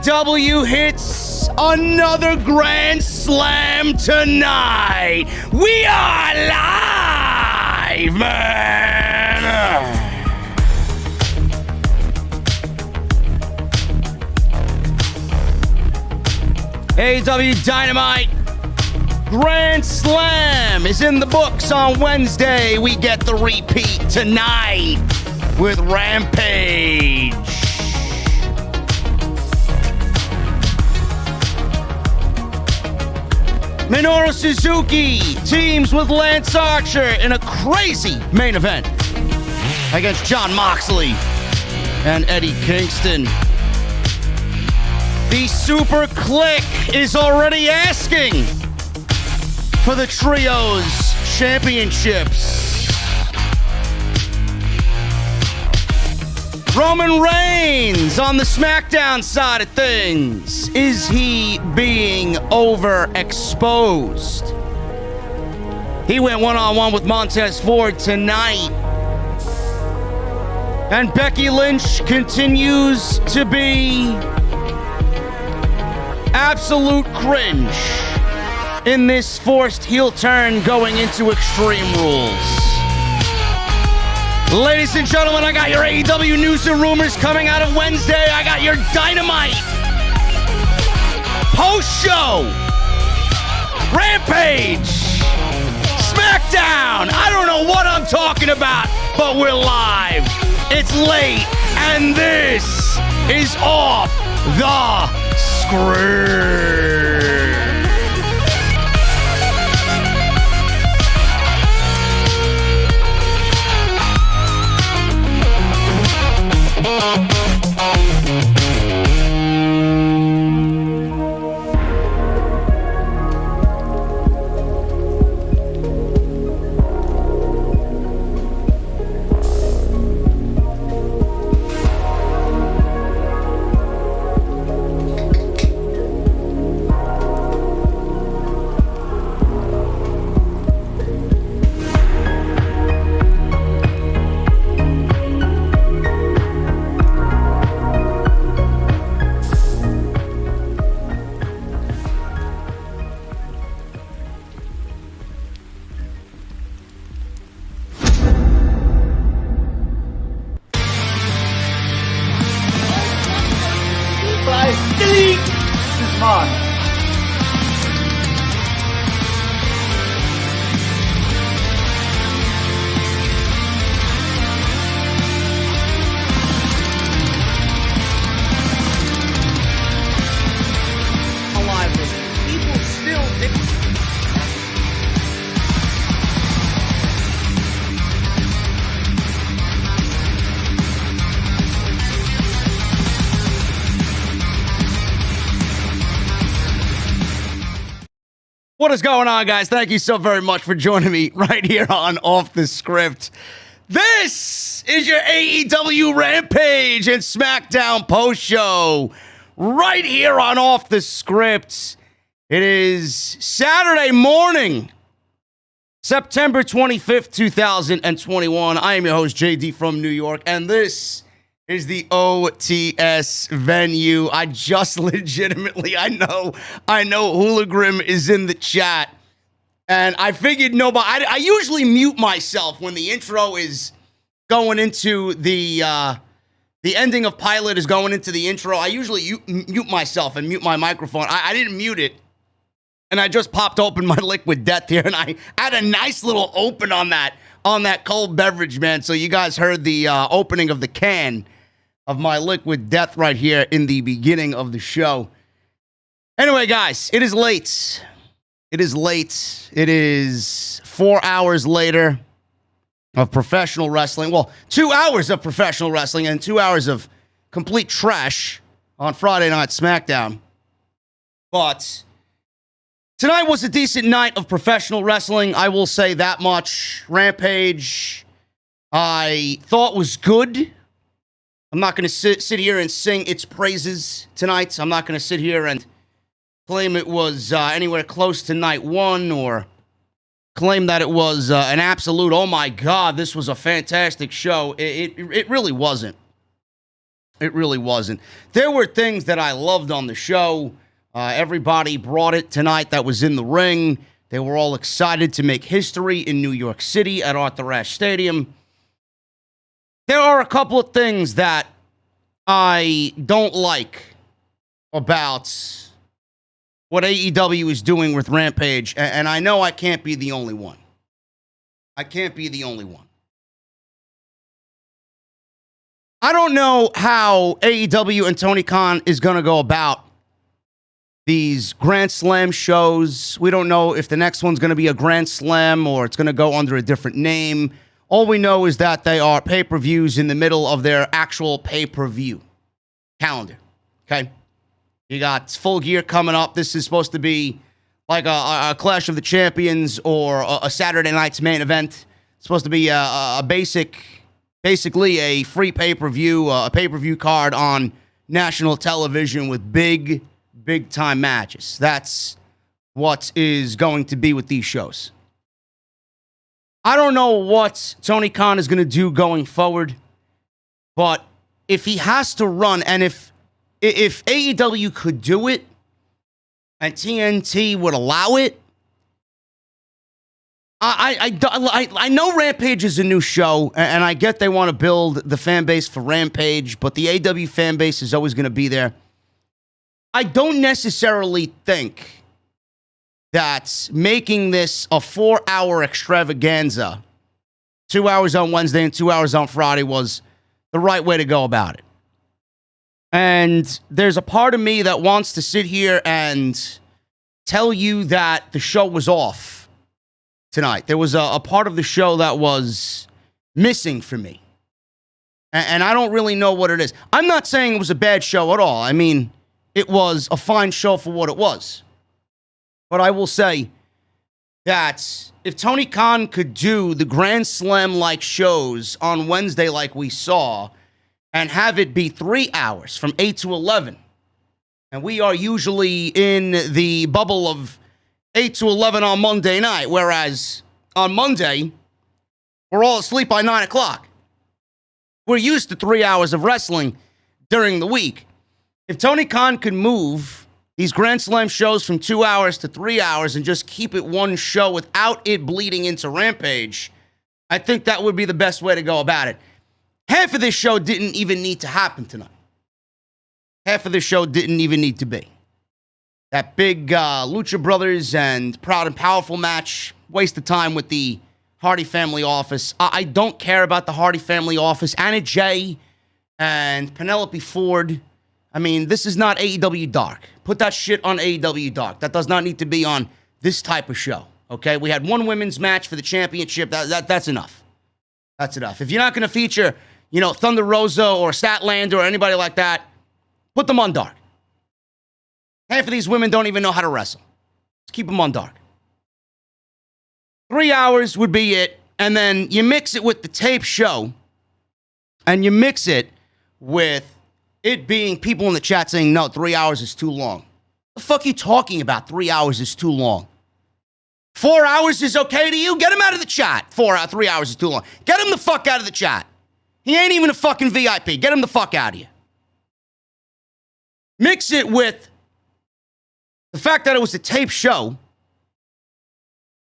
AEW hits another Grand Slam tonight. We are live, man. AEW Dynamite Grand Slam is in the books on Wednesday. We get the repeat tonight with Rampage. Minoru Suzuki teams with Lance Archer in a crazy main event against Jon Moxley and Eddie Kingston. The Super Click is already asking for the Trios Championships. Roman Reigns on the SmackDown side of things. Is he being overexposed? He went one-on-one with Montez Ford tonight. And Becky Lynch continues to be absolute cringe in this forced heel turn going into Extreme Rules. Ladies and gentlemen, I got your AEW news and rumors coming out of Wednesday. I got your Dynamite post-show Rampage SmackDown. I don't know what I'm talking about, but we're live. It's late, and this is off the script. What is going on, guys? Thank you so very much for joining me right here on Off the Script. This is your AEW Rampage and SmackDown post-show right here on Off the Script. It is Saturday morning, September 25th, 2021. I am your host, JD from New York, and this is the OTS venue. I just legitimately, I know Hooligrim is in the chat, and I figured nobody, I usually mute myself when the intro is going into the ending of Pilot is going into the intro. I usually mute myself and mute my microphone. I didn't mute it, and I just popped open my Liquid Death here, and I had a nice little open on that cold beverage, man. So you guys heard the opening of the can of my Liquid Death right here in the beginning of the show. Anyway, guys, it is late. It is 4 hours later of professional wrestling. Well, 2 hours of professional wrestling and 2 hours of complete trash on Friday Night SmackDown. But tonight was a decent night of professional wrestling. I will say that much. Rampage, I thought was good. I'm not going to sit here and sing its praises tonight. I'm not going to sit here and claim it was anywhere close to night one or claim that it was an absolute, oh my God, this was a fantastic show. It really wasn't. It really wasn't. There were things that I loved on the show. Everybody brought it tonight that was in the ring. They were all excited to make history in New York City at Arthur Ashe Stadium. There are a couple of things that I don't like about what AEW is doing with Rampage, and I know I can't be the only one. I can't be the only one. I don't know how AEW and Tony Khan is going to go about these Grand Slam shows. We don't know if the next one's going to be a Grand Slam or it's going to go under a different name. All we know is that they are pay-per-views in the middle of their actual pay-per-view calendar. Okay? You got Full Gear coming up. This is supposed to be like a Clash of the Champions or a Saturday night's main event. It's supposed to be basically a free pay-per-view, a pay-per-view card on national television with big-time matches. That's what is going to be with these shows. I don't know what Tony Khan is going to do going forward, but if he has to run, and if AEW could do it, and TNT would allow it, I know Rampage is a new show, and I get they want to build the fan base for Rampage, but the AEW fan base is always going to be there. I don't necessarily think that making this a 4-hour extravaganza, 2 hours on Wednesday and 2 hours on Friday, was the right way to go about it. And there's a part of me that wants to sit here and tell you that the show was off tonight. There was a part of the show that was missing for me. And I don't really know what it is. I'm not saying it was a bad show at all. I mean, it was a fine show for what it was. But I will say that if Tony Khan could do the Grand Slam-like shows on Wednesday like we saw, and have it be 3 hours from 8 to 11. And we are usually in the bubble of 8 to 11 on Monday night, whereas on Monday, we're all asleep by 9 o'clock. We're used to 3 hours of wrestling during the week. If Tony Khan could move these Grand Slam shows from 2 hours to 3 hours and just keep it one show without it bleeding into Rampage, I think that would be the best way to go about it. Half of this show didn't even need to happen tonight. Half of this show didn't even need to be. That big Lucha Brothers and Proud and Powerful match, waste of time with the Hardy Family Office. I don't care about the Hardy Family Office. Anna Jay and Penelope Ford. I mean, this is not AEW Dark. Put that shit on AEW Dark. That does not need to be on this type of show, okay? We had one women's match for the championship. That's enough. That's enough. If you're not going to feature, Thunder Rosa or Statlander or anybody like that, put them on Dark. Half of these women don't even know how to wrestle. Just keep them on Dark. 3 hours would be it, and then you mix it with the tape show, and you mix it with it being people in the chat saying, no, 3 hours is too long. The fuck you talking about? 3 hours is too long. 4 hours is okay to you? Get him out of the chat. 3 hours is too long. Get him the fuck out of the chat. He ain't even a fucking VIP. Get him the fuck out of here. Mix it with the fact that it was a tape show,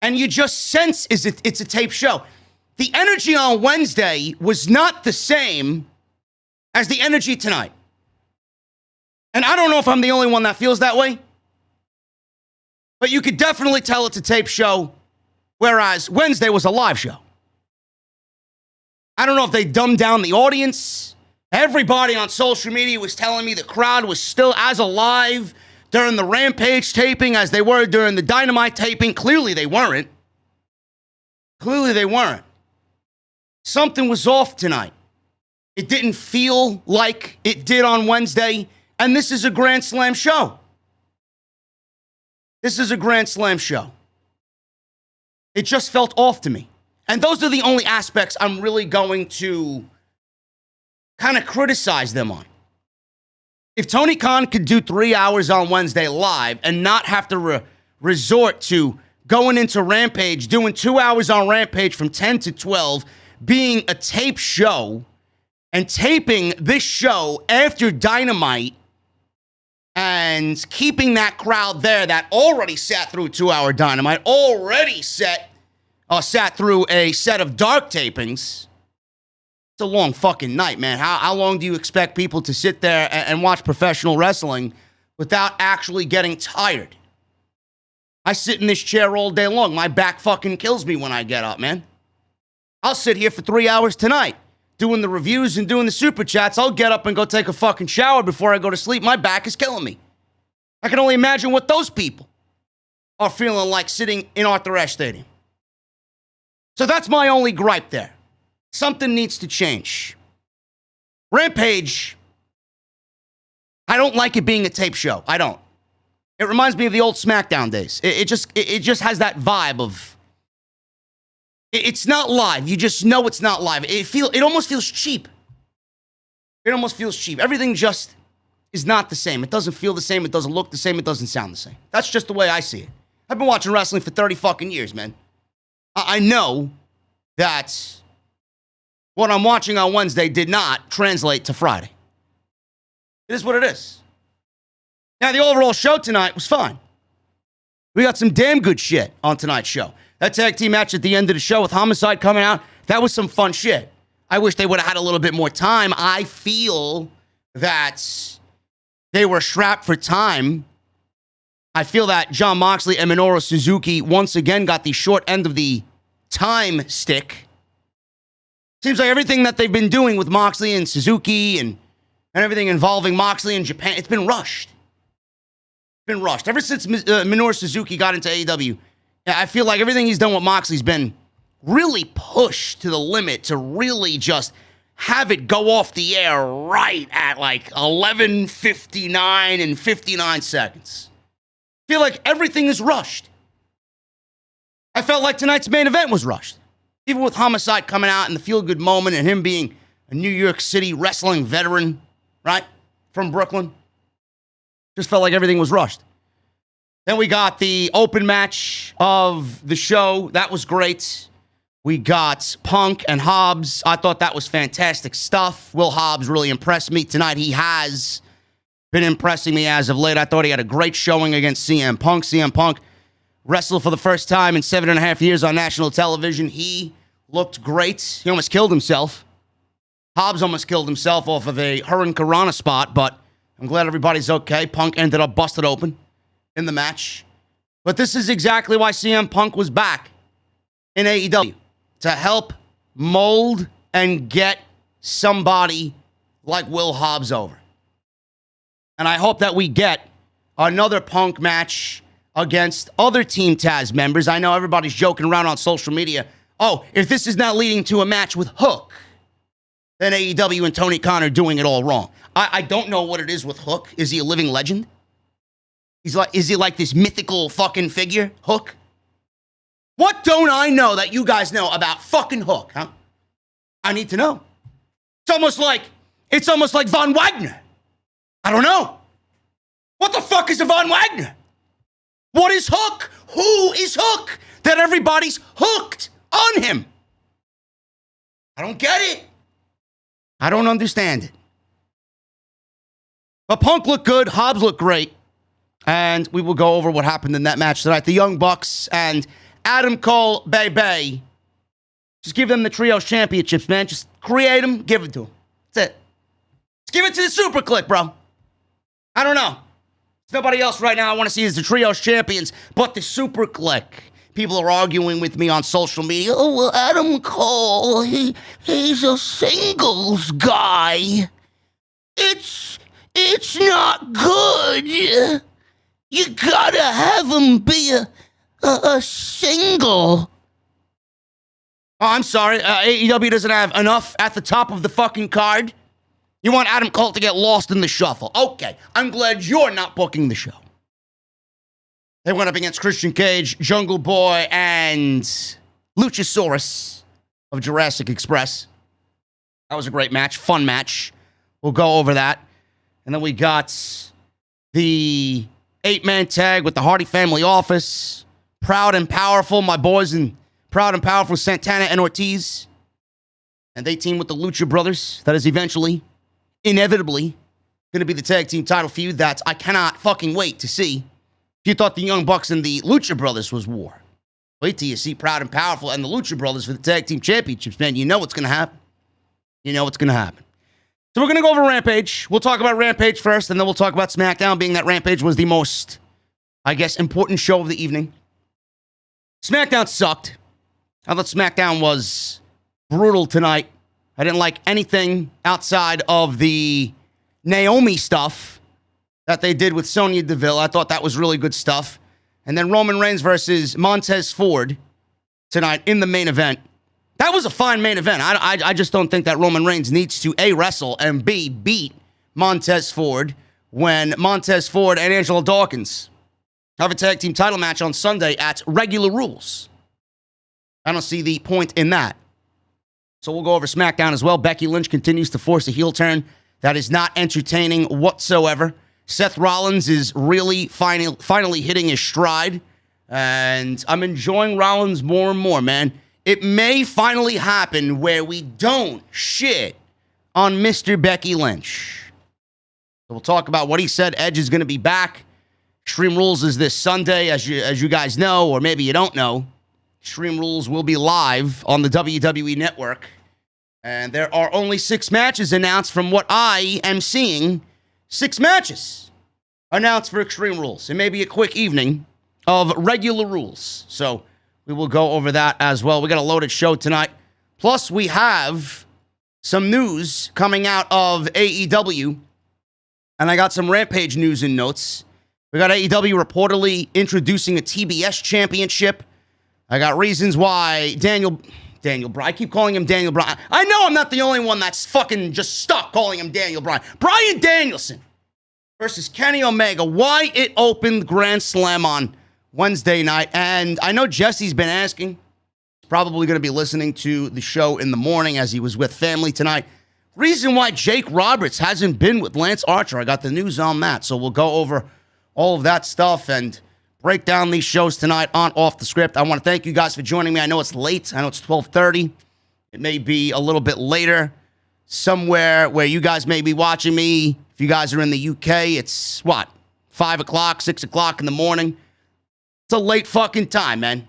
and you just sense it's a tape show. The energy on Wednesday was not the same as the energy tonight. And I don't know if I'm the only one that feels that way, but you could definitely tell it's a tape show, whereas Wednesday was a live show. I don't know if they dumbed down the audience. Everybody on social media was telling me the crowd was still as alive during the Rampage taping as they were during the Dynamite taping. Clearly they weren't. Clearly they weren't. Something was off tonight. It didn't feel like it did on Wednesday, and this is a Grand Slam show. This is a Grand Slam show. It just felt off to me. And those are the only aspects I'm really going to kind of criticize them on. If Tony Khan could do 3 hours on Wednesday live and not have to resort to going into Rampage, doing 2 hours on Rampage from 10 to 12, being a tape show, and taping this show after Dynamite and keeping that crowd there that already sat through 2-hour Dynamite, already sat through a set of dark tapings. It's a long fucking night, man. How long do you expect people to sit there and watch professional wrestling without actually getting tired? I sit in this chair all day long. My back fucking kills me when I get up, man. I'll sit here for 3 hours tonight doing the reviews and doing the super chats. I'll get up and go take a fucking shower before I go to sleep. My back is killing me. I can only imagine what those people are feeling like sitting in Arthur Ashe Stadium. So that's my only gripe there. Something needs to change. Rampage, I don't like it being a tape show. I don't. It reminds me of the old SmackDown days. It just has that vibe of, it's not live. You just know it's not live. It almost feels cheap. It almost feels cheap. Everything just is not the same. It doesn't feel the same. It doesn't look the same. It doesn't sound the same. That's just the way I see it. I've been watching wrestling for 30 fucking years, man. I know that what I'm watching on Wednesday did not translate to Friday. It is what it is. Now, the overall show tonight was fine. We got some damn good shit on tonight's show. That tag team match at the end of the show with Homicide coming out, that was some fun shit. I wish they would have had a little bit more time. I feel that they were strapped for time. I feel that Jon Moxley and Minoru Suzuki once again got the short end of the time stick. Seems like everything that they've been doing with Moxley and Suzuki and everything involving Moxley in Japan, it's been rushed. It's been rushed. Ever since Minoru Suzuki got into AEW, I feel like everything he's done with Moxley's been really pushed to the limit to really just have it go off the air right at like 11:59 and 59 seconds. I feel like everything is rushed. I felt like tonight's main event was rushed. Even with Homicide coming out in the feel-good moment and him being a New York City wrestling veteran, right, from Brooklyn. Just felt like everything was rushed. Then we got the open match of the show. That was great. We got Punk and Hobbs. I thought that was fantastic stuff. Will Hobbs really impressed me tonight. He has been impressing me as of late. I thought he had a great showing against CM Punk. CM Punk wrestled for the first time in 7.5 years on national television. He looked great. He almost killed himself. Hobbs almost killed himself off of a Hurricane Rana spot, but I'm glad everybody's okay. Punk ended up busted open in the match. But this is exactly why CM Punk was back in AEW, to help mold and get somebody like Will Hobbs over. And I hope that we get another Punk match against other Team Taz members. I know everybody's joking around on social media. Oh, if this is not leading to a match with Hook, then AEW and Tony Khan are doing it all wrong. I don't know what it is with Hook. Is he a living legend? Is he like this mythical fucking figure, Hook? What don't I know that you guys know about fucking Hook, huh? I need to know. It's almost like Von Wagner. I don't know. What the fuck is a Von Wagner? What is Hook? Who is Hook that everybody's hooked on him? I don't get it. I don't understand it. But Punk looked good. Hobbs looked great. And we will go over what happened in that match tonight. The Young Bucks and Adam Cole, Bay. Just give them the Trios Championships, man. Just create them, give it to them. That's it. Just give it to the Super Click, bro. I don't know. There's nobody else right now I want to see as the Trios Champions but the Super Click. People are arguing with me on social media. Oh, well, Adam Cole, he's a singles guy. It's not good. You gotta have him be a single. Oh, I'm sorry. AEW doesn't have enough at the top of the fucking card. You want Adam Cole to get lost in the shuffle. Okay, I'm glad you're not booking the show. They went up against Christian Cage, Jungle Boy, and Luchasaurus of Jurassic Express. That was a great match, fun match. We'll go over that. And then we got the 8-man tag with the Hardy Family Office. Proud and Powerful, my boys in Proud and Powerful, Santana and Ortiz. And they team with the Lucha Brothers. That is eventually, inevitably, going to be the tag team title feud that I cannot fucking wait to see. If you thought the Young Bucks and the Lucha Brothers was war, wait till you see Proud and Powerful and the Lucha Brothers for the tag team championships, man. You know what's going to happen. You know what's going to happen. So we're going to go over Rampage. We'll talk about Rampage first, and then we'll talk about SmackDown, being that Rampage was the most, I guess, important show of the evening. SmackDown sucked. I thought SmackDown was brutal tonight. I didn't like anything outside of the Naomi stuff that they did with Sonya Deville. I thought that was really good stuff. And then Roman Reigns versus Montez Ford tonight in the main event. That was a fine main event. I just don't think that Roman Reigns needs to A, wrestle, and B, beat Montez Ford when Montez Ford and Angelo Dawkins have a tag team title match on Sunday at Regular Rules. I don't see the point in that. So we'll go over SmackDown as well. Becky Lynch continues to force a heel turn that is not entertaining whatsoever. Seth Rollins is really finally hitting his stride, and I'm enjoying Rollins more and more, man. It may finally happen where we don't shit on Mr. Becky Lynch. So we'll talk about what he said. Edge is going to be back. Extreme Rules is this Sunday, as you guys know, or maybe you don't know. Extreme Rules will be live on the WWE Network. And there are only 6 matches announced from what I am seeing. 6 matches announced for Extreme Rules. It may be a quick evening of Regular Rules. So we will go over that as well. We got a loaded show tonight. Plus, we have some news coming out of AEW. And I got some Rampage news and notes. We got AEW reportedly introducing a TBS championship. I got reasons why Daniel Bryan. I keep calling him Daniel Bryan. I know I'm not the only one that's fucking just stuck calling him Daniel Bryan. Bryan Danielson versus Kenny Omega. Why it opened Grand Slam on Wednesday night. And I know Jesse's been asking. He's probably going to be listening to the show in the morning as he was with family tonight. Reason why Jake Roberts hasn't been with Lance Archer. I got the news on that. So we'll go over all of that stuff and break down these shows tonight on Off the Script. I want to thank you guys for joining me. I know it's late. I know it's 12:30. It may be a little bit later somewhere where you guys may be watching me. If you guys are in the UK, it's what? 5 o'clock, 6 o'clock in the morning. It's a late fucking time, man.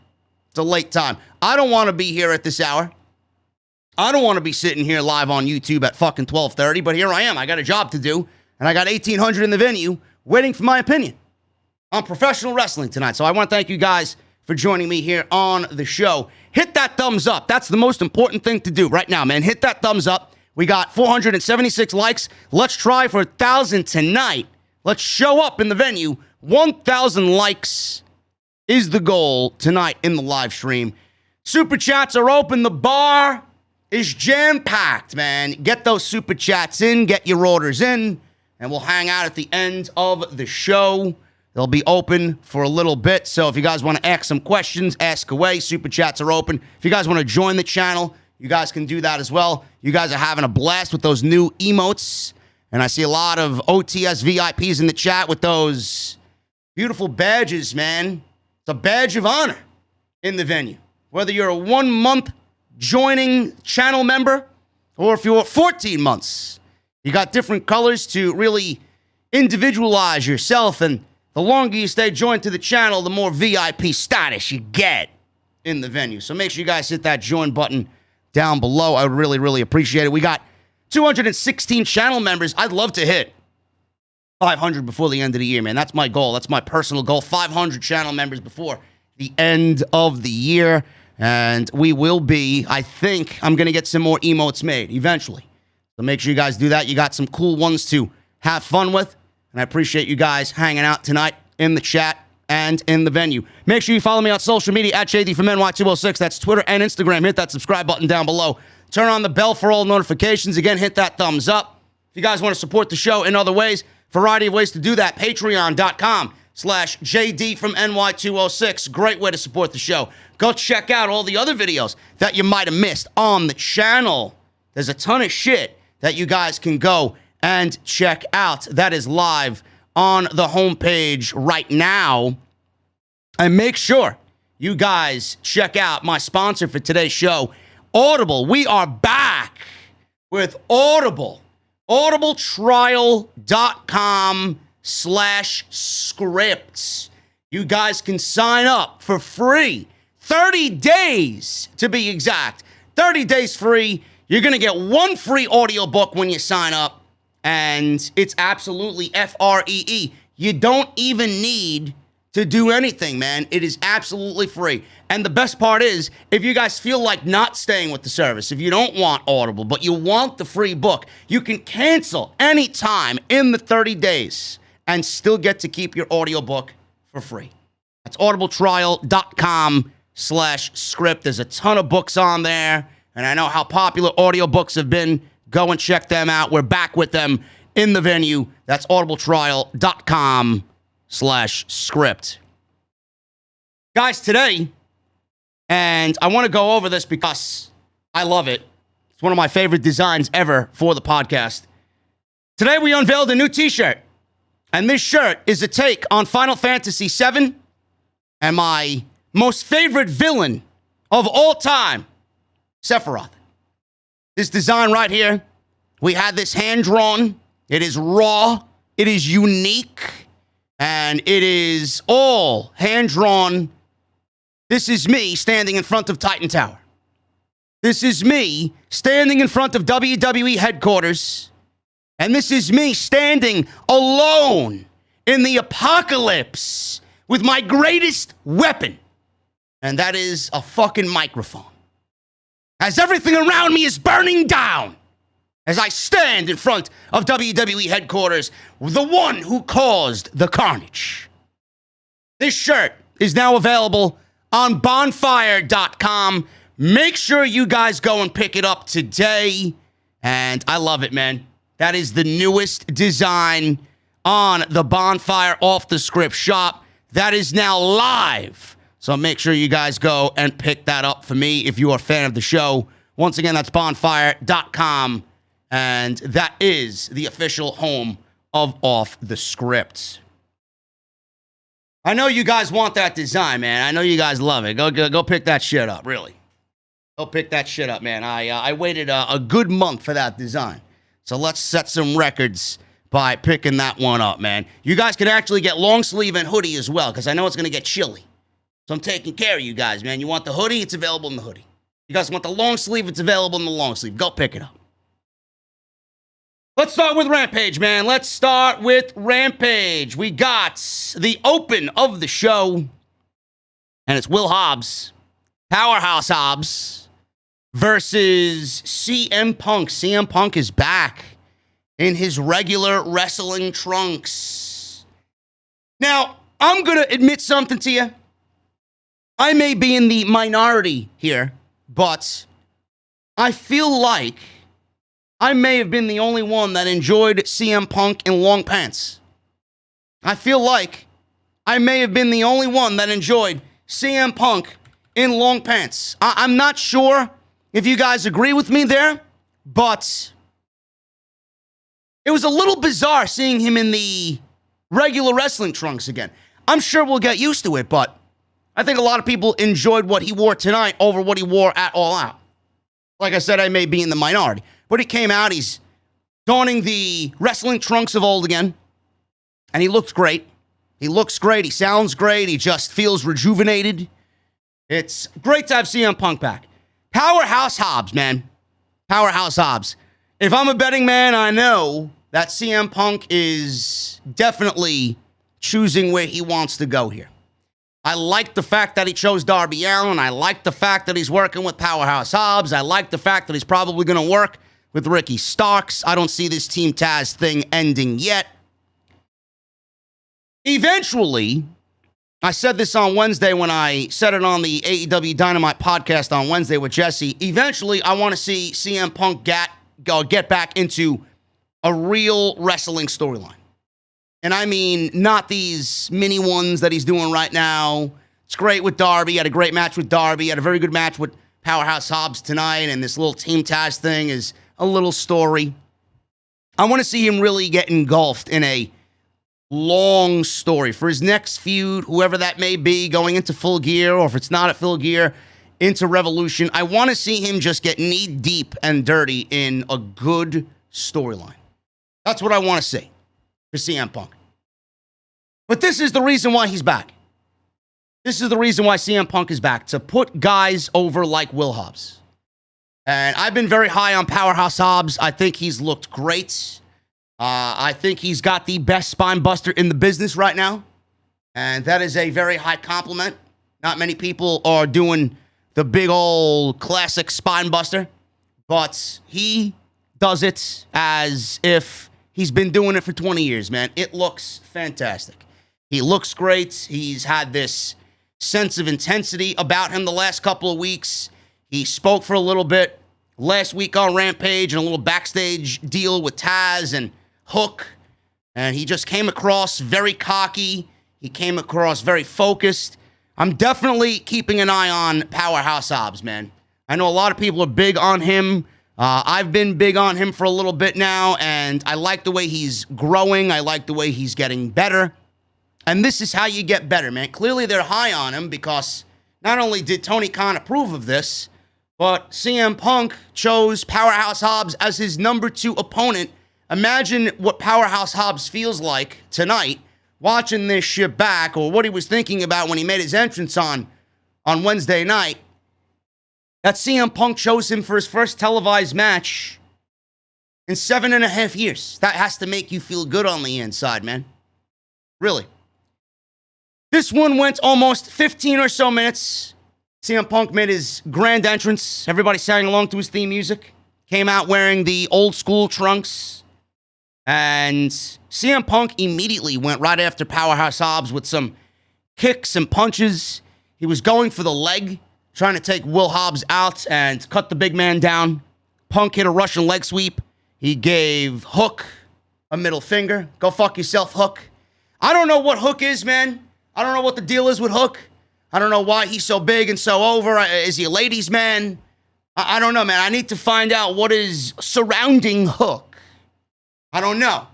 It's a late time. I don't want to be here at this hour. I don't want to be sitting here live on YouTube at fucking 12:30, but here I am. I got a job to do, and I got 1,800 in the venue waiting for my opinion on professional wrestling tonight. So I want to thank you guys for joining me here on the show. Hit that thumbs up. That's the most important thing to do right now, man. Hit that thumbs up. We got 476 likes. Let's try for 1,000 tonight. Let's show up in the venue. 1,000 likes is the goal tonight in the live stream. Super chats are open. The bar is jam-packed, man. Get those super chats in. Get your orders in. And we'll hang out at the end of the show. They'll be open for a little bit. So if you guys want to ask some questions, ask away. Super chats are open. If you guys want to join the channel, you guys can do that as well. You guys are having a blast with those new emotes. And I see a lot of OTS VIPs in the chat with those beautiful badges, man. It's a badge of honor in the venue. Whether you're a 1-month joining channel member or if you're 14 months, you got different colors to really individualize yourself. And the longer you stay joined to the channel, the more VIP status you get in the venue. So make sure you guys hit that join button down below. I would really, really appreciate it. We got 216 channel members. I'd love to hit 500 before the end of the year, man. That's my goal. That's my personal goal. 500 channel members before the end of the year. And we will be, I think, I'm going to get some more emotes made eventually. So make sure you guys do that. You got some cool ones to have fun with. And I appreciate you guys hanging out tonight in the chat and in the venue. Make sure you follow me on social media at JD from NY206. That's Twitter and Instagram. Hit that subscribe button down below. Turn on the bell for all notifications. Again, hit that thumbs up. If you guys want to support the show in other ways, variety of ways to do that. Patreon.com/JD from NY206. Great way to support the show. Go check out all the other videos that you might have missed on the channel. There's a ton of shit that you guys can go and check out. That is live on the homepage right now. And make sure you guys check out my sponsor for today's show, Audible. We are back with Audible. audibletrial.com/scripts. You guys can sign up for free. 30 days to be exact. 30 days free. You're going to get one free audiobook when you sign up. And it's absolutely free. You don't even need to do anything, man. It is absolutely free. And the best part is, if you guys feel like not staying with the service, if you don't want Audible, but you want the free book, you can cancel anytime in the 30 days and still get to keep your audiobook for free. That's audibletrial.com/script. There's a ton of books on there, and I know how popular audiobooks have been. Go and check them out. We're back with them in the venue. That's audibletrial.com/script. Guys, today, and I want to go over this because I love it. It's one of my favorite designs ever for the podcast. Today, we unveiled a new t-shirt. And this shirt is a take on Final Fantasy VII and my most favorite villain of all time, Sephiroth. This design right here, we had this hand-drawn. It is raw. It is unique. And it is all hand-drawn. This is me standing in front of Titan Tower. This is me standing in front of WWE headquarters. And this is me standing alone in the apocalypse with my greatest weapon. And that is a fucking microphone. As everything around me is burning down. As I stand in front of WWE headquarters, the one who caused the carnage. This shirt is now available on bonfire.com. Make sure you guys go and pick it up today. And I love it, man. That is the newest design on the Bonfire Off the Script shop. That is now live. So make sure you guys go and pick that up for me if you are a fan of the show. Once again, that's bonfire.com. And that is the official home of Off the Script. I know you guys want that design, man. I know you guys love it. Go pick that shit up, really. Go pick that shit up, man. I waited a good month for that design. So let's set some records by picking that one up, man. You guys can actually get long sleeve and hoodie as well, because I know it's going to get chilly. So I'm taking care of you guys, man. You want the hoodie? It's available in the hoodie. You guys want the long sleeve? It's available in the long sleeve. Go pick it up. Let's start with Rampage, man. Let's start with Rampage. We got the open of the show, and it's Will Hobbs, Powerhouse Hobbs, versus CM Punk. CM Punk is back in his regular wrestling trunks. Now, I'm going to admit something to you. I may be in the minority here, but I feel like I may have been the only one that enjoyed CM Punk in long pants. I feel like I may have been the only one that enjoyed CM Punk in long pants. I'm not sure if you guys agree with me there, but it was a little bizarre seeing him in the regular wrestling trunks again. I'm sure we'll get used to it, but I think a lot of people enjoyed what he wore tonight over what he wore at All Out. Like I said, I may be in the minority, but he came out, he's donning the wrestling trunks of old again, and he looks great. He looks great, he sounds great, he just feels rejuvenated. It's great to have CM Punk back. Powerhouse Hobbs, man. Powerhouse Hobbs. If I'm a betting man, I know that CM Punk is definitely choosing where he wants to go here. I like the fact that he chose Darby Allin. I like the fact that he's working with Powerhouse Hobbs. I like the fact that he's probably going to work with Ricky Starks. I don't see this Team Taz thing ending yet. Eventually, I said this on Wednesday when I said it on the AEW Dynamite podcast on Wednesday with Jesse. Eventually, I want to see CM Punk get back into a real wrestling storyline. And I mean, not these mini ones that he's doing right now. It's great with Darby. He had a great match with Darby. He had a very good match with Powerhouse Hobbs tonight. And this little Team Taz thing is a little story. I want to see him really get engulfed in a long story for his next feud, whoever that may be, going into Full Gear, or if it's not at Full Gear, into Revolution. I want to see him just get knee-deep and dirty in a good storyline. That's what I want to see for CM Punk. But this is the reason why he's back. This is the reason why CM Punk is back, to put guys over like Will Hobbs. And I've been very high on Powerhouse Hobbs. I think he's looked great. I think he's got the best spine buster in the business right now. And that is a very high compliment. Not many people are doing the big old classic spine buster, but he does it as if he's been doing it for 20 years, man. It looks fantastic. He looks great. He's had this sense of intensity about him the last couple of weeks. He spoke for a little bit last week on Rampage and a little backstage deal with Taz and Hook. And he just came across very cocky. He came across very focused. I'm definitely keeping an eye on Powerhouse Hobbs, man. I know a lot of people are big on him. I've been big on him for a little bit now, and I like the way he's growing. I like the way he's getting better. And this is how you get better, man. Clearly, they're high on him because not only did Tony Khan approve of this, but CM Punk chose Powerhouse Hobbs as his number 2 opponent. Imagine what Powerhouse Hobbs feels like tonight, watching this shit back, or what he was thinking about when he made his entrance on Wednesday night. That CM Punk chose him for his first televised match in 7.5 years. That has to make you feel good on the inside, man. Really. This one went almost 15 or so minutes. CM Punk made his grand entrance. Everybody sang along to his theme music. Came out wearing the old school trunks. And CM Punk immediately went right after Powerhouse Hobbs with some kicks and punches. He was going for the leg, trying to take Will Hobbs out and cut the big man down. Punk hit a Russian leg sweep. He gave Hook a middle finger. Go fuck yourself, Hook. I don't know what Hook is, man. I don't know what the deal is with Hook. I don't know why he's so big and so over. Is he a ladies' man? I don't know, man. I need to find out what is surrounding Hook. I don't know.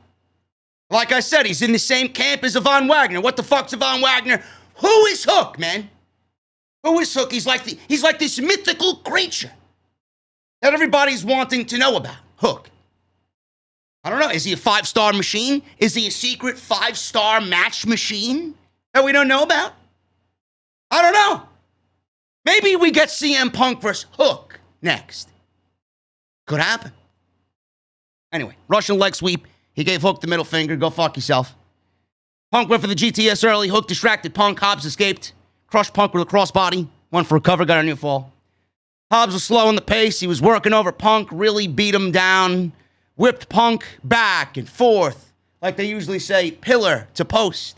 Like I said, he's in the same camp as Von Wagner. What the fuck's Von Wagner? Who is Hook, man? Who is Hook? He's like this mythical creature that everybody's wanting to know about. Hook. I don't know. Is he a 5-star machine? Is he a secret 5-star match machine that we don't know about? I don't know. Maybe we get CM Punk versus Hook next. Could happen. Anyway, Russian leg sweep. He gave Hook the middle finger. Go fuck yourself. Punk went for the GTS early. Hook distracted Punk. Hobbs escaped. Crushed Punk with a crossbody. Went for a cover. Got a near fall. Hobbs was slow in the pace. He was working over Punk. Really beat him down. Whipped Punk back and forth. Like they usually say, pillar to post.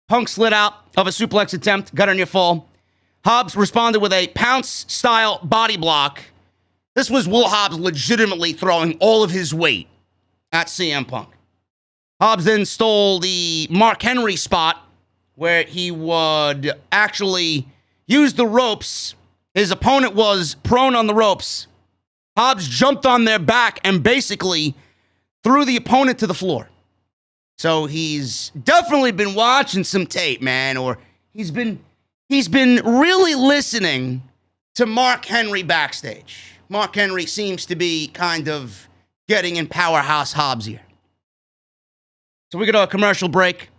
Punk slid out of a suplex attempt. Got a near fall. Hobbs responded with a pounce-style body block. This was Will Hobbs legitimately throwing all of his weight at CM Punk. Hobbs then stole the Mark Henry spot where he would actually use the ropes. His opponent was prone on the ropes. Hobbs jumped on their back and basically threw the opponent to the floor. So he's definitely been watching some tape, man, or he's been really listening to Mark Henry backstage. Mark Henry seems to be kind of getting in Powerhouse Hobbs' ear. So we go to a commercial break,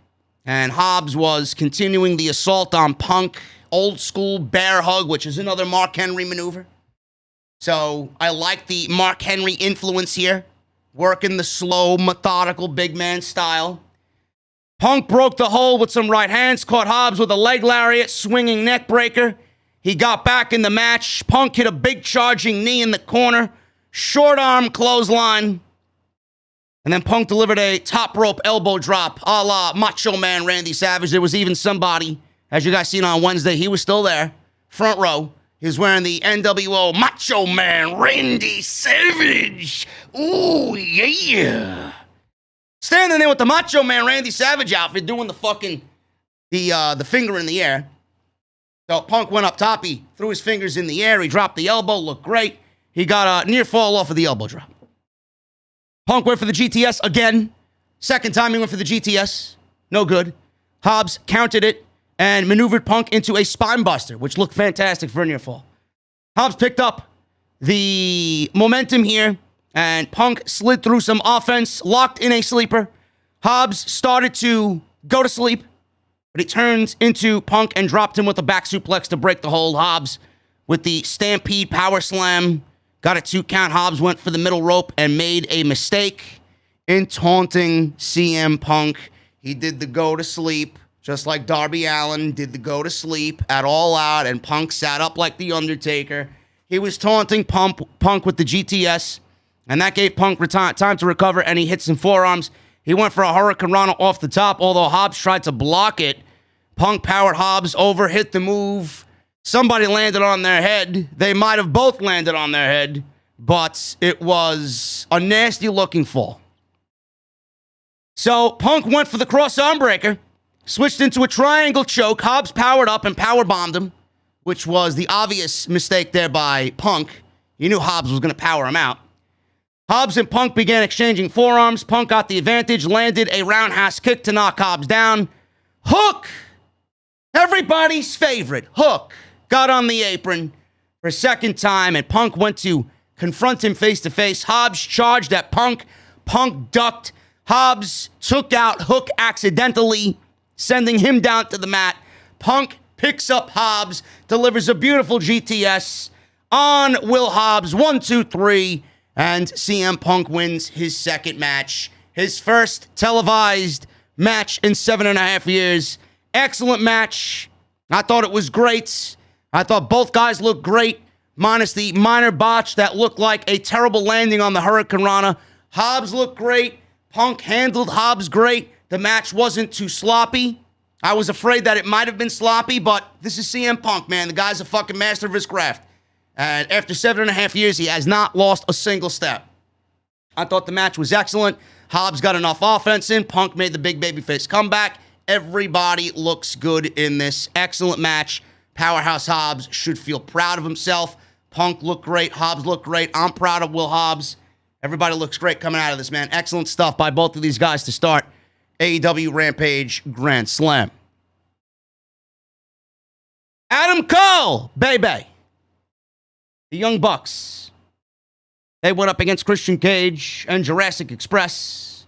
and Hobbs was continuing the assault on Punk, old school bear hug, which is another Mark Henry maneuver. So I like the Mark Henry influence here, working the slow, methodical big man style. Punk broke the hold with some right hands, caught Hobbs with a leg lariat, swinging neck breaker. He got back in the match. Punk hit a big charging knee in the corner. Short arm clothesline. And then Punk delivered a top rope elbow drop a la Macho Man Randy Savage. There was even somebody, as you guys seen on Wednesday, he was still there. Front row. He was wearing the NWO Macho Man Randy Savage. Ooh, yeah. Standing there with the Macho Man Randy Savage outfit doing the fucking, the finger in the air. So Punk went up top. He threw his fingers in the air. He dropped the elbow. Looked great. He got a near fall off of the elbow drop. Punk went for the GTS again. Second time he went for the GTS. No good. Hobbs countered it and maneuvered Punk into a spine buster, which looked fantastic for a near fall. Hobbs picked up the momentum here, and Punk slid through some offense, locked in a sleeper. Hobbs started to go to sleep, but he turns into Punk and dropped him with a back suplex to break the hold. Hobbs with the Stampede Power Slam. Got a 2 count. Hobbs went for the middle rope and made a mistake in taunting CM Punk. He did the go to sleep, just like Darby Allin did the go to sleep at All Out, and Punk sat up like The Undertaker. He was taunting Punk with the GTS, and that gave Punk time to recover, and he hit some forearms. He went for a Hurricane Rana off the top, although Hobbs tried to block it. Punk powered Hobbs over, hit the move. Somebody landed on their head. They might have both landed on their head, but it was a nasty-looking fall. So Punk went for the cross-arm breaker, switched into a triangle choke. Hobbs powered up and power-bombed him, which was the obvious mistake there by Punk. You knew Hobbs was going to power him out. Hobbs and Punk began exchanging forearms. Punk got the advantage, landed a roundhouse kick to knock Hobbs down. Hook! Everybody's favorite, Hook, got on the apron for a second time, and Punk went to confront him face-to-face. Hobbs charged at Punk. Punk ducked. Hobbs took out Hook accidentally, sending him down to the mat. Punk picks up Hobbs, delivers a beautiful GTS on Will Hobbs. 1, 2, 3, and CM Punk wins his second match. His first televised match in 7.5 years. Excellent match. I thought it was great. I thought both guys looked great, minus the minor botch that looked like a terrible landing on the Hurricane Rana. Hobbs looked great. Punk handled Hobbs great. The match wasn't too sloppy. I was afraid that it might have been sloppy, but this is CM Punk, man. The guy's a fucking master of his craft. And after 7.5 years, he has not lost a single step. I thought the match was excellent. Hobbs got enough offense in. Punk made the big babyface comeback. Everybody looks good in this excellent match. Powerhouse Hobbs should feel proud of himself. Punk looked great. Hobbs looked great. I'm proud of Will Hobbs. Everybody looks great coming out of this, man. Excellent stuff by both of these guys to start AEW Rampage Grand Slam. Adam Cole, baby. The Young Bucks. They went up against Christian Cage and Jurassic Express.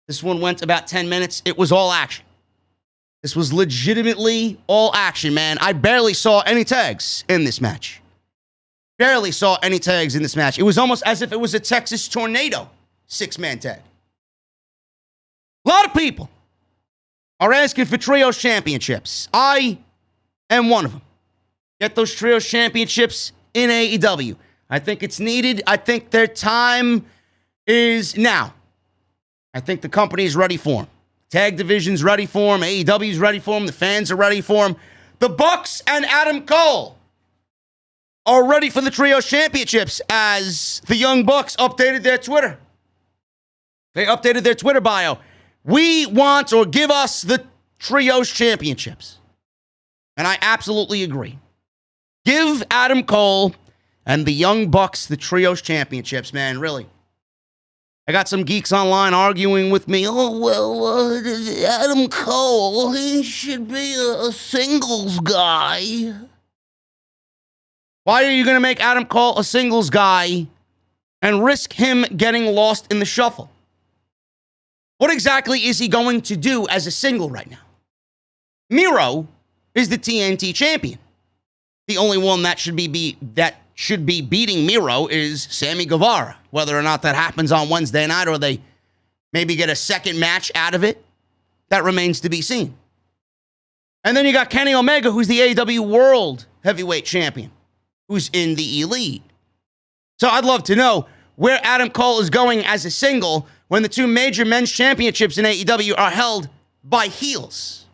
This one went about 10 minutes. It was all action. This was legitimately all action, man. I barely saw any tags in this match. Barely saw any tags in this match. It was almost as if it was a Texas Tornado 6-man tag. A lot of people are asking for Trios Championships. I am one of them. Get those Trios Championships in AEW. I think it's needed. I think their time is now. I think the company is ready for them. Tag division's ready for them. AEW's ready for them. The fans are ready for them. The Bucks and Adam Cole are ready for the Trios Championships as the Young Bucks updated their Twitter. They updated their Twitter bio. We want or give us the Trios Championships. And I absolutely agree. Give Adam Cole and the Young Bucks the Trios Championships, man, really. I got some geeks online arguing with me. Oh, well, Adam Cole, he should be a singles guy. Why are you going to make Adam Cole a singles guy and risk him getting lost in the shuffle? What exactly is he going to do as a single right now? Miro is the TNT champion. The only one that should be beating Miro is Sammy Guevara. Whether or not that happens on Wednesday night or they maybe get a second match out of it, that remains to be seen. And then you got Kenny Omega, who's the AEW World Heavyweight Champion, who's in the Elite. So I'd love to know where Adam Cole is going as a single when the two major men's championships in AEW are held by heels.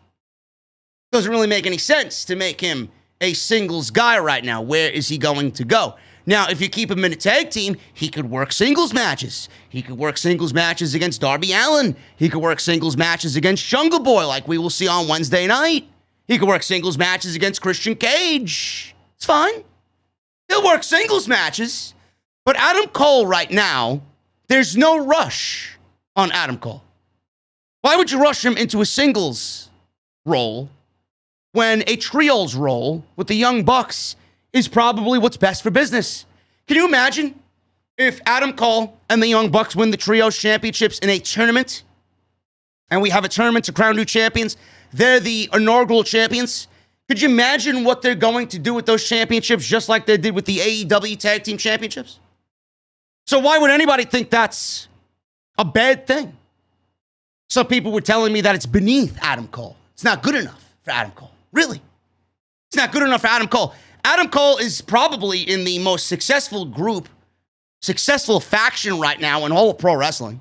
Doesn't really make any sense to make him a singles guy right now. Where is he going to go? Now, if you keep him in a tag team, he could work singles matches. He could work singles matches against Darby Allin. He could work singles matches against Jungle Boy, like we will see on Wednesday night. He could work singles matches against Christian Cage. It's fine. He'll work singles matches. But Adam Cole right now, there's no rush on Adam Cole. Why would you rush him into a singles role when a trios role with the Young Bucks is probably what's best for business. Can you imagine if Adam Cole and the Young Bucks win the Trios Championships in a tournament, and we have a tournament to crown new champions? They're the inaugural champions. Could you imagine what they're going to do with those championships, just like they did with the AEW Tag Team Championships? So why would anybody think that's a bad thing? Some people were telling me that it's beneath Adam Cole. It's not good enough for Adam Cole. Really? It's not good enough for Adam Cole. Adam Cole is probably in the most successful faction right now in all of pro wrestling.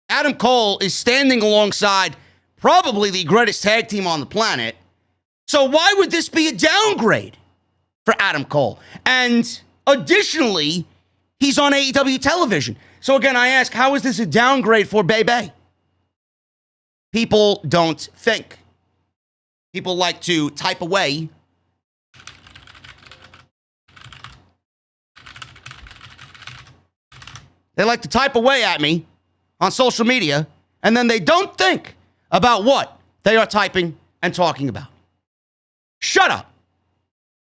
Adam Cole is standing alongside probably the greatest tag team on the planet. So why would this be a downgrade for Adam Cole? And additionally, he's on AEW television. So again, I ask, how is this a downgrade for Bebe? People don't think. People like to type away. They like to type away at me on social media, and then they don't think about what they are typing and talking about. Shut up.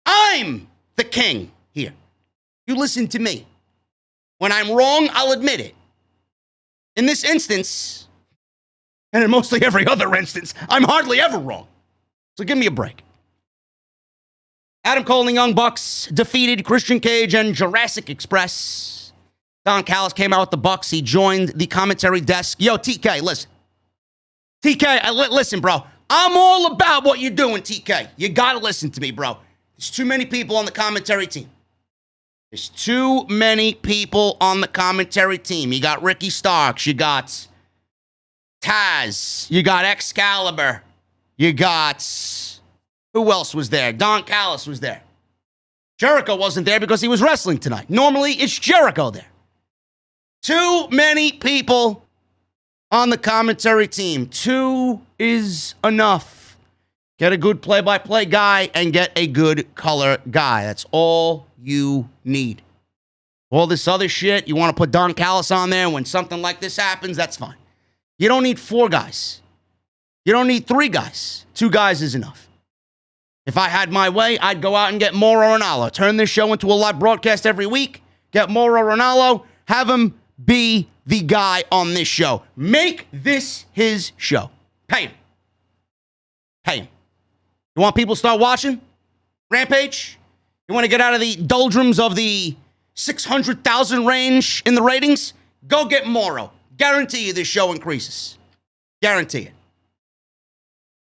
I'm the king here. You listen to me. When I'm wrong, I'll admit it. In this instance, and in mostly every other instance, I'm hardly ever wrong. So give me a break. Adam Cole and the Young Bucks defeated Christian Cage and Jurassic Express. Don Callis came out with the Bucks. He joined the commentary desk. Yo, TK, listen. TK, listen, bro. I'm all about what you're doing, TK. You got to listen to me, bro. There's too many people on the commentary team. There's too many people on the commentary team. You got Ricky Starks. You got Taz. You got Excalibur. You got... Who else was there? Don Callis was there. Jericho wasn't there because he was wrestling tonight. Normally, it's Jericho there. Too many people on the commentary team. Two is enough. Get a good play-by-play guy and get a good color guy. That's all you need. All this other shit, you want to put Don Callis on there, and when something like this happens, that's fine. You don't need 4 guys. You don't need 3 guys. 2 guys is enough. If I had my way, I'd go out and get Mauro Ranallo. Turn this show into a live broadcast every week. Get Mauro Ranallo. Have him be the guy on this show. Make this his show. Pay him. Pay him. You want people to start watching Rampage? You want to get out of the doldrums of the 600,000 range in the ratings? Go get Mauro. Guarantee you this show increases. Guarantee it.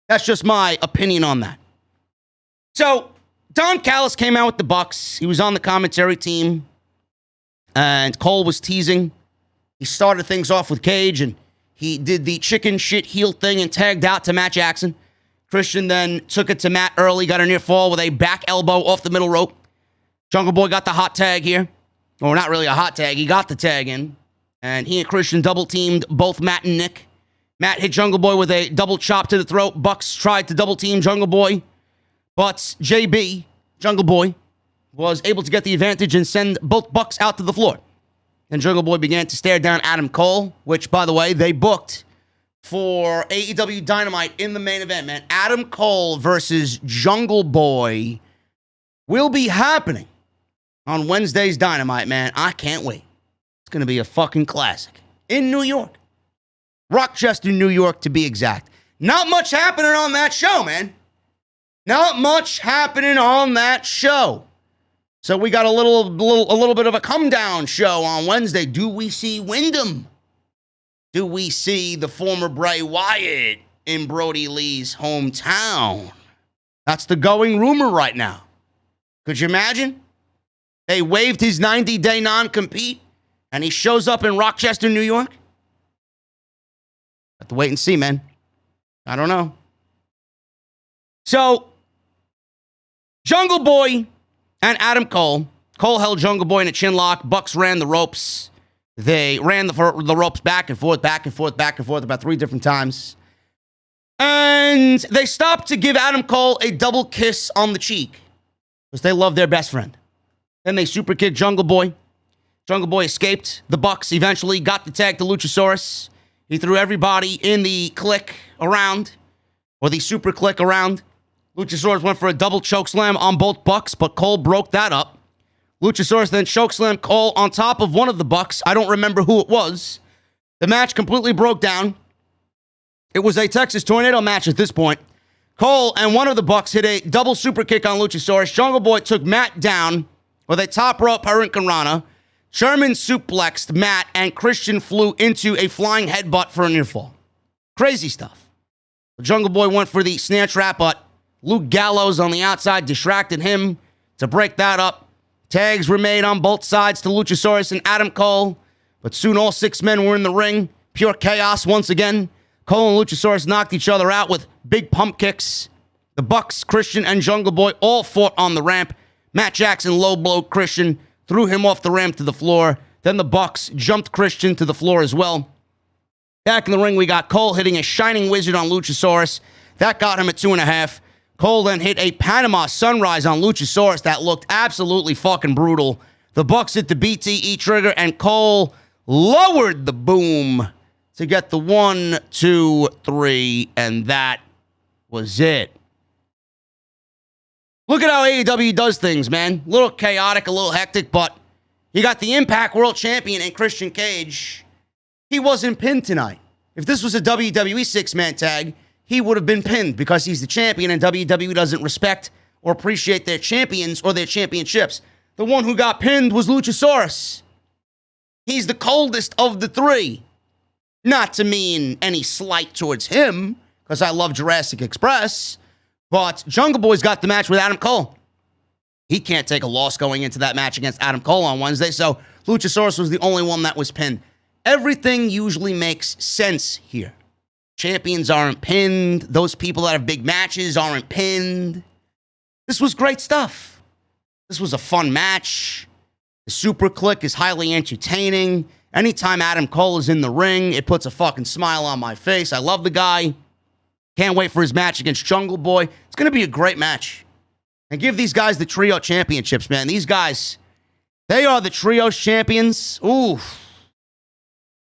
That's just my opinion on that. So, Don Callis came out with the Bucks. He was on the commentary team. And Cole was teasing. He started things off with Cage, and he did the chicken shit heel thing and tagged out to Matt Jackson. Christian then took it to Matt early, got a near fall with a back elbow off the middle rope. Jungle Boy got the hot tag here. Or not really a hot tag. He got the tag in. And he and Christian double-teamed both Matt and Nick. Matt hit Jungle Boy with a double chop to the throat. Bucks tried to double-team Jungle Boy. But JB, Jungle Boy, was able to get the advantage and send both Bucks out to the floor. Then Jungle Boy began to stare down Adam Cole, which, by the way, they booked for AEW Dynamite in the main event, man. Adam Cole versus Jungle Boy will be happening on Wednesday's Dynamite, man. I can't wait. It's going to be a fucking classic in New York. Rochester, New York, to be exact. Not much happening on that show, man. Not much happening on that show. So we got a little bit of a come-down show on Wednesday. Do we see Wyndham? Do we see the former Bray Wyatt in Brody Lee's hometown? That's the going rumor right now. Could you imagine? They waived his 90-day non-compete, and he shows up in Rochester, New York? Have to wait and see, man. I don't know. So, Jungle Boy and Adam Cole. Cole held Jungle Boy in a chin lock. Bucks ran the ropes. They ran the ropes back and forth, about 3 different times. And they stopped to give Adam Cole a double kiss on the cheek because they love their best friend. Then they super kicked Jungle Boy. Jungle Boy escaped. The Bucks eventually got the tag to Luchasaurus. He threw everybody in the click around, or the super click around. Luchasaurus went for a double chokeslam on both Bucks, but Cole broke that up. Luchasaurus then chokeslammed Cole on top of one of the Bucks. I don't remember who it was. The match completely broke down. It was a Texas Tornado match at this point. Cole and one of the Bucks hit a double super kick on Luchasaurus. Jungle Boy took Matt down with a top rope Hurricanrana. Sherman suplexed Matt, and Christian flew into a flying headbutt for a near fall. Crazy stuff. The Jungle Boy went for the snare trap, but Luke Gallows on the outside distracted him to break that up. Tags were made on both sides to Luchasaurus and Adam Cole, but soon all 6 men were in the ring. Pure chaos once again. Cole and Luchasaurus knocked each other out with big pump kicks. The Bucks, Christian, and Jungle Boy all fought on the ramp. Matt Jackson low-blowed Christian, threw him off the ramp to the floor. Then the Bucks jumped Christian to the floor as well. Back in the ring, we got Cole hitting a Shining Wizard on Luchasaurus. That got him at 2.5. Cole then hit a Panama Sunrise on Luchasaurus that looked absolutely fucking brutal. The Bucks hit the BTE trigger, and Cole lowered the boom to get the 1, 2, 3, and that was it. Look at how AEW does things, man. A little chaotic, a little hectic, but you got the Impact World Champion and Christian Cage. He wasn't pinned tonight. If this was a WWE 6-man tag, he would have been pinned because he's the champion, and WWE doesn't respect or appreciate their champions or their championships. The one who got pinned was Luchasaurus. He's the coldest of the 3. Not to mean any slight towards him, because I love Jurassic Express, but Jungle Boy's got the match with Adam Cole. He can't take a loss going into that match against Adam Cole on Wednesday, so Luchasaurus was the only one that was pinned. Everything usually makes sense here. Champions aren't pinned. Those people that have big matches aren't pinned. This was great stuff. This was a fun match. The Super Click is highly entertaining. Anytime Adam Cole is in the ring, it puts a fucking smile on my face. I love the guy. Can't wait for his match against Jungle Boy. It's going to be a great match. And give these guys the trio championships, man. These guys, they are the trios champions. Ooh.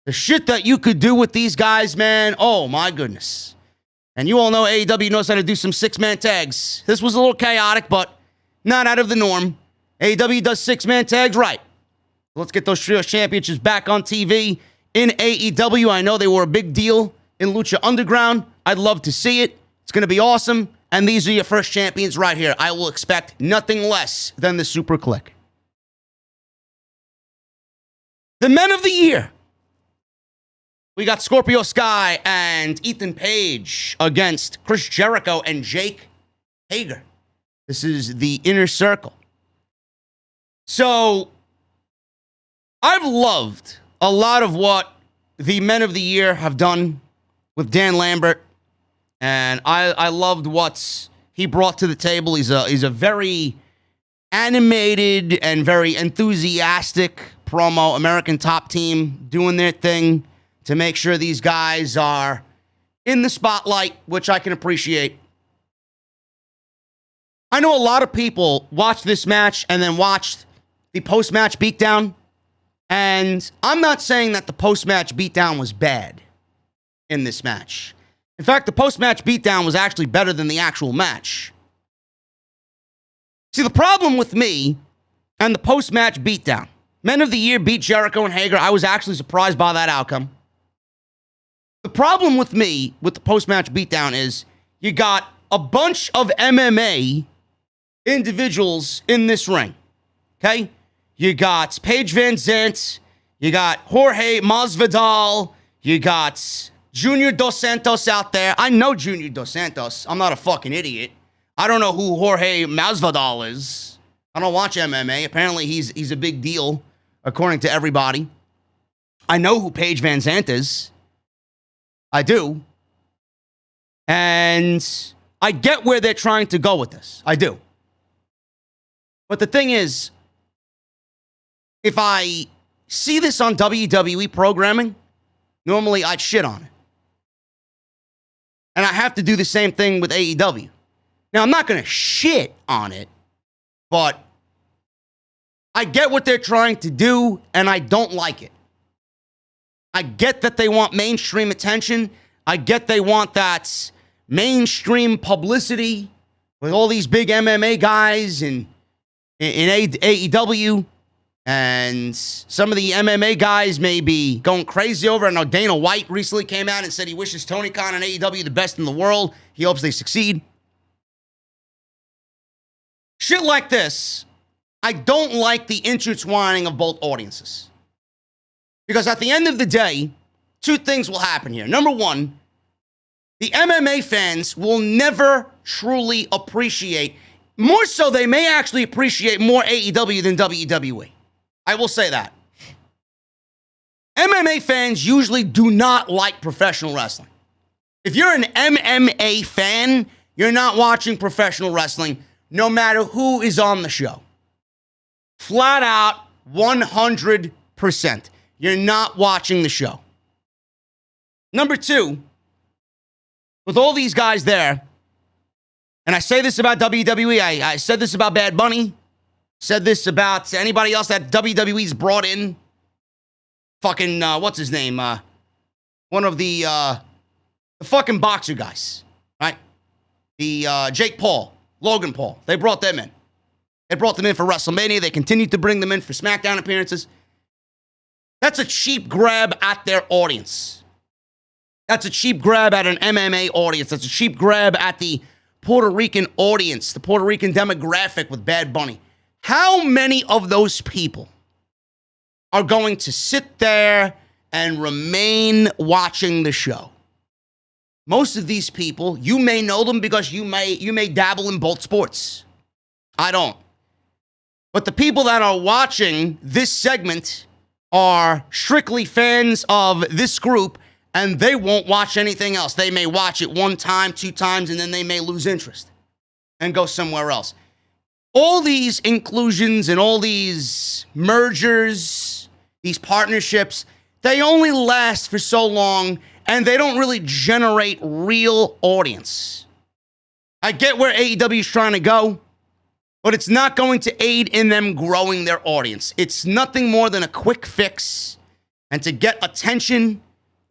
The shit that you could do with these guys, man. Oh, my goodness. And you all know AEW knows how to do some 6-man tags. This was a little chaotic, but not out of the norm. AEW does 6-man tags right. Let's get those trios championships back on TV in AEW. I know they were a big deal in Lucha Underground. I'd love to see it. It's going to be awesome. And these are your first champions right here. I will expect nothing less than the Super Click. The Men of the Year. We got Scorpio Sky and Ethan Page against Chris Jericho and Jake Hager. This is the Inner Circle. So, I've loved a lot of what the Men of the Year have done with Dan Lambert, and I loved what he brought to the table. He's a very animated and very enthusiastic promo. American Top Team doing their thing to make sure these guys are in the spotlight, which I can appreciate. I know a lot of people watched this match and then watched the post-match beatdown. And I'm not saying that the post-match beatdown was bad in this match. In fact, the post-match beatdown was actually better than the actual match. See, the problem with me and the post-match beatdown, Men of the Year beat Jericho and Hager. I was actually surprised by that outcome. The problem with me with the post-match beatdown is you got a bunch of MMA individuals in this ring, okay? You got Paige Van Zandt, you got Jorge Masvidal, you got Junior Dos Santos out there. I know Junior Dos Santos. I'm not a fucking idiot. I don't know who Jorge Masvidal is. I don't watch MMA. Apparently he's a big deal, according to everybody. I know who Paige Van Zandt is. I do. And I get where they're trying to go with this. I do. But the thing is, if I see this on WWE programming, normally I'd shit on it. And I have to do the same thing with AEW. Now, I'm not going to shit on it, but I get what they're trying to do, and I don't like it. I get that they want mainstream attention. I get they want that mainstream publicity with all these big MMA guys in AEW, and some of the MMA guys may be going crazy over it. I know Dana White recently came out and said he wishes Tony Khan and AEW the best in the world. He hopes they succeed. Shit like this, I don't like the intertwining of both audiences. Because at the end of the day, two things will happen here. Number one, the MMA fans will never truly appreciate, more so they may actually appreciate more AEW than WWE. I will say that. MMA fans usually do not like professional wrestling. If you're an MMA fan, you're not watching professional wrestling, no matter who is on the show. Flat out, 100%. You're not watching the show. Number two, with all these guys there, and I say this about WWE, I said this about Bad Bunny, said this about anybody else that WWE's brought in. Fucking, what's his name? One of the fucking boxer guys, right? The Jake Paul. Logan Paul. They brought them in. They brought them in for WrestleMania. They continued to bring them in for SmackDown appearances. That's a cheap grab at their audience. That's a cheap grab at an MMA audience. That's a cheap grab at the Puerto Rican audience, the Puerto Rican demographic with Bad Bunny. How many of those people are going to sit there and remain watching the show? Most of these people, you may know them because you may dabble in both sports. I don't. But the people that are watching this segment are strictly fans of this group, and they won't watch anything else. They may watch it one time, two times, and then they may lose interest and go somewhere else. All these inclusions and all these mergers, these partnerships, they only last for so long, and they don't really generate real audience. I get where AEW is trying to go, but it's not going to aid in them growing their audience. It's nothing more than a quick fix and to get attention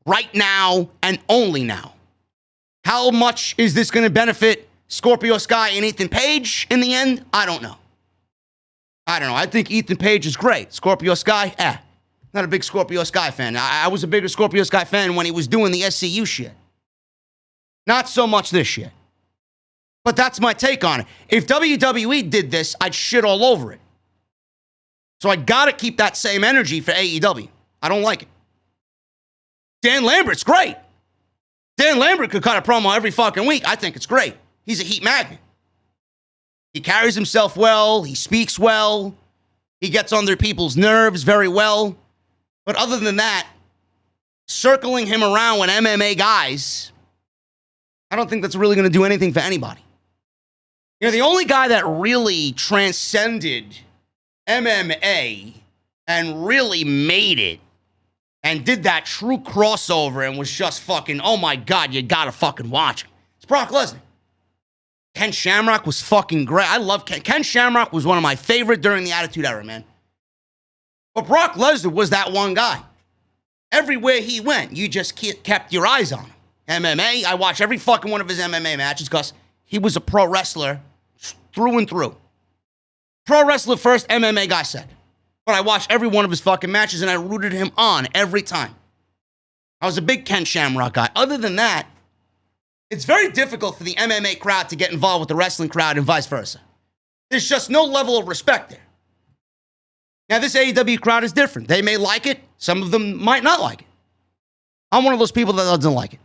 right now and only now. How much is this going to benefit Scorpio Sky and Ethan Page in the end? I don't know. I think Ethan Page is great. Scorpio Sky, not a big Scorpio Sky fan. I was a bigger Scorpio Sky fan when he was doing the SCU shit. Not so much this shit. But that's my take on it. If WWE did this, I'd shit all over it. So I gotta keep that same energy for AEW. I don't like it. Dan Lambert's great. Dan Lambert could cut a promo every fucking week. I think it's great. He's a heat magnet. He carries himself well. He speaks well. He gets under people's nerves very well. But other than that, circling him around with MMA guys, I don't think that's really going to do anything for anybody. You know, the only guy that really transcended MMA and really made it and did that true crossover and was just fucking, oh my God, you gotta fucking watch him. It's Brock Lesnar. Ken Shamrock was fucking great. I love Ken. Ken Shamrock was one of my favorite during the Attitude Era, man. But Brock Lesnar was that one guy. Everywhere he went, you just kept your eyes on him. MMA, I watched every fucking one of his MMA matches because he was a pro wrestler through and through. Pro wrestler first, MMA guy second. But I watched every one of his fucking matches and I rooted him on every time. I was a big Ken Shamrock guy. Other than that, it's very difficult for the MMA crowd to get involved with the wrestling crowd and vice versa. There's just no level of respect there. Now, this AEW crowd is different. They may like it. Some of them might not like it. I'm one of those people that doesn't like it.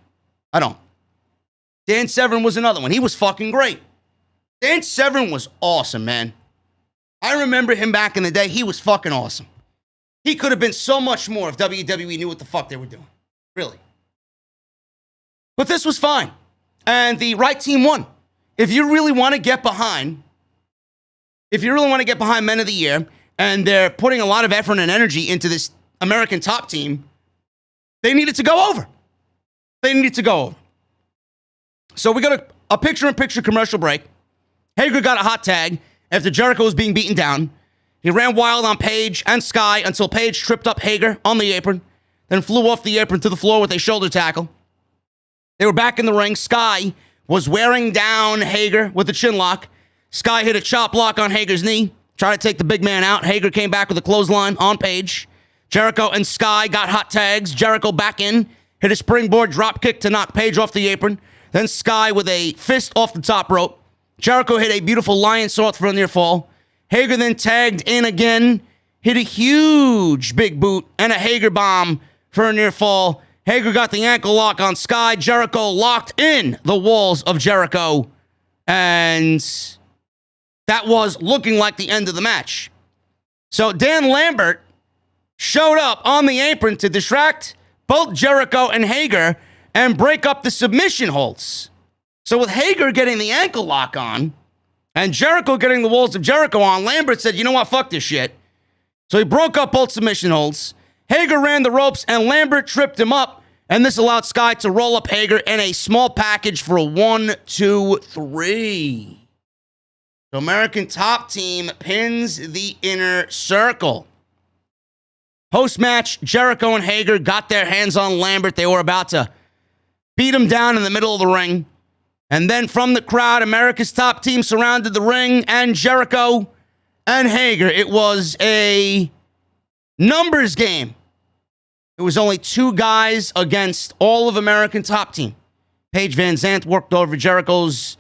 I don't. Dan Severn was another one. He was fucking great. Dan Severn was awesome, man. I remember him back in the day. He was fucking awesome. He could have been so much more if WWE knew what the fuck they were doing. Really. But this was fine. And the right team won. If you really want to get behind Men of the Year, and they're putting a lot of effort and energy into this American top team, they needed to go over. So we got a picture-in-picture commercial break. Hager got a hot tag after Jericho was being beaten down. He ran wild on Paige and Sky until Paige tripped up Hager on the apron, then flew off the apron to the floor with a shoulder tackle. They were back in the ring. Sky was wearing down Hager with a chin lock. Sky hit a chop block on Hager's knee, tried to take the big man out. Hager came back with a clothesline on Page. Jericho and Sky got hot tags. Jericho back in, hit a springboard drop kick to knock Page off the apron. Then Sky with a fist off the top rope. Jericho hit a beautiful lion salt for a near fall. Hager then tagged in again, hit a huge big boot and a Hager bomb for a near fall. Hager got the ankle lock on Sky. Jericho locked in the walls of Jericho. And that was looking like the end of the match. So Dan Lambert showed up on the apron to distract both Jericho and Hager and break up the submission holds. So with Hager getting the ankle lock on and Jericho getting the walls of Jericho on, Lambert said, you know what, fuck this shit. So he broke up both submission holds. Hager ran the ropes and Lambert tripped him up, and this allowed Sky to roll up Hager in a small package for a 1, 2, 3. The American Top Team pins the Inner Circle. Post-match, Jericho and Hager got their hands on Lambert. They were about to beat him down in the middle of the ring. And then from the crowd, America's Top Team surrounded the ring and Jericho and Hager. It was a numbers game. It was only 2 guys against all of American Top Team. Paige Van Zandt worked over Jericho's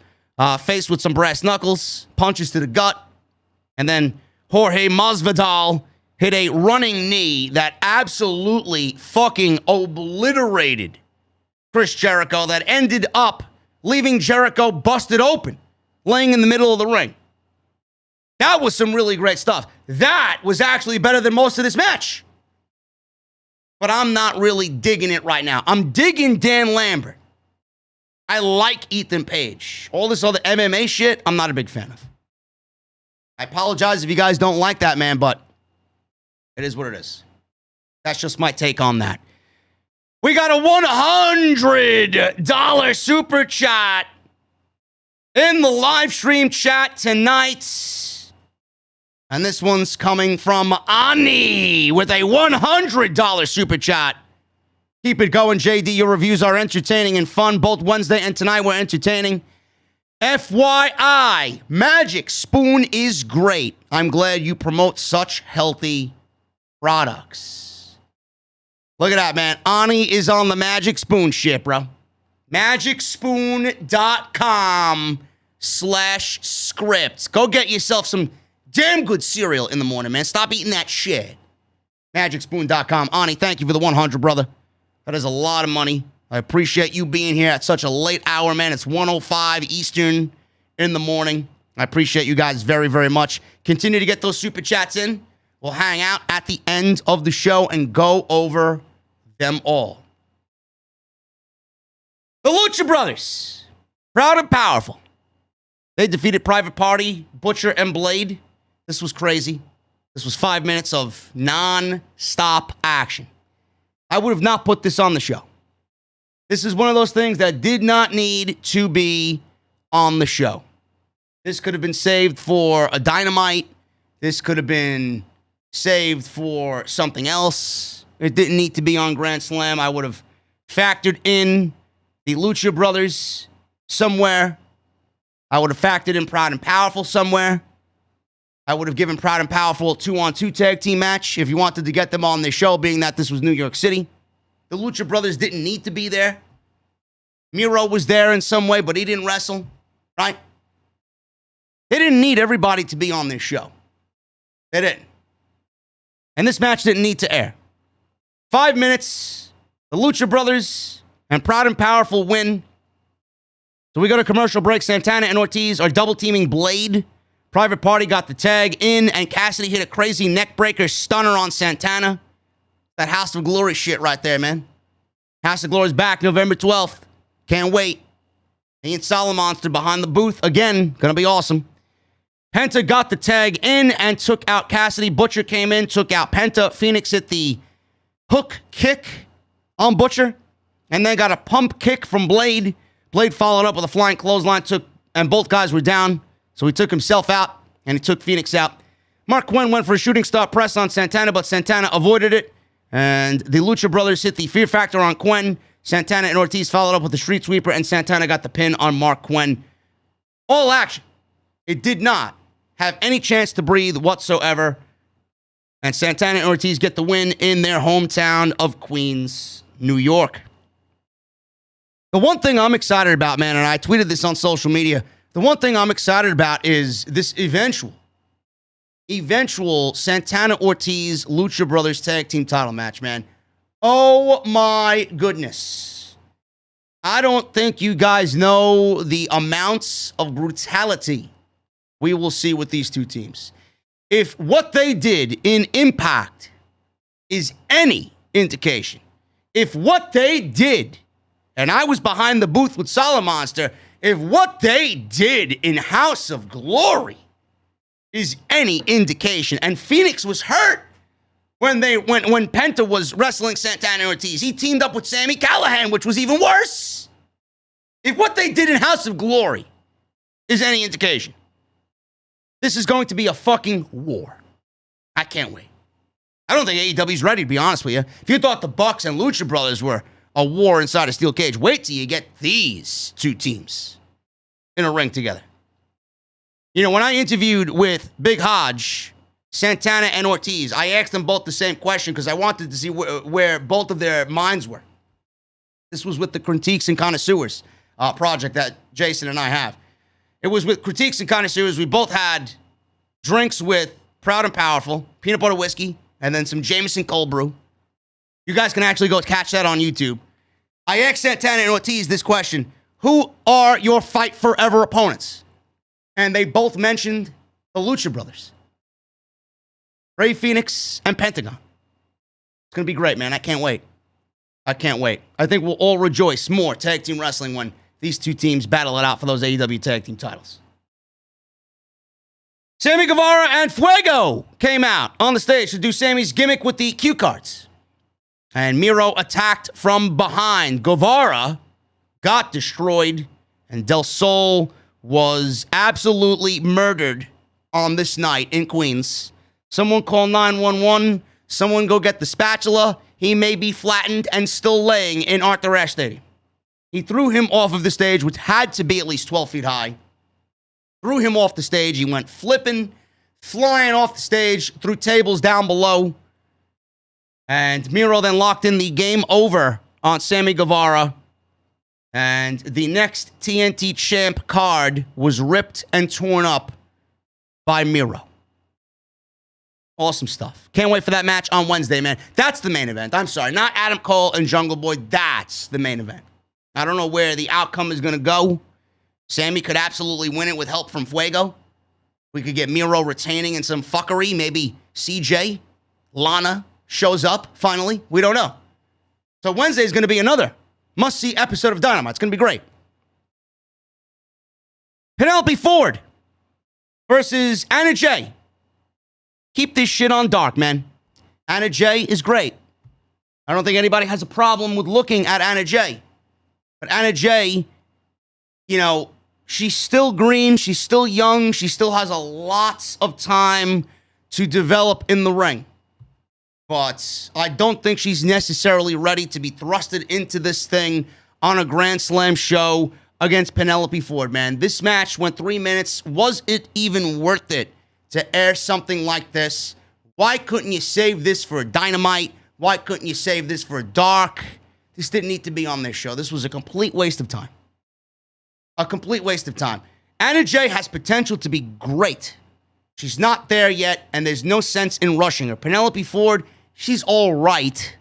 face with some brass knuckles, punches to the gut, and then Jorge Masvidal hit a running knee that absolutely fucking obliterated Chris Jericho, that ended up leaving Jericho busted open, laying in the middle of the ring. That was some really great stuff. That was actually better than most of this match. But I'm not really digging it right now. I'm digging Dan Lambert. I like Ethan Page. All this other MMA shit, I'm not a big fan of. I apologize if you guys don't like that, man, but it is what it is. That's just my take on that. We got a $100 super chat in the live stream chat tonight. And this one's coming from Ani with a $100 super chat. Keep it going, JD. Your reviews are entertaining and fun. Both Wednesday and tonight were entertaining. FYI, Magic Spoon is great. I'm glad you promote such healthy products. Look at that, man. Ani is on the Magic Spoon shit, bro. MagicSpoon.com/scripts. Go get yourself some damn good cereal in the morning, man. Stop eating that shit. MagicSpoon.com. Ani, thank you for the 100, brother. That is a lot of money. I appreciate you being here at such a late hour, man. It's 1:05 Eastern in the morning. I appreciate you guys very, very much. Continue to get those super chats in. We'll hang out at the end of the show and go over them all. The Lucha Brothers, proud and powerful. They defeated Private Party, Butcher, and Blade. This was crazy. This was 5 minutes of non-stop action. I would have not put this on the show. This is one of those things that did not need to be on the show. This could have been saved for a Dynamite. This could have been saved for something else. It didn't need to be on Grand Slam. I would have factored in the Lucha Brothers somewhere. I would have factored in Proud and Powerful somewhere. I would have given Proud and Powerful a 2-on-2 tag team match if you wanted to get them on the show, being that this was New York City. The Lucha Brothers didn't need to be there. Miro was there in some way, but he didn't wrestle, right? They didn't need everybody to be on this show. They didn't. And this match didn't need to air. 5 minutes, the Lucha Brothers and Proud and Powerful win. So we go to commercial break. Santana and Ortiz are double-teaming Blade. Private Party got the tag in, and Cassidy hit a crazy neckbreaker stunner on Santana. That House of Glory shit right there, man. House of Glory's back November 12th. Can't wait. He and Solomonster behind the booth again. Gonna be awesome. Penta got the tag in and took out Cassidy. Butcher came in, took out Penta. Phoenix hit the hook kick on Butcher, and then got a pump kick from Blade. Blade followed up with a flying clothesline, and both guys were down. So he took himself out, and he took Phoenix out. Mark Quinn went for a shooting star press on Santana, but Santana avoided it. And the Lucha Brothers hit the Fear Factor on Quinn. Santana and Ortiz followed up with the street sweeper, and Santana got the pin on Mark Quinn. All action. It did not have any chance to breathe whatsoever. And Santana and Ortiz get the win in their hometown of Queens, New York. The one thing I'm excited about, man, and I tweeted this on social media, the one thing I'm excited about is this eventual Santana Ortiz Lucha Brothers tag team title match, man. Oh my goodness. I don't think you guys know the amounts of brutality we will see with these two teams. If what they did in Impact is any indication, if what they did, and I was behind the booth with Solid Monster, if what they did in House of Glory is any indication, and Phoenix was hurt when Penta was wrestling Santana Ortiz. He teamed up with Sami Callihan, which was even worse. If what they did in House of Glory is any indication, this is going to be a fucking war. I can't wait. I don't think AEW's ready, to be honest with you. If you thought the Bucks and Lucha Brothers were a war inside a steel cage, wait till you get these two teams in a ring together. You know, when I interviewed with Big Hodge, Santana and Ortiz, I asked them both the same question because I wanted to see where both of their minds were. This was with the Critiques and Connoisseurs project that Jason and I have. It was with Critiques and Connoisseurs. We both had drinks with Proud and Powerful, peanut butter whiskey, and then some Jameson cold brew. You guys can actually go catch that on YouTube. I asked Santana and Ortiz this question: who are your fight forever opponents? And they both mentioned the Lucha Brothers, Rey Fenix and Pentagon. It's going to be great, man. I can't wait. I can't wait. I think we'll all rejoice more tag team wrestling when these two teams battle it out for those AEW tag team titles. Sammy Guevara and Fuego came out on the stage to do Sammy's gimmick with the cue cards. And Miro attacked from behind. Guevara got destroyed, and Del Sol was absolutely murdered on this night in Queens. Someone call 911. Someone go get the spatula. He may be flattened and still laying in Arthur Ashe Stadium. He threw him off of the stage, which had to be at least 12 feet high. Threw him off the stage. He went flipping, flying off the stage, through tables down below. And Miro then locked in the game over on Sammy Guevara. And the next TNT champ card was ripped and torn up by Miro. Awesome stuff. Can't wait for that match on Wednesday, man. That's the main event. I'm sorry, not Adam Cole and Jungle Boy. That's the main event. I don't know where the outcome is going to go. Sammy could absolutely win it with help from Fuego. We could get Miro retaining in some fuckery. Maybe CJ, Lana shows up finally. We don't know. So Wednesday is going to be another must-see episode of Dynamite. It's going to be great. Penelope Ford versus Anna Jay. Keep this shit on dark, man. Anna Jay is great. I don't think anybody has a problem with looking at Anna Jay. But Anna Jay, you know, she's still green. She's still young. She still has a lot of time to develop in the ring. But I don't think she's necessarily ready to be thrusted into this thing on a Grand Slam show against Penelope Ford, man. This match went 3 minutes. Was it even worth it to air something like this? Why couldn't you save this for Dynamite? Why couldn't you save this for Dark? This didn't need to be on this show. This was a complete waste of time. A complete waste of time. Anna Jay has potential to be great. She's not there yet, and there's no sense in rushing her. Penelope Ford, she's all right.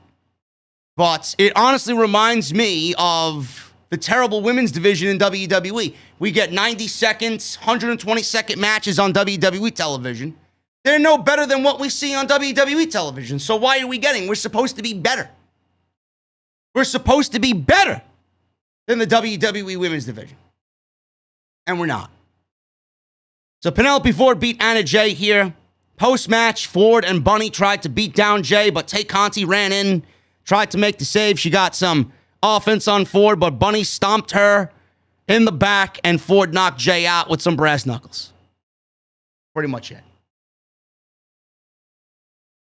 But it honestly reminds me of the terrible women's division in WWE. We get 90 seconds, 120-second matches on WWE television. They're no better than what we see on WWE television. So why are we getting? We're supposed to be better. We're supposed to be better than the WWE women's division. And we're not. So Penelope Ford beat Anna Jay here. Post-match, Ford and Bunny tried to beat down Jay, but Tay Conti ran in, tried to make the save. She got some offense on Ford, but Bunny stomped her in the back, and Ford knocked Jay out with some brass knuckles. Pretty much it.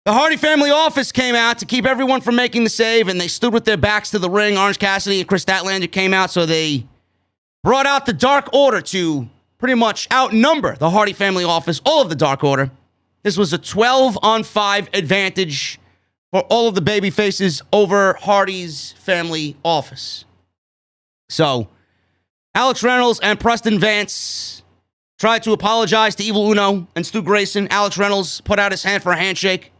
The Hardy family office came out to keep everyone from making the save, and they stood with their backs to the ring. Orange Cassidy and Chris Statlander came out, so they brought out the Dark Order to pretty much outnumber the Hardy family office, all of the Dark Order. This was a 12-on-5 advantage for all of the baby faces over Hardy's family office. So, Alex Reynolds and Preston Vance tried to apologize to Evil Uno and Stu Grayson. Alex Reynolds put out his hand for a handshake,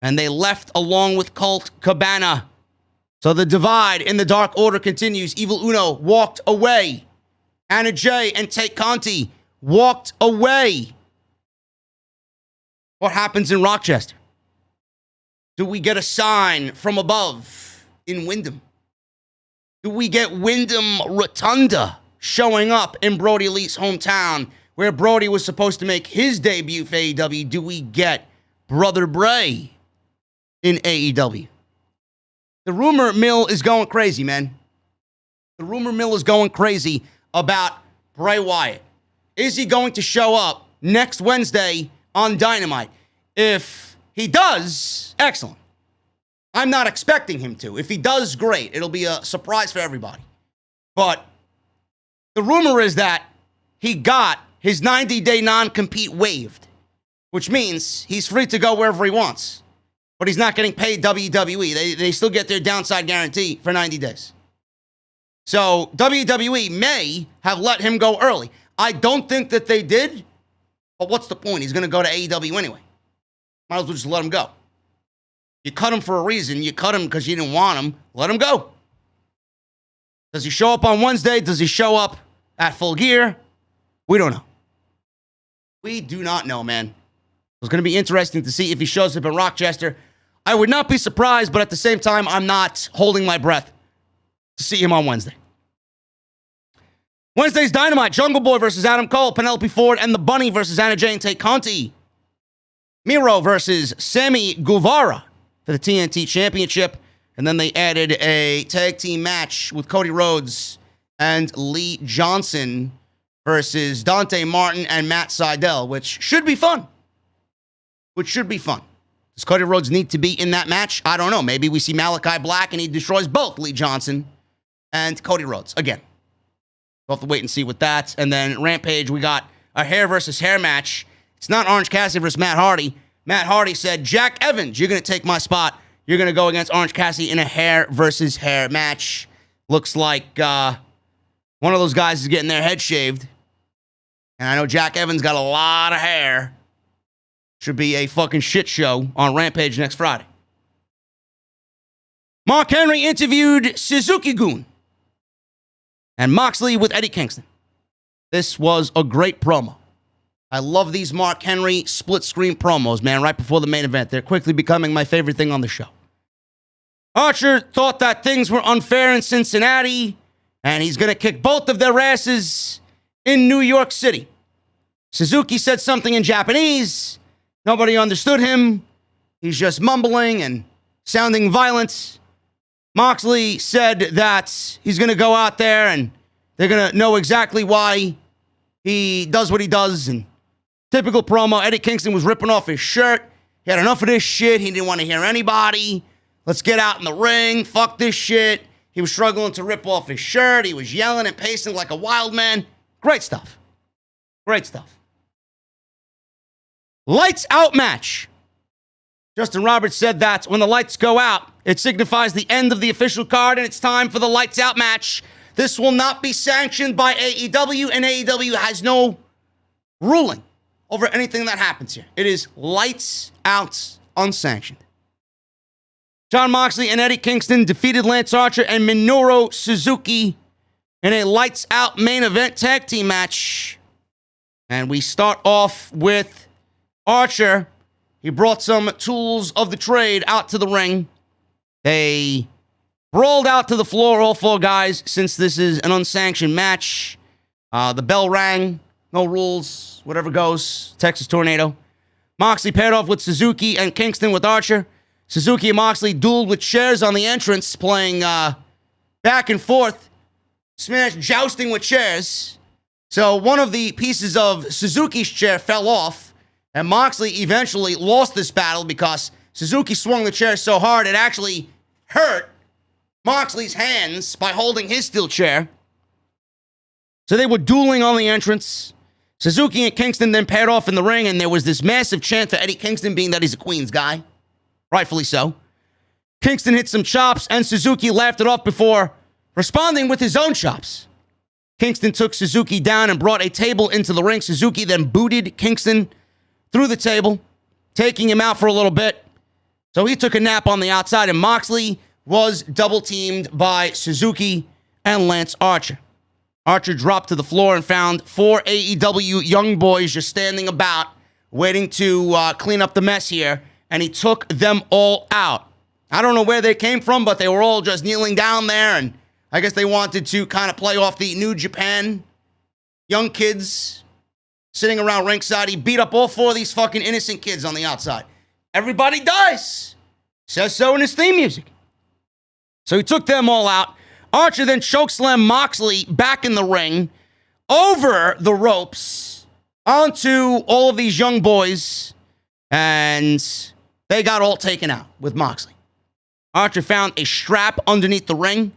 and they left along with Colt Cabana. So the divide in the Dark Order continues. Evil Uno walked away. Anna Jay and Tate Conti walked away. What happens in Rochester? Do we get a sign from above in Wyndham? Do we get Wyndham Rotunda showing up in Brody Lee's hometown where Brody was supposed to make his debut for AEW? Do we get Brother Bray in AEW? The rumor mill is going crazy, man. The rumor mill is going crazy about Bray Wyatt. Is he going to show up next Wednesday on Dynamite? If he does, excellent. I'm not expecting him to. If he does, great. It'll be a surprise for everybody. But the rumor is that he got his 90-day non-compete waived, which means he's free to go wherever he wants. But he's not getting paid WWE. They still get their downside guarantee for 90 days. So WWE may have let him go early. I don't think that they did, but what's the point? He's going to go to AEW anyway. Might as well just let him go. You cut him for a reason. You cut him because you didn't want him. Let him go. Does he show up on Wednesday? Does he show up at Full Gear? We don't know. We do not know, man. It's going to be interesting to see if he shows up in Rochester. I would not be surprised, but at the same time, I'm not holding my breath to see him on Wednesday. Wednesday's Dynamite, Jungle Boy versus Adam Cole, Penelope Ford and the Bunny versus Anna Jay and Tate Conti. Miro versus Sammy Guevara for the TNT Championship. And then they added a tag team match with Cody Rhodes and Lee Johnson versus Dante Martin and Matt Sydal, which should be fun. Does Cody Rhodes need to be in that match? I don't know. Maybe we see Malachi Black and he destroys both Lee Johnson and Cody Rhodes. Again, we'll have to wait and see with that. And then Rampage, we got a hair versus hair match. It's not Orange Cassidy versus Matt Hardy. Matt Hardy said, Jack Evans, you're going to take my spot. You're going to go against Orange Cassidy in a hair versus hair match. Looks like one of those guys is getting their head shaved. And I know Jack Evans got a lot of hair. Should be a fucking shit show on Rampage next Friday. Mark Henry interviewed Suzuki-gun and Moxley with Eddie Kingston. This was a great promo. I love these Mark Henry split-screen promos, man, right before the main event. They're quickly becoming my favorite thing on the show. Archer thought that things were unfair in Cincinnati, and he's going to kick both of their asses in New York City. Suzuki said something in Japanese. Nobody understood him. He's just mumbling and sounding violent. Moxley said that he's going to go out there, and they're going to know exactly why he does what he does, and typical promo. Eddie Kingston was ripping off his shirt. He had enough of this shit. He didn't want to hear anybody. Let's get out in the ring. Fuck this shit. He was struggling to rip off his shirt. He was yelling and pacing like a wild man. Great stuff. Great stuff. Lights out match. Justin Roberts said that when the lights go out, it signifies the end of the official card, and it's time for the lights out match. This will not be sanctioned by AEW, and AEW has no ruling over anything that happens here. It is lights out, unsanctioned. Jon Moxley and Eddie Kingston defeated Lance Archer and Minoru Suzuki in a lights out main event tag team match. And we start off with Archer. He brought some tools of the trade out to the ring. They brawled out to the floor, all four guys, since this is an unsanctioned match. The bell rang. No rules. Whatever goes. Texas Tornado. Moxley paired off with Suzuki and Kingston with Archer. Suzuki and Moxley dueled with chairs on the entrance, playing back and forth. Smash jousting with chairs. So one of the pieces of Suzuki's chair fell off. And Moxley eventually lost this battle because Suzuki swung the chair so hard it actually hurt Moxley's hands by holding his steel chair. So they were dueling on the entrance. Suzuki and Kingston then paired off in the ring, and there was this massive chant for Eddie Kingston, being that he's a Queens guy. Rightfully so. Kingston hit some chops, and Suzuki laughed it off before responding with his own chops. Kingston took Suzuki down and brought a table into the ring. Suzuki then booted Kingston through the table, taking him out for a little bit. So he took a nap on the outside, and Moxley was double-teamed by Suzuki and Lance Archer. Archer dropped to the floor and found 4 AEW young boys just standing about, waiting to clean up the mess here, and he took them all out. I don't know where they came from, but they were all just kneeling down there, and I guess they wanted to kind of play off the New Japan young kids sitting around ringside. He beat up all 4 of these fucking innocent kids on the outside. Everybody dies. Says so in his theme music. So he took them all out. Archer then chokeslammed Moxley back in the ring, over the ropes, onto all of these young boys, and they got all taken out with Moxley. Archer found a strap underneath the ring.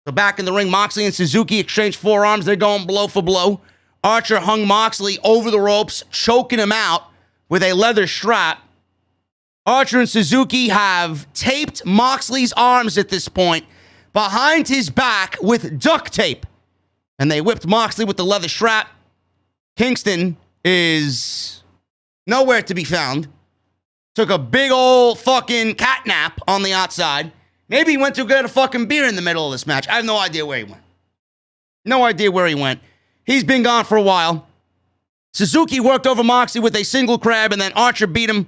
So back in the ring, Moxley and Suzuki exchanged forearms. They're going blow for blow. Archer hung Moxley over the ropes, choking him out with a leather strap. Archer and Suzuki have taped Moxley's arms at this point behind his back with duct tape. And they whipped Moxley with the leather strap. Kingston is nowhere to be found. Took a big old fucking cat nap on the outside. Maybe he went to get a fucking beer in the middle of this match. I have no idea where he went. No idea where he went. He's been gone for a while. Suzuki worked over Moxley with a single crab, and then Archer beat him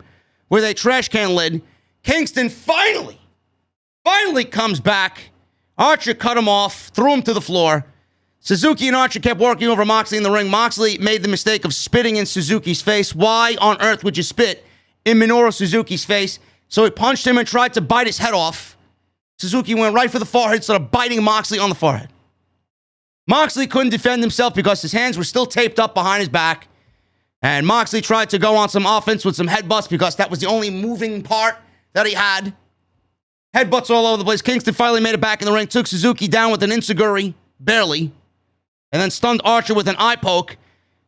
with a trash can lid. Kingston finally comes back. Archer cut him off, threw him to the floor. Suzuki and Archer kept working over Moxley in the ring. Moxley made the mistake of spitting in Suzuki's face. Why on earth would you spit in Minoru Suzuki's face? So he punched him and tried to bite his head off. Suzuki went right for the forehead, started biting Moxley on the forehead. Moxley couldn't defend himself because his hands were still taped up behind his back. And Moxley tried to go on some offense with some headbutts because that was the only moving part that he had. Headbutts all over the place. Kingston finally made it back in the ring, took Suzuki down with an enziguri, barely, and then stunned Archer with an eye poke.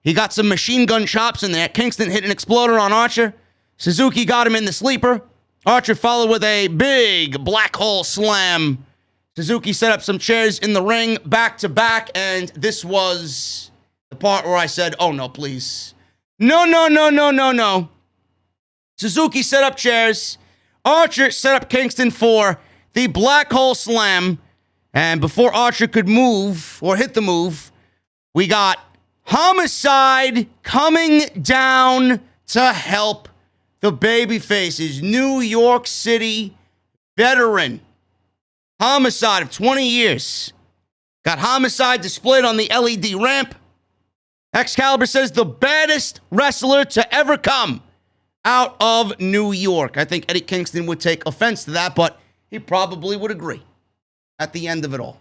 He got some machine gun chops in there. Kingston hit an exploder on Archer. Suzuki got him in the sleeper. Archer followed with a big black hole slam. Suzuki set up some chairs in the ring, back to back, and this was the part where I said, oh no, please. No. Suzuki set up chairs. Archer set up Kingston for the black hole slam. And before Archer could move or hit the move, we got Homicide coming down to help the babyfaces. New York City veteran. Homicide of 20 years. Got Homicide displayed on the LED ramp. Excalibur says the baddest wrestler to ever come out of New York. I think Eddie Kingston would take offense to that, but he probably would agree at the end of it all.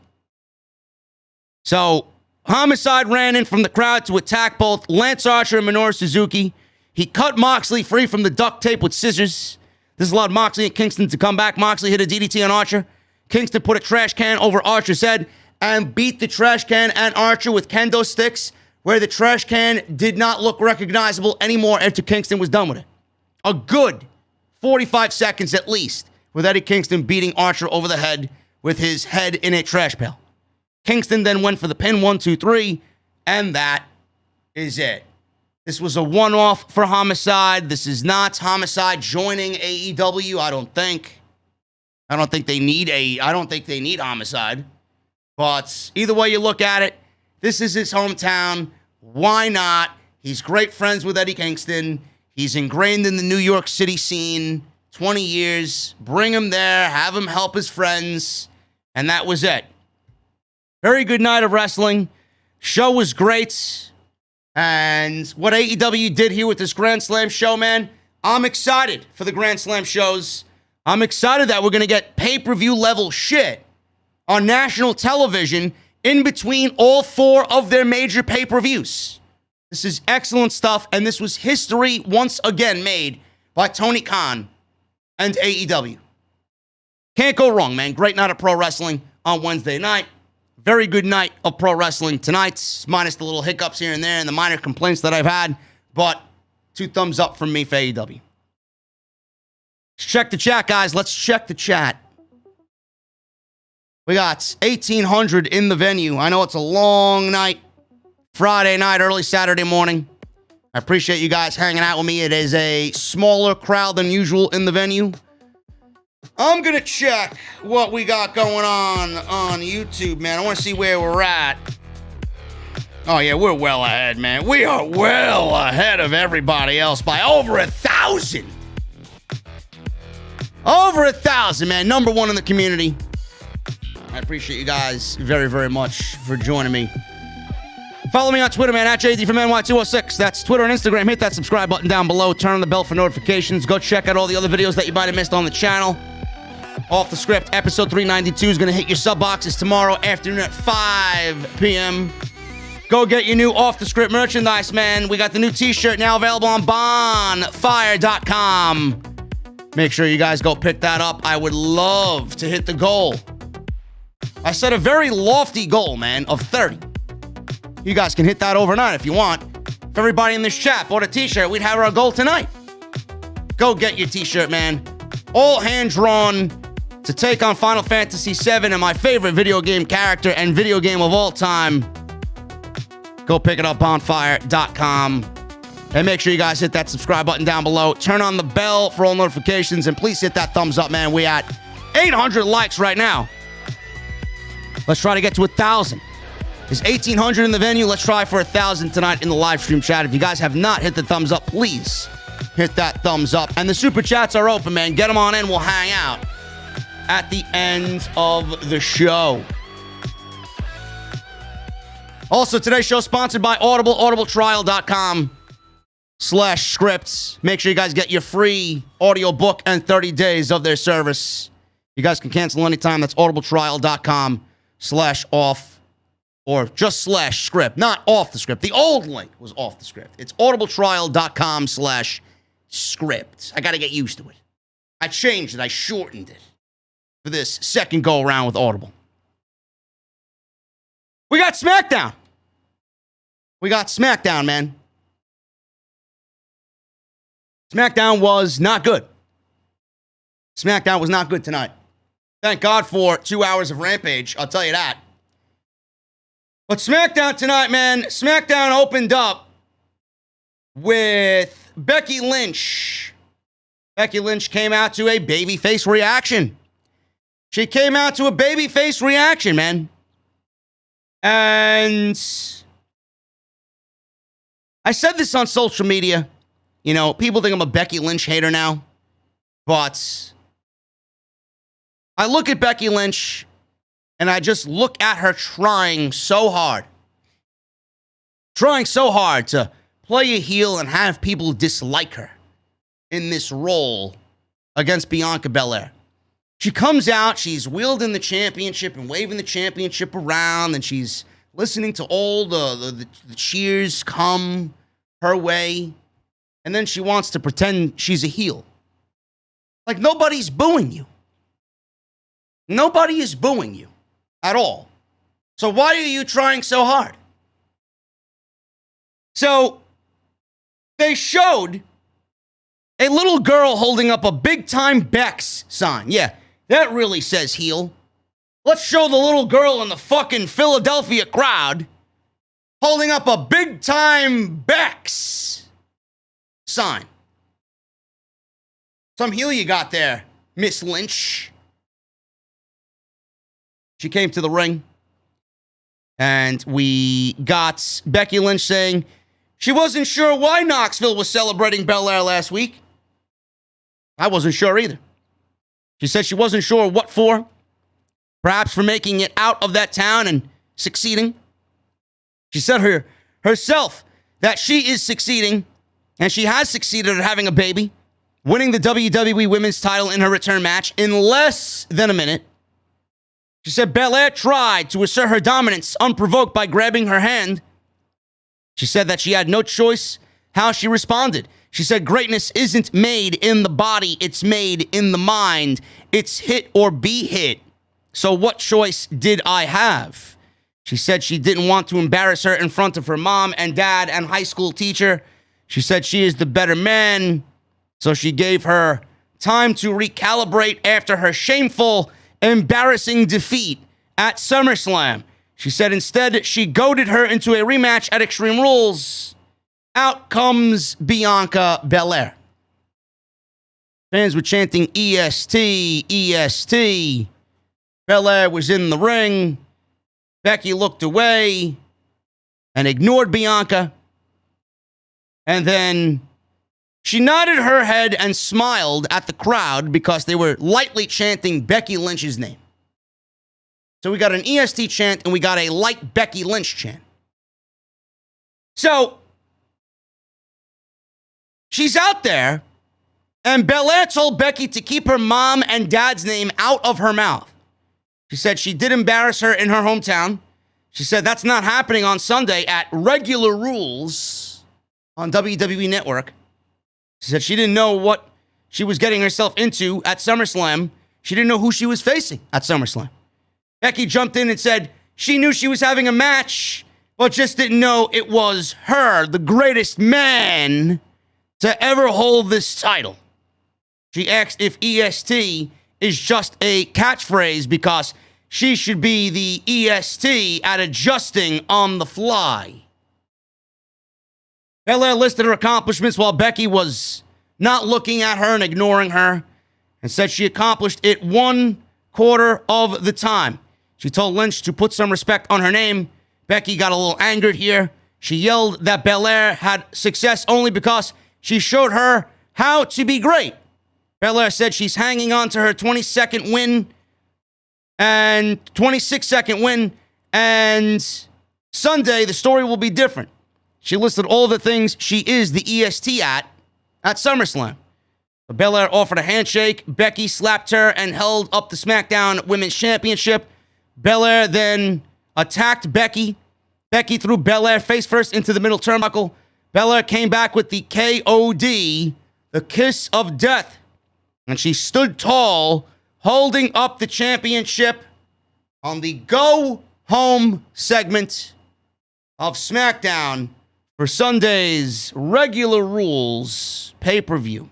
So, Homicide ran in from the crowd to attack both Lance Archer and Minoru Suzuki. He cut Moxley free from the duct tape with scissors. This allowed Moxley and Kingston to come back. Moxley hit a DDT on Archer. Kingston put a trash can over Archer's head and beat the trash can and Archer with kendo sticks, where the trash can did not look recognizable anymore after Kingston was done with it. A good 45 seconds at least with Eddie Kingston beating Archer over the head with his head in a trash pail. Kingston then went for the pin, 1, 2, 3, and that is it. This was a one-off for Homicide. This is not Homicide joining AEW, I don't think. I don't think they need Homicide. But either way you look at it, this is his hometown. Why not? He's great friends with Eddie Kingston. He's ingrained in the New York City scene. 20 years. Bring him there. Have him help his friends. And that was it. Very good night of wrestling. Show was great. And what AEW did here with this Grand Slam show, man, I'm excited for the Grand Slam shows. I'm excited that we're going to get pay-per-view level shit on national television in between all 4 of their major pay-per-views. This is excellent stuff, and this was history once again made by Tony Khan and AEW. Can't go wrong, man. Great night of pro wrestling on Wednesday night. Very good night of pro wrestling tonight, minus the little hiccups here and there and the minor complaints that I've had, but 2 thumbs up from me for AEW. Let's check the chat, guys. Let's check the chat. We got 1,800 in the venue. I know it's a long night. Friday night, early Saturday morning. I appreciate you guys hanging out with me. It is a smaller crowd than usual in the venue. I'm going to check what we got going on YouTube, man. I want to see where we're at. Oh, yeah, we're well ahead, man. We are well ahead of everybody else by over 1,000. Over 1,000, man. Number 1 in the community. I appreciate you guys very, very much for joining me. Follow me on Twitter, man, at JD from NY206. That's Twitter and Instagram. Hit that subscribe button down below. Turn on the bell for notifications. Go check out all the other videos that you might have missed on the channel. Off the Script, episode 392 is going to hit your sub boxes tomorrow afternoon at 5 p.m. Go get your new Off the Script merchandise, man. We got the new t-shirt now available on bonfire.com. Make sure you guys go pick that up. I would love to hit the goal. I set a very lofty goal, man, of 30. You guys can hit that overnight if you want. If everybody in this chat bought a t-shirt, we'd have our goal tonight. Go get your t-shirt, man. All hand-drawn to take on Final Fantasy VII and my favorite video game character and video game of all time. Go pick it up, bonfire.com. And make sure you guys hit that subscribe button down below. Turn on the bell for all notifications. And please hit that thumbs up, man. We at 800 likes right now. Let's try to get to 1,000. There's 1,800 in the venue. Let's try for 1,000 tonight in the live stream chat. If you guys have not hit the thumbs up, please hit that thumbs up. And the super chats are open, man. Get them on in. We'll hang out at the end of the show. Also, today's show sponsored by Audible, audibletrial.com/scripts. Make sure you guys get your free audio book and 30 days of their service. You guys can cancel anytime. That's audibletrial.com/off. Or just /script, not off the script. The old link was off the script. It's audibletrial.com/script. I got to get used to it. I changed it. I shortened it for this second go around with Audible. We got SmackDown. We got SmackDown, man. SmackDown was not good. SmackDown was not good tonight. Thank God for 2 hours of Rampage. I'll tell you that. But SmackDown tonight, man, SmackDown opened up with Becky Lynch. Becky Lynch came out to a babyface reaction. She came out to a babyface reaction, man. And I said this on social media. You know, people think I'm a Becky Lynch hater now. But I look at Becky Lynch and I just look at her trying so hard to play a heel and have people dislike her in this role against Bianca Bel-Air. She comes out, she's wielding the championship and waving the championship around, and she's listening to all the cheers come her way, and then she wants to pretend she's a heel. Like, nobody's booing you. Nobody is booing you. At all. So why are you trying so hard? So they showed a little girl holding up a big-time Bex sign. Yeah, that really says heel. Let's show the little girl in the fucking Philadelphia crowd holding up a big-time Bex sign. Some heel you got there, Miss Lynch. She came to the ring, and we got Becky Lynch saying she wasn't sure why Knoxville was celebrating Bel-Air last week. I wasn't sure either. She said she wasn't sure what for. Perhaps for making it out of that town and succeeding. She said herself that she is succeeding, and she has succeeded at having a baby, winning the WWE Women's title in her return match in less than a minute. She said Bel-Air tried to assert her dominance unprovoked by grabbing her hand. She said that she had no choice how she responded. She said, greatness isn't made in the body, it's made in the mind. It's hit or be hit. So what choice did I have? She said she didn't want to embarrass her in front of her mom and dad and high school teacher. She said she is the better man. So she gave her time to recalibrate after her shameful, embarrassing defeat at SummerSlam. She said instead she goaded her into a rematch at Extreme Rules. Out comes Bianca Bel-Air. Fans were chanting EST, EST. Bel-Air was in the ring. Becky looked away and ignored Bianca. And then she nodded her head and smiled at the crowd because they were lightly chanting Becky Lynch's name. So we got an EST chant and we got a light Becky Lynch chant. So she's out there, and Bel-Air told Becky to keep her mom and dad's name out of her mouth. She said she did embarrass her in her hometown. She said that's not happening on Sunday at Regular Rules on WWE Network. She said she didn't know what she was getting herself into at SummerSlam. She didn't know who she was facing at SummerSlam. Becky jumped in and said she knew she was having a match, but just didn't know it was her, the greatest man to ever hold this title. She asked if EST is just a catchphrase because she should be the EST at adjusting on the fly. Bel-Air listed her accomplishments while Becky was not looking at her and ignoring her, and said she accomplished it 1/4 of the time. She told Lynch to put some respect on her name. Becky got a little angered here. She yelled that Bel-Air had success only because she showed her how to be great. Bel-Air said she's hanging on to her 22nd win and 26-second win, and Sunday the story will be different. She listed all the things she is the EST at SummerSlam. Bel-Air offered a handshake. Becky slapped her and held up the SmackDown Women's Championship. Bel-Air then attacked Becky. Becky threw Bel-Air face first into the middle turnbuckle. Bel-Air came back with the KOD, the kiss of death. And she stood tall, holding up the championship on the Go Home segment of SmackDown for Sunday's Regular Rules pay-per-view.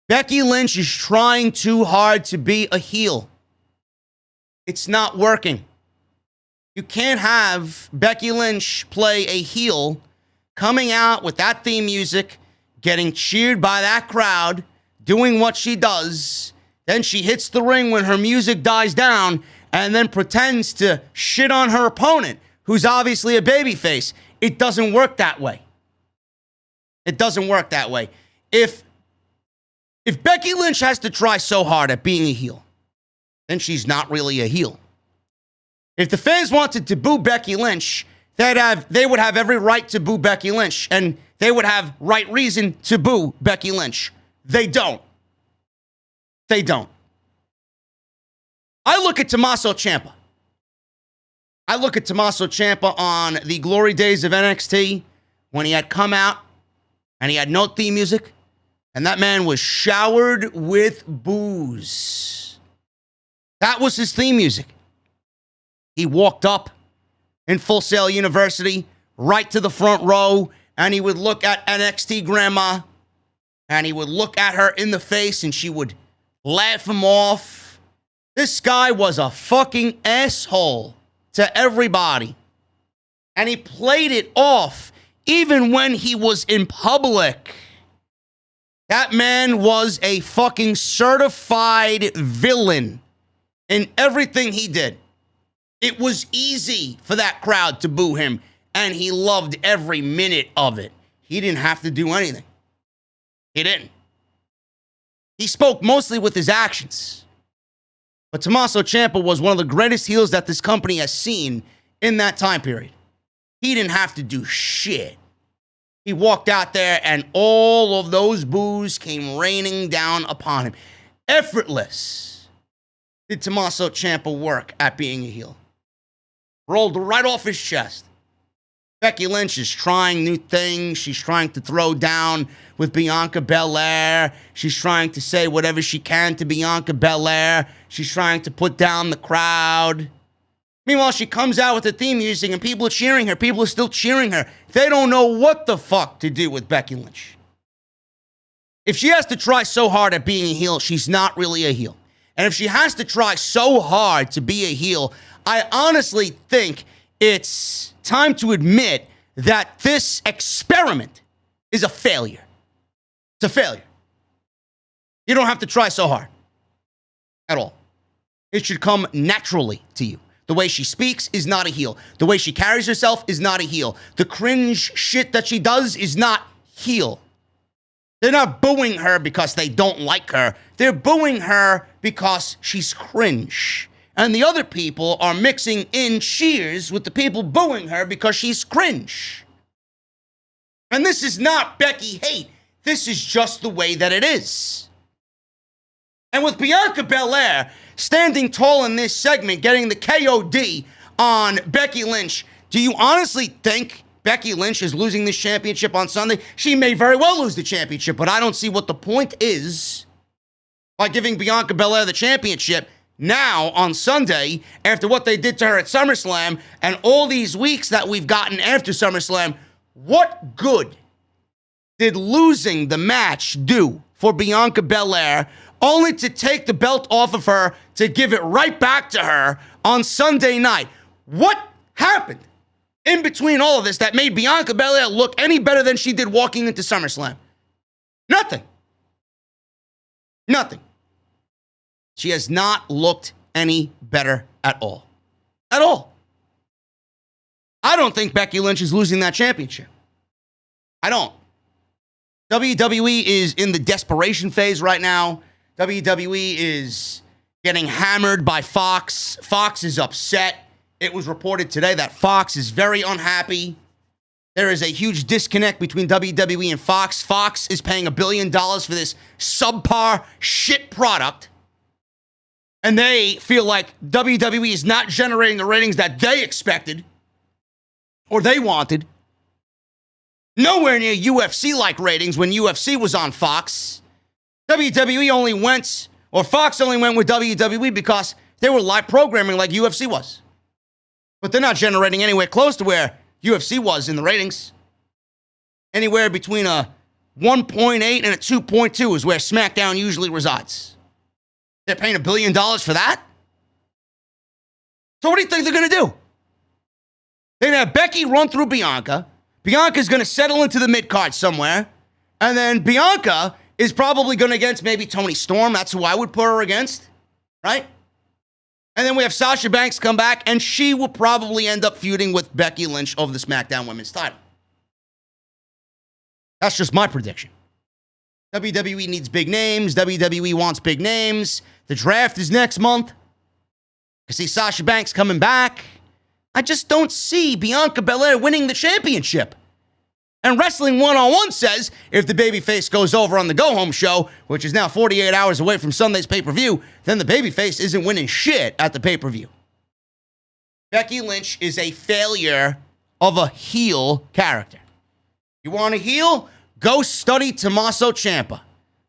Becky Lynch is trying too hard to be a heel. It's not working. You can't have Becky Lynch play a heel, coming out with that theme music, getting cheered by that crowd, doing what she does. Then she hits the ring when her music dies down and then pretends to shit on her opponent, who's obviously a babyface. It doesn't work that way. It doesn't work that way. If Becky Lynch has to try so hard at being a heel, then she's not really a heel. If the fans wanted to boo Becky Lynch, they would have every right to boo Becky Lynch, and they would have right reason to boo Becky Lynch. They don't. They don't. I look at Tommaso Ciampa. I look at Tommaso Ciampa on the glory days of NXT when he had come out and he had no theme music, and that man was showered with booze. That was his theme music. He walked up in Full Sail University, right to the front row, and he would look at NXT grandma, and he would look at her in the face, and she would laugh him off. This guy was a fucking asshole to everybody. And he played it off even when he was in public. That man was a fucking certified villain in everything he did. It was easy for that crowd to boo him, and he loved every minute of it. He didn't have to do anything. He didn't. He spoke mostly with his actions. But Tommaso Ciampa was one of the greatest heels that this company has seen in that time period. He didn't have to do shit. He walked out there and all of those boos came raining down upon him. Effortless did Tommaso Ciampa work at being a heel. Rolled right off his chest. Becky Lynch is trying new things. She's trying to throw down with Bianca Bel-Air. She's trying to say whatever she can to Bianca Bel-Air. She's trying to put down the crowd. Meanwhile, she comes out with the theme music and people are cheering her. People are still cheering her. They don't know what the fuck to do with Becky Lynch. If she has to try so hard at being a heel, she's not really a heel. And if she has to try so hard to be a heel, I honestly think it's time to admit that this experiment is a failure. It's a failure. You don't have to try so hard at all. It should come naturally to you. The way she speaks is not a heel. The way she carries herself is not a heel. The cringe shit that she does is not heel. They're not booing her because they don't like her. They're booing her because she's cringe. And the other people are mixing in cheers with the people booing her because she's cringe. And this is not Becky hate. This is just the way that it is. And with Bianca Belair standing tall in this segment, getting the KOD on Becky Lynch, do you honestly think Becky Lynch is losing this championship on Sunday? She may very well lose the championship, but I don't see what the point is by giving Bianca Belair the championship now on Sunday after what they did to her at SummerSlam and all these weeks that we've gotten after SummerSlam. What good did losing the match do for Bianca Belair, only to take the belt off of her to give it right back to her on Sunday night? What happened in between all of this that made Bianca Belair look any better than she did walking into SummerSlam? Nothing. Nothing. She has not looked any better at all. At all. I don't think Becky Lynch is losing that championship. I don't. WWE is in the desperation phase right now. WWE is getting hammered by Fox. Fox is upset. It was reported today that Fox is very unhappy. There is a huge disconnect between WWE and Fox. Fox is paying $1 billion for this subpar shit product. And they feel like WWE is not generating the ratings that they expected or they wanted. Nowhere near UFC-like ratings when UFC was on Fox. WWE only went, or Fox only went with WWE because they were live programming like UFC was. But they're not generating anywhere close to where UFC was in the ratings. Anywhere between a 1.8 and a 2.2 is where SmackDown usually resides. They're paying $1 billion for that? So what do you think they're going to do? They're going to have Becky run through Bianca. Bianca's going to settle into the mid-card somewhere. And then Bianca is probably going against maybe Toni Storm. That's who I would put her against, right? And then we have Sasha Banks come back, and she will probably end up feuding with Becky Lynch over the SmackDown Women's title. That's just my prediction. WWE needs big names. WWE wants big names. The draft is next month. I see Sasha Banks coming back. I just don't see Bianca Belair winning the championship. And Wrestling 101 says if the babyface goes over on the go-home show, which is now 48 hours away from Sunday's pay-per-view, then the babyface isn't winning shit at the pay-per-view. Becky Lynch is a failure of a heel character. You want a heel? Go study Tommaso Ciampa.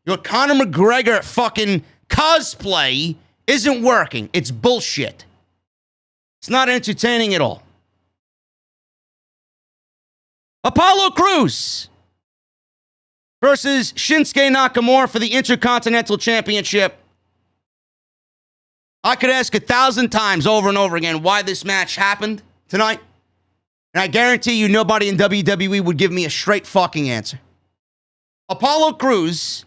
Your Conor McGregor fucking cosplay isn't working. It's bullshit. It's not entertaining at all. Apollo Crews versus Shinsuke Nakamura for the Intercontinental Championship. I could ask 1,000 times over and over again why this match happened tonight, and I guarantee you nobody in WWE would give me a straight fucking answer. Apollo Crews,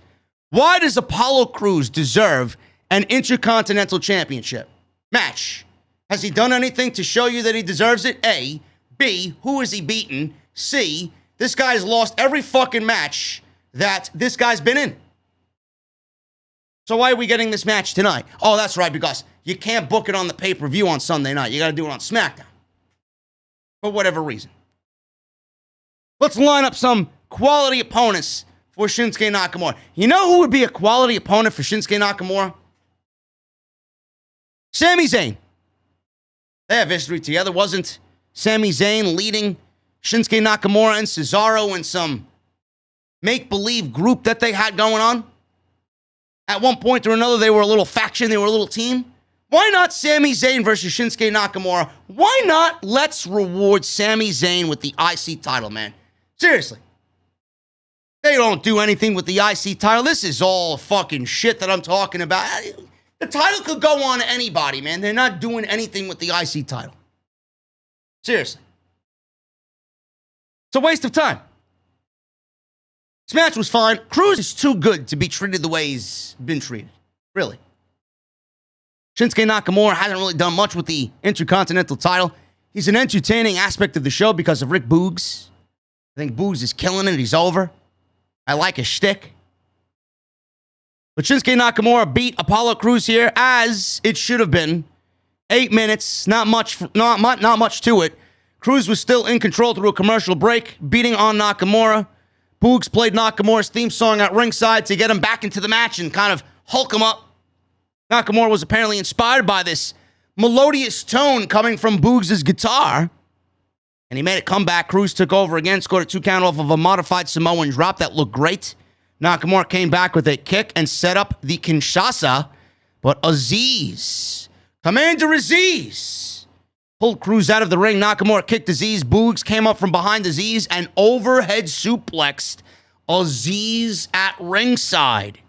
why does Apollo Crews deserve an Intercontinental Championship match? Has he done anything to show you that he deserves it? A. B. Who has he beaten? C. This guy's lost every fucking match that this guy's been in. So why are we getting this match tonight? Oh, that's right, because you can't book it on the pay-per-view on Sunday night. You got to do it on SmackDown. For whatever reason. Let's line up some quality opponents for Shinsuke Nakamura. You know who would be a quality opponent for Shinsuke Nakamura? Sami Zayn. They have history together. Wasn't Sami Zayn leading Shinsuke Nakamura and Cesaro and some make-believe group that they had going on. At one point or another, they were a little faction. They were a little team. Why not Sami Zayn versus Shinsuke Nakamura? Why not let's reward Sami Zayn with the IC title, man? Seriously. They don't do anything with the IC title. This is all fucking shit that I'm talking about. The title could go on to anybody, man. They're not doing anything with the IC title. Seriously. It's a waste of time. This match was fine. Cruz is too good to be treated the way he's been treated. Really. Shinsuke Nakamura hasn't really done much with the Intercontinental title. He's an entertaining aspect of the show because of Rick Boogs. I think Boogs is killing it. He's over. I like his shtick. But Shinsuke Nakamura beat Apollo Crews here as it should have been. 8 minutes, not much to it. Crews was still in control through a commercial break, beating on Nakamura. Boogs played Nakamura's theme song at ringside to get him back into the match and kind of hulk him up. Nakamura was apparently inspired by this melodious tone coming from Boogs' guitar. And he made a comeback. Crews took over again, scored a 2 count off of a modified Samoan drop that looked great. Nakamura came back with a kick and set up the Kinshasa. But Aziz, Commander Aziz, pulled Crews out of the ring. Nakamura kicked Aziz. Boogs came up from behind Aziz and overhead suplexed Aziz at ringside.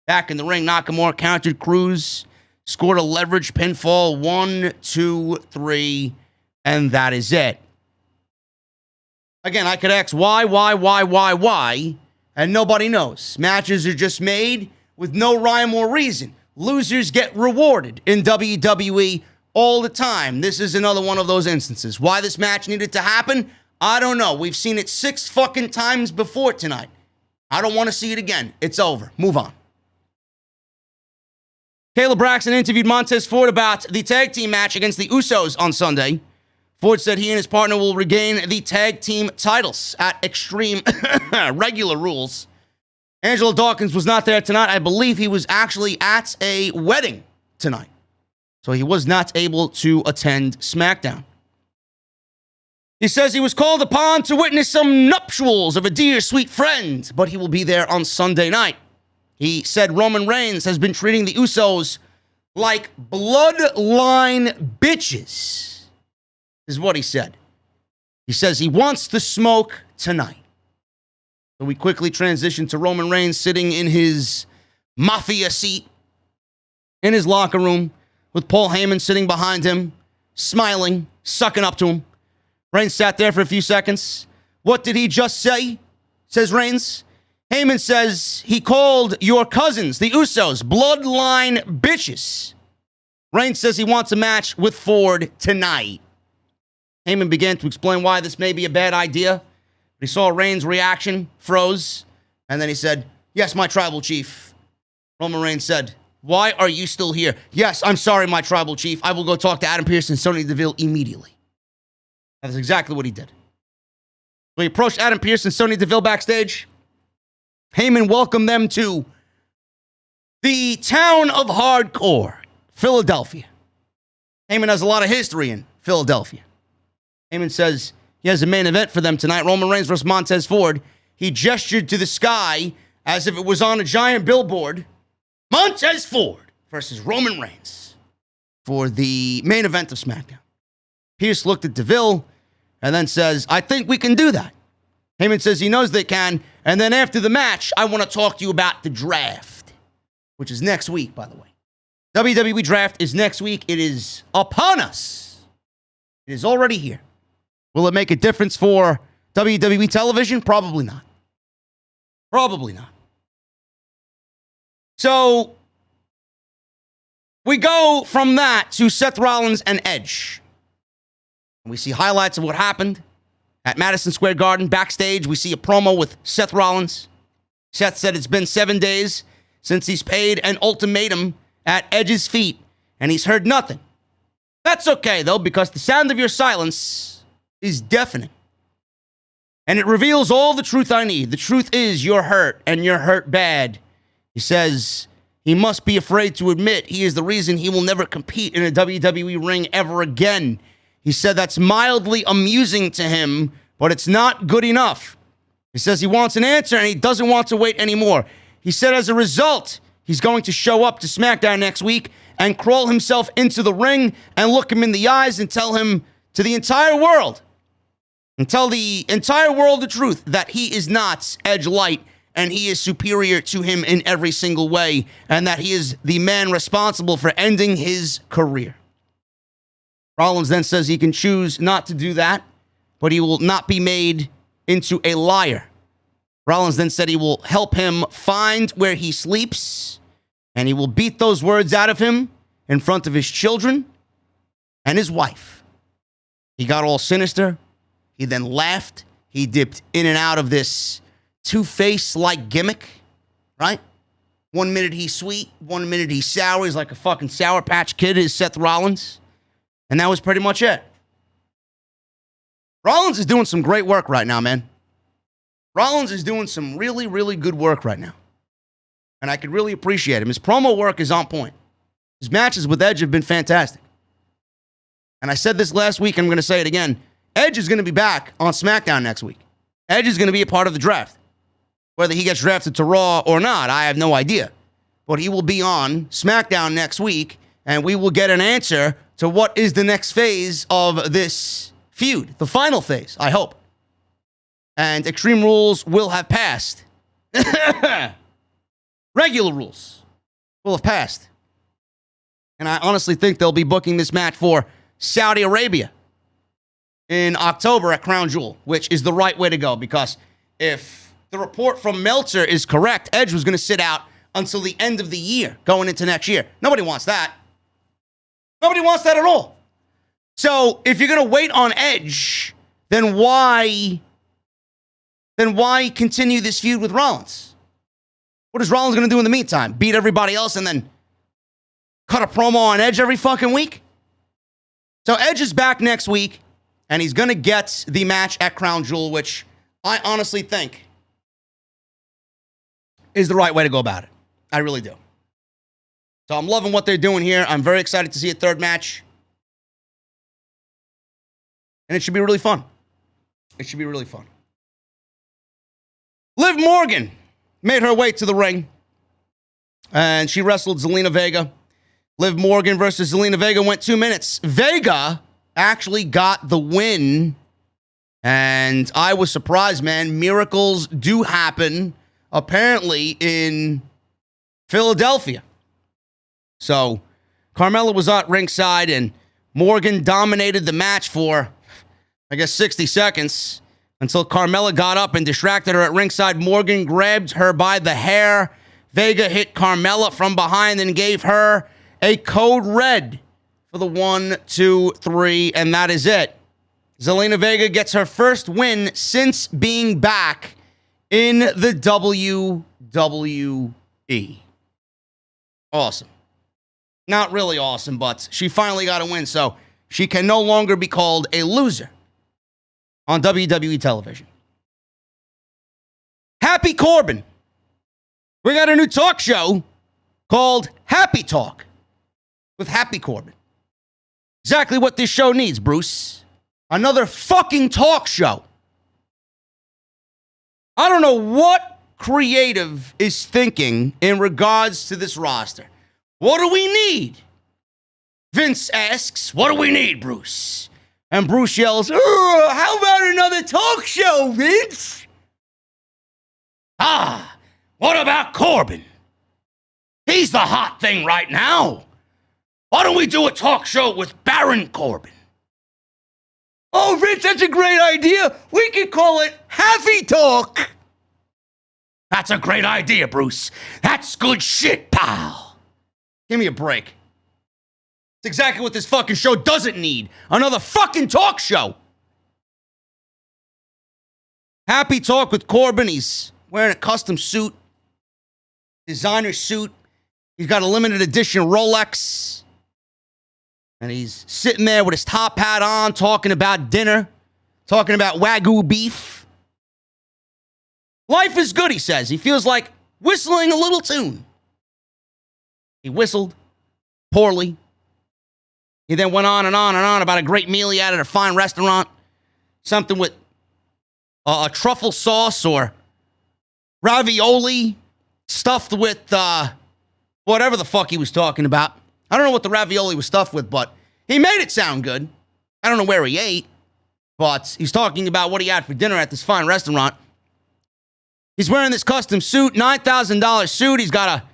Back in the ring, Nakamura countered Crews, scored a leverage pinfall. 1, 2, 3, and that is it. Again, I could ask why, and nobody knows. Matches are just made with no rhyme or reason. Losers get rewarded in WWE all the time. This is another one of those instances. Why this match needed to happen, I don't know. We've seen it 6 fucking times before tonight. I don't want to see it again. It's over. Move on. Caleb Braxton interviewed Montez Ford about the tag team match against the Usos on Sunday. Ford said he and his partner will regain the tag team titles at Extreme Regular Rules. Angelo Dawkins was not there tonight. I believe he was actually at a wedding tonight. So he was not able to attend SmackDown. He says he was called upon to witness some nuptials of a dear, sweet friend, but he will be there on Sunday night. He said Roman Reigns has been treating the Usos like bloodline bitches, is what he said. He says he wants the smoke tonight. So we quickly transition to Roman Reigns sitting in his mafia seat in his locker room with Paul Heyman sitting behind him, smiling, sucking up to him. Reigns sat there for a few seconds. What did he just say? Says Reigns. Heyman says he called your cousins, the Usos, bloodline bitches. Reigns says he wants a match with Ford tonight. Heyman began to explain why this may be a bad idea. He saw Reigns' reaction, froze, and then he said, yes, my tribal chief. Roman Reigns said, why are you still here? Yes, I'm sorry, my tribal chief. I will go talk to Adam Pearce and Sonya Deville immediately. That's exactly what he did. So he approached Adam Pearce and Sonya Deville backstage. Heyman welcomed them to the town of hardcore, Philadelphia. Heyman has a lot of history in Philadelphia. Heyman says he has a main event for them tonight, Roman Reigns versus Montez Ford. He gestured to the sky as if it was on a giant billboard. Montez Ford versus Roman Reigns for the main event of SmackDown. Pearce looked at Deville and then says, I think we can do that. Heyman says he knows they can. And then after the match, I want to talk to you about the draft, which is next week, by the way. WWE Draft is next week. It is upon us. It is already here. Will it make a difference for WWE television? Probably not. Probably not. So we go from that to Seth Rollins and Edge. We see highlights of what happened at Madison Square Garden. Backstage, we see a promo with Seth Rollins. Seth said it's been 7 days since he's paid an ultimatum at Edge's feet, and he's heard nothing. That's okay, though, because the sound of your silence is deafening. And it reveals all the truth I need. The truth is you're hurt, and you're hurt bad. He says he must be afraid to admit he is the reason he will never compete in a WWE ring ever again. He said that's mildly amusing to him, but it's not good enough. He says he wants an answer and he doesn't want to wait anymore. He said as a result, he's going to show up to SmackDown next week and crawl himself into the ring and look him in the eyes and tell him to the entire world and tell the entire world the truth that he is not Edge Light and he is superior to him in every single way and that he is the man responsible for ending his career. Rollins then says he can choose not to do that, but he will not be made into a liar. Rollins then said he will help him find where he sleeps, and he will beat those words out of him in front of his children and his wife. He got all sinister. He then laughed. He dipped in and out of this Two-Face-like gimmick, right? 1 minute he's sweet, 1 minute he's sour. He's like a fucking Sour Patch Kid, is Seth Rollins. And that was pretty much it. Rollins is doing some great work right now, man. Rollins is doing some really, really good work right now. And I could really appreciate him. His promo work is on point. His matches with Edge have been fantastic. And I said this last week, and I'm going to say it again. Edge is going to be back on SmackDown next week. Edge is going to be a part of the draft. Whether he gets drafted to Raw or not, I have no idea. But he will be on SmackDown next week, and we will get an answer to what is the next phase of this feud. The final phase, I hope. And Extreme Rules will have passed. Regular rules will have passed. And I honestly think they'll be booking this match for Saudi Arabia in October at Crown Jewel, which is the right way to go, because if the report from Meltzer is correct, Edge was going to sit out until the end of the year, going into next year. Nobody wants that. Nobody wants that at all. So if you're going to wait on Edge, then why continue this feud with Rollins? What is Rollins going to do in the meantime? Beat everybody else and then cut a promo on Edge every fucking week? So Edge is back next week, and he's going to get the match at Crown Jewel, which I honestly think is the right way to go about it. I really do. So I'm loving what they're doing here. I'm very excited to see a third match. And it should be really fun. It should be really fun. Liv Morgan made her way to the ring, and she wrestled Zelina Vega. Liv Morgan versus Zelina Vega went 2 minutes. Vega actually got the win, and I was surprised, man. Miracles do happen, apparently, in Philadelphia. So Carmella was at ringside, and Morgan dominated the match for, 60 seconds. Until Carmella got up and distracted her at ringside. Morgan grabbed her by the hair. Vega hit Carmella from behind and gave her a code red for the 1, 2, 3, and that is it. Zelina Vega gets her first win since being back in the WWE. Awesome. Not really awesome, but she finally got a win, so she can no longer be called a loser on WWE television. Happy Corbin. We got a new talk show called Happy Talk with Happy Corbin. Exactly what this show needs, Bruce. Another fucking talk show. I don't know what creative is thinking in regards to this roster. What do we need? Vince asks, what do we need, Bruce? And Bruce yells, how about another talk show, Vince? What about Corbin? He's the hot thing right now. Why don't we do a talk show with Baron Corbin? Oh, Vince, that's a great idea. We could call it Happy Talk. That's a great idea, Bruce. That's good shit, pal. Give me a break. It's exactly what this fucking show doesn't need. Another fucking talk show. Happy Talk with Corbin. He's wearing a custom suit. Designer suit. He's got a limited edition Rolex. And he's sitting there with his top hat on, talking about dinner. Talking about Wagyu beef. Life is good, he says. He feels like whistling a little tune. He whistled poorly. He then went on and on and on about a great meal he had at a fine restaurant. Something with a truffle sauce or ravioli stuffed with whatever the fuck he was talking about. I don't know what the ravioli was stuffed with, but he made it sound good. I don't know where he ate, but he's talking about what he had for dinner at this fine restaurant. He's wearing this custom suit, $9,000 suit. He's got a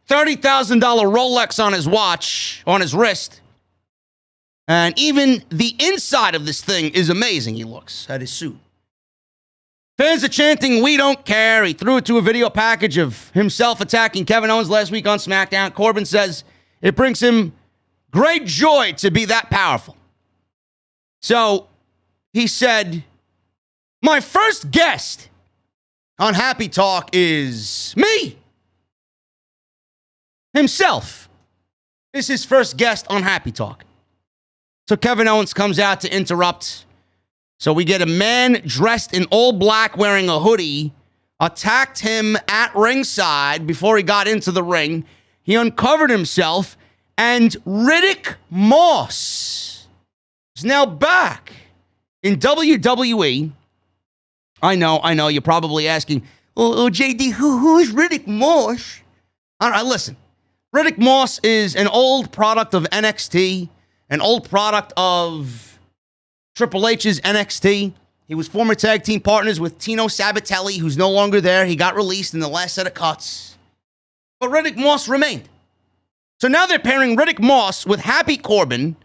$30,000 Rolex on his watch, on his wrist. And even the inside of this thing is amazing, he looks at his suit. Fans are chanting, "We don't care." He threw it to a video package of himself attacking Kevin Owens last week on SmackDown. Corbin says it brings him great joy to be that powerful. So he said, "My first guest on Happy Talk is me." Himself is his first guest on Happy Talk. So Kevin Owens comes out to interrupt. So we get a man dressed in all black wearing a hoodie, attacked him at ringside before he got into the ring. He uncovered himself, and Riddick Moss is now back in WWE. I know, you're probably asking, oh JD, who is Riddick Moss? All right, listen. Riddick Moss is an old product of NXT, an old product of Triple H's NXT. He was former tag team partners with Tino Sabatelli, who's no longer there. He got released in the last set of cuts. But Riddick Moss remained. So now they're pairing Riddick Moss with Happy Corbin.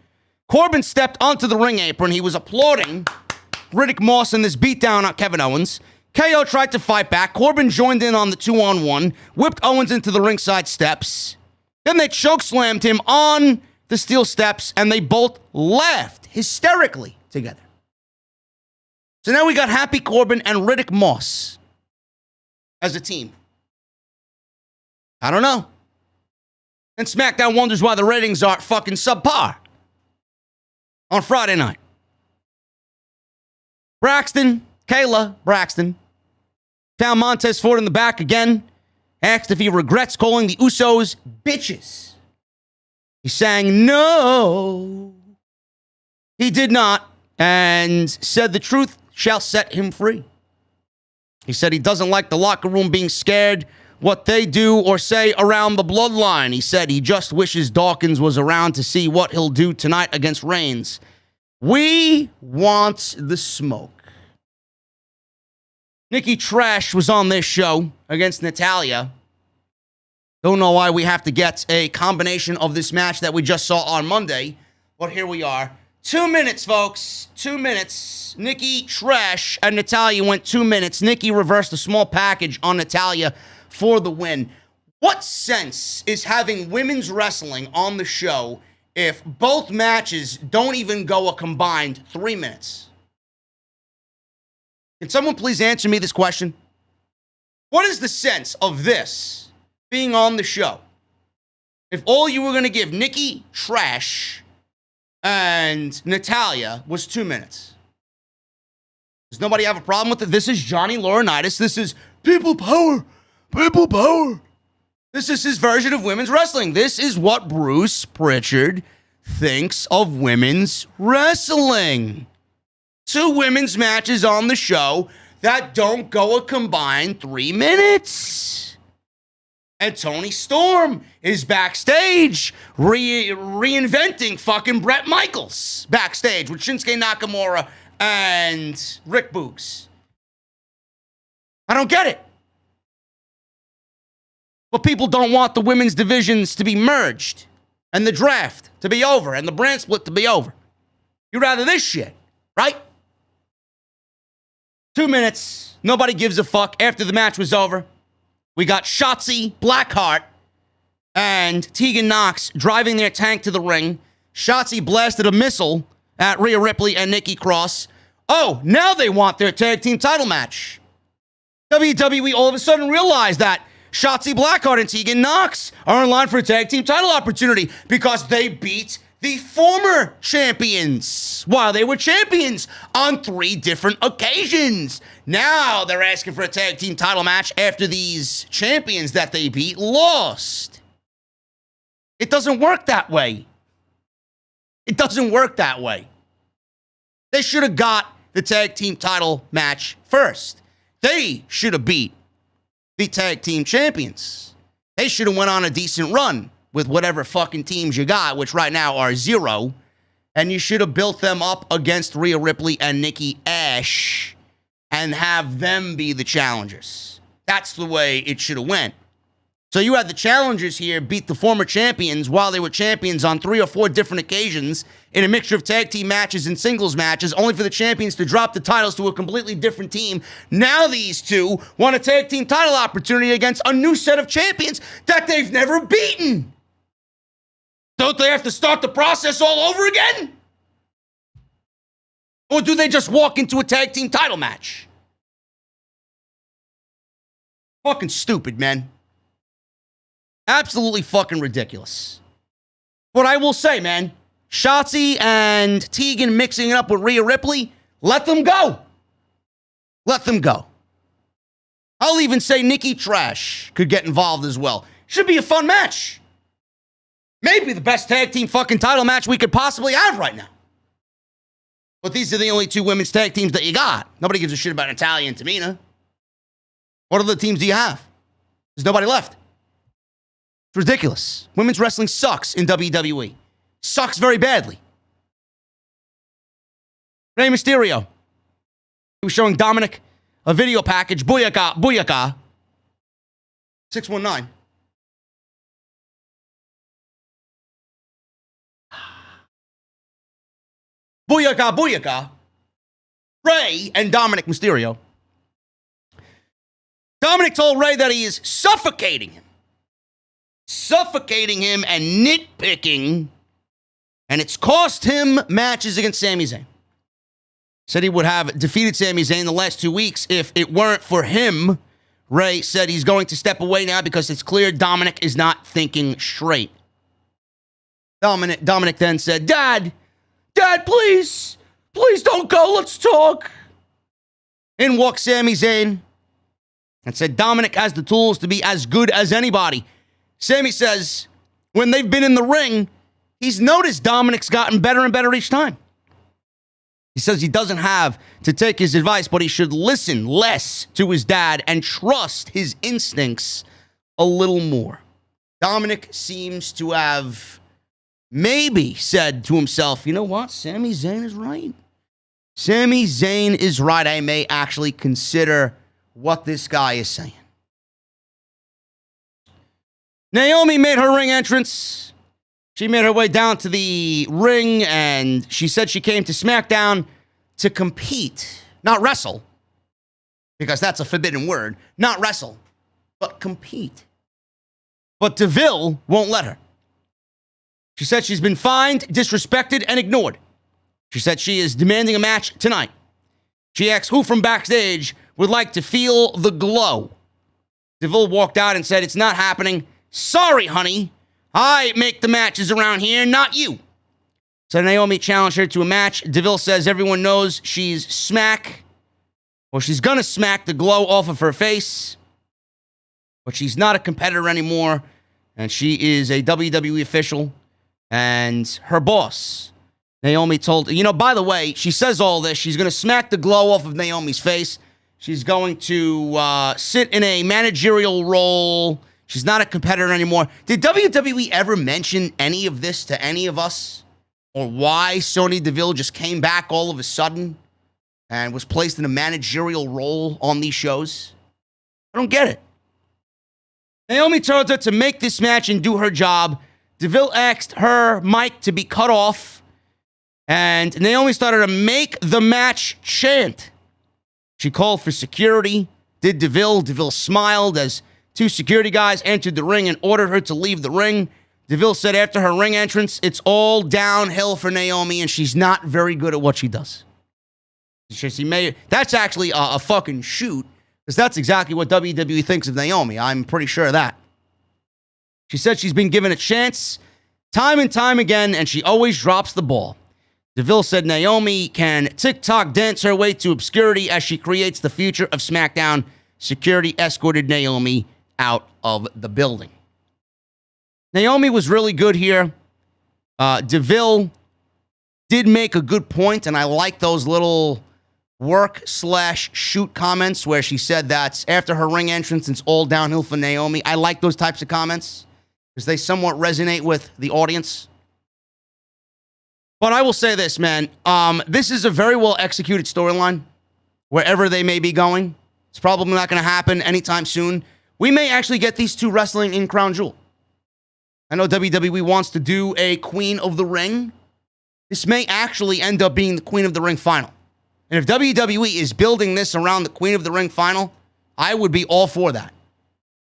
Corbin stepped onto the ring apron. He was applauding Riddick Moss in this beatdown on Kevin Owens. KO tried to fight back. Corbin joined in on the 2-on-1, whipped Owens into the ringside steps. Then they chokeslammed him on the steel steps, and they both laughed hysterically together. So now we got Happy Corbin and Riddick Moss as a team. I don't know. And SmackDown wonders why the ratings are fucking subpar on Friday night. Kayla Braxton, found Montez Ford in the back again, asked if he regrets calling the Usos bitches. He sang no. He did not, and said the truth shall set him free. He said he doesn't like the locker room being scared what they do or say around the bloodline. He said he just wishes Dawkins was around to see what he'll do tonight against Reigns. We want the smoke. Nikki Trash was on this show against Natalya. Don't know why we have to get a combination of this match that we just saw on Monday, but here we are. 2 minutes, folks. 2 minutes. Nikki Trash and Natalya went 2 minutes. Nikki reversed a small package on Natalya for the win. What sense is having women's wrestling on the show if both matches don't even go a combined 3 minutes? Can someone please answer me this question? What is the sense of this being on the show if all you were going to give Nikki Trash and Natalya was 2 minutes? Does nobody have a problem with it? This is Johnny Laurinaitis. This is people power. People power. This is his version of women's wrestling. This is what Bruce Pritchard thinks of women's wrestling. 2 women's matches on the show that don't go a combined 3 minutes. And Tony Storm is backstage reinventing fucking Bret Michaels backstage with Shinsuke Nakamura and Rick Boogs. I don't get it. But people don't want the women's divisions to be merged and the draft to be over and the brand split to be over. You'd rather this shit, right? 2 minutes. Nobody gives a fuck. After the match was over, we got Shotzi Blackheart and Tegan Nox driving their tank to the ring. Shotzi blasted a missile at Rhea Ripley and Nikki Cross. Oh, now they want their tag team title match. WWE all of a sudden realized that Shotzi Blackheart and Tegan Nox are in line for a tag team title opportunity because they beat the former champions while they were champions on 3 different occasions. Now they're asking for a tag team title match after these champions that they beat lost. It doesn't work that way. It doesn't work that way. They should have got the tag team title match first. They should have beat the tag team champions. They should have went on a decent run with whatever fucking teams you got, which right now are 0. And you should have built them up against Rhea Ripley and Nikki Ash and have them be the challengers. That's the way it should have went. So you had the challengers here beat the former champions while they were champions on 3 or 4 different occasions in a mixture of tag team matches and singles matches, only for the champions to drop the titles to a completely different team. Now these two want a tag team title opportunity against a new set of champions that they've never beaten. Don't they have to start the process all over again? Or do they just walk into a tag team title match? Fucking stupid, man. Absolutely fucking ridiculous. What I will say, man, Shotzi and Tegan mixing it up with Rhea Ripley, let them go. Let them go. I'll even say Nikki Trash could get involved as well. Should be a fun match. Maybe the best tag team fucking title match we could possibly have right now. But these are the only 2 women's tag teams that you got. Nobody gives a shit about Natalya and Tamina. What other teams do you have? There's nobody left. It's ridiculous. Women's wrestling sucks in WWE. Sucks very badly. Rey Mysterio. He was showing Dominic a video package. Booyaka, booyaka. 619. Booyaka, booyaka. Rey and Dominic Mysterio. Dominic told Rey that he is suffocating him. Suffocating him and nitpicking. And it's cost him matches against Sami Zayn. Said he would have defeated Sami Zayn the last 2 weeks if it weren't for him. Rey said he's going to step away now because it's clear Dominic is not thinking straight. Dominic then said, Dad, please don't go. Let's talk. In walked Sami Zayn and said Dominic has the tools to be as good as anybody. Sami says when they've been in the ring, he's noticed Dominic's gotten better and better each time. He says he doesn't have to take his advice, but he should listen less to his dad and trust his instincts a little more. Dominic seems to have maybe said to himself, you know what? Sami Zayn is right. Sami Zayn is right. I may actually consider what this guy is saying. Naomi made her ring entrance. She made her way down to the ring, and she said she came to SmackDown to compete, not wrestle, because that's a forbidden word. Not wrestle, but compete. But Deville won't let her. She said she's been fined, disrespected, and ignored. She said she is demanding a match tonight. She asked who from backstage would like to feel the glow. Deville walked out and said, it's not happening. Sorry, honey. I make the matches around here, not you. So Naomi challenged her to a match. Deville says everyone knows she's gonna smack the glow off of her face. But she's not a competitor anymore. And she is a WWE official. And her boss, Naomi told, by the way, she says all this. She's gonna smack the glow off of Naomi's face. She's going to sit in a managerial role. She's not a competitor anymore. Did WWE ever mention any of this to any of us? Or why Sonya Deville just came back all of a sudden and was placed in a managerial role on these shows? I don't get it. Naomi told her to make this match and do her job. Deville asked her mic to be cut off. And Naomi started to make the match chant. She called for security. Did Deville? Deville smiled as 2 security guys entered the ring and ordered her to leave the ring. Deville said after her ring entrance, it's all downhill for Naomi, and she's not very good at what she does. That's actually a fucking shoot, because that's exactly what WWE thinks of Naomi. I'm pretty sure of that. She said she's been given a chance time and time again, and she always drops the ball. Deville said Naomi can TikTok dance her way to obscurity as she creates the future of SmackDown. Security escorted Naomi out of the building. Naomi was really good here. Deville did make a good point, and I like those little work/shoot comments where she said that after her ring entrance, it's all downhill for Naomi. I like those types of comments because they somewhat resonate with the audience. But I will say this, man. This is a very well executed storyline wherever they may be going. It's probably not going to happen anytime soon. We may actually get these two wrestling in Crown Jewel. I know WWE wants to do a Queen of the Ring. This may actually end up being the Queen of the Ring final. And if WWE is building this around the Queen of the Ring final, I would be all for that.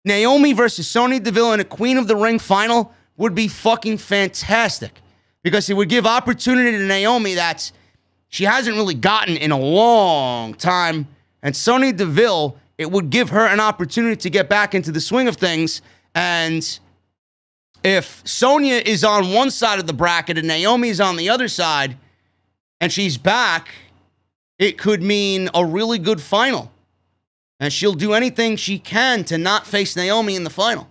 Naomi versus Sonya Deville in a Queen of the Ring final would be fucking fantastic because it would give opportunity to Naomi that she hasn't really gotten in a long time. And Sonya Deville, it would give her an opportunity to get back into the swing of things. And if Sonya is on one side of the bracket and Naomi is on the other side and she's back, it could mean a really good final. And she'll do anything she can to not face Naomi in the final.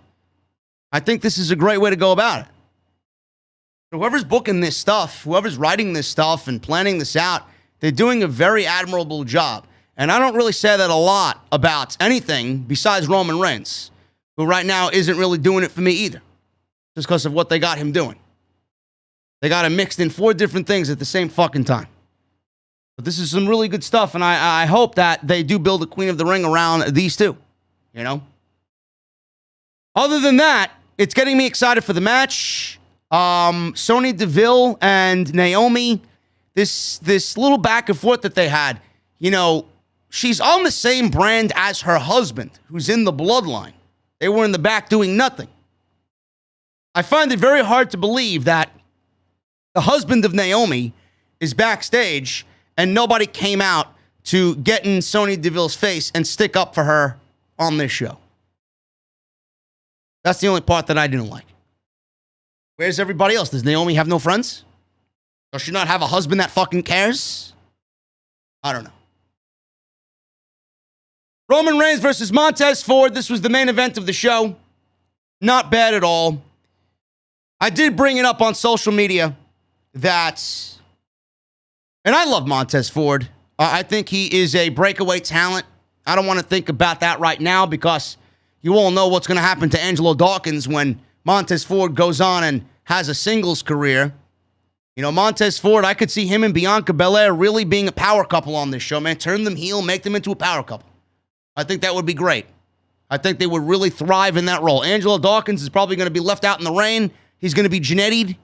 I think this is a great way to go about it. Whoever's booking this stuff, whoever's writing this stuff and planning this out, they're doing a very admirable job. And I don't really say that a lot about anything besides Roman Reigns, who right now isn't really doing it for me either, just because of what they got him doing. They got him mixed in 4 different things at the same fucking time. But this is some really good stuff, and I hope that they do build a Queen of the Ring around these two, you know? Other than that, it's getting me excited for the match. Sonya Deville and Naomi, this little back and forth that they had, you know, she's on the same brand as her husband, who's in the bloodline. They were in the back doing nothing. I find it very hard to believe that the husband of Naomi is backstage and nobody came out to get in Sonya Deville's face and stick up for her on this show. That's the only part that I didn't like. Where's everybody else? Does Naomi have no friends? Does she not have a husband that fucking cares? I don't know. Roman Reigns versus Montez Ford. This was the main event of the show. Not bad at all. I did bring it up on social media that, and I love Montez Ford. I think he is a breakaway talent. I don't want to think about that right now because you all know what's going to happen to Angelo Dawkins when Montez Ford goes on and has a singles career. You know, Montez Ford, I could see him and Bianca Bel-Air really being a power couple on this show, man. Turn them heel, make them into a power couple. I think that would be great. I think they would really thrive in that role. Angelo Dawkins is probably going to be left out in the rain. He's going to be Janetti'd.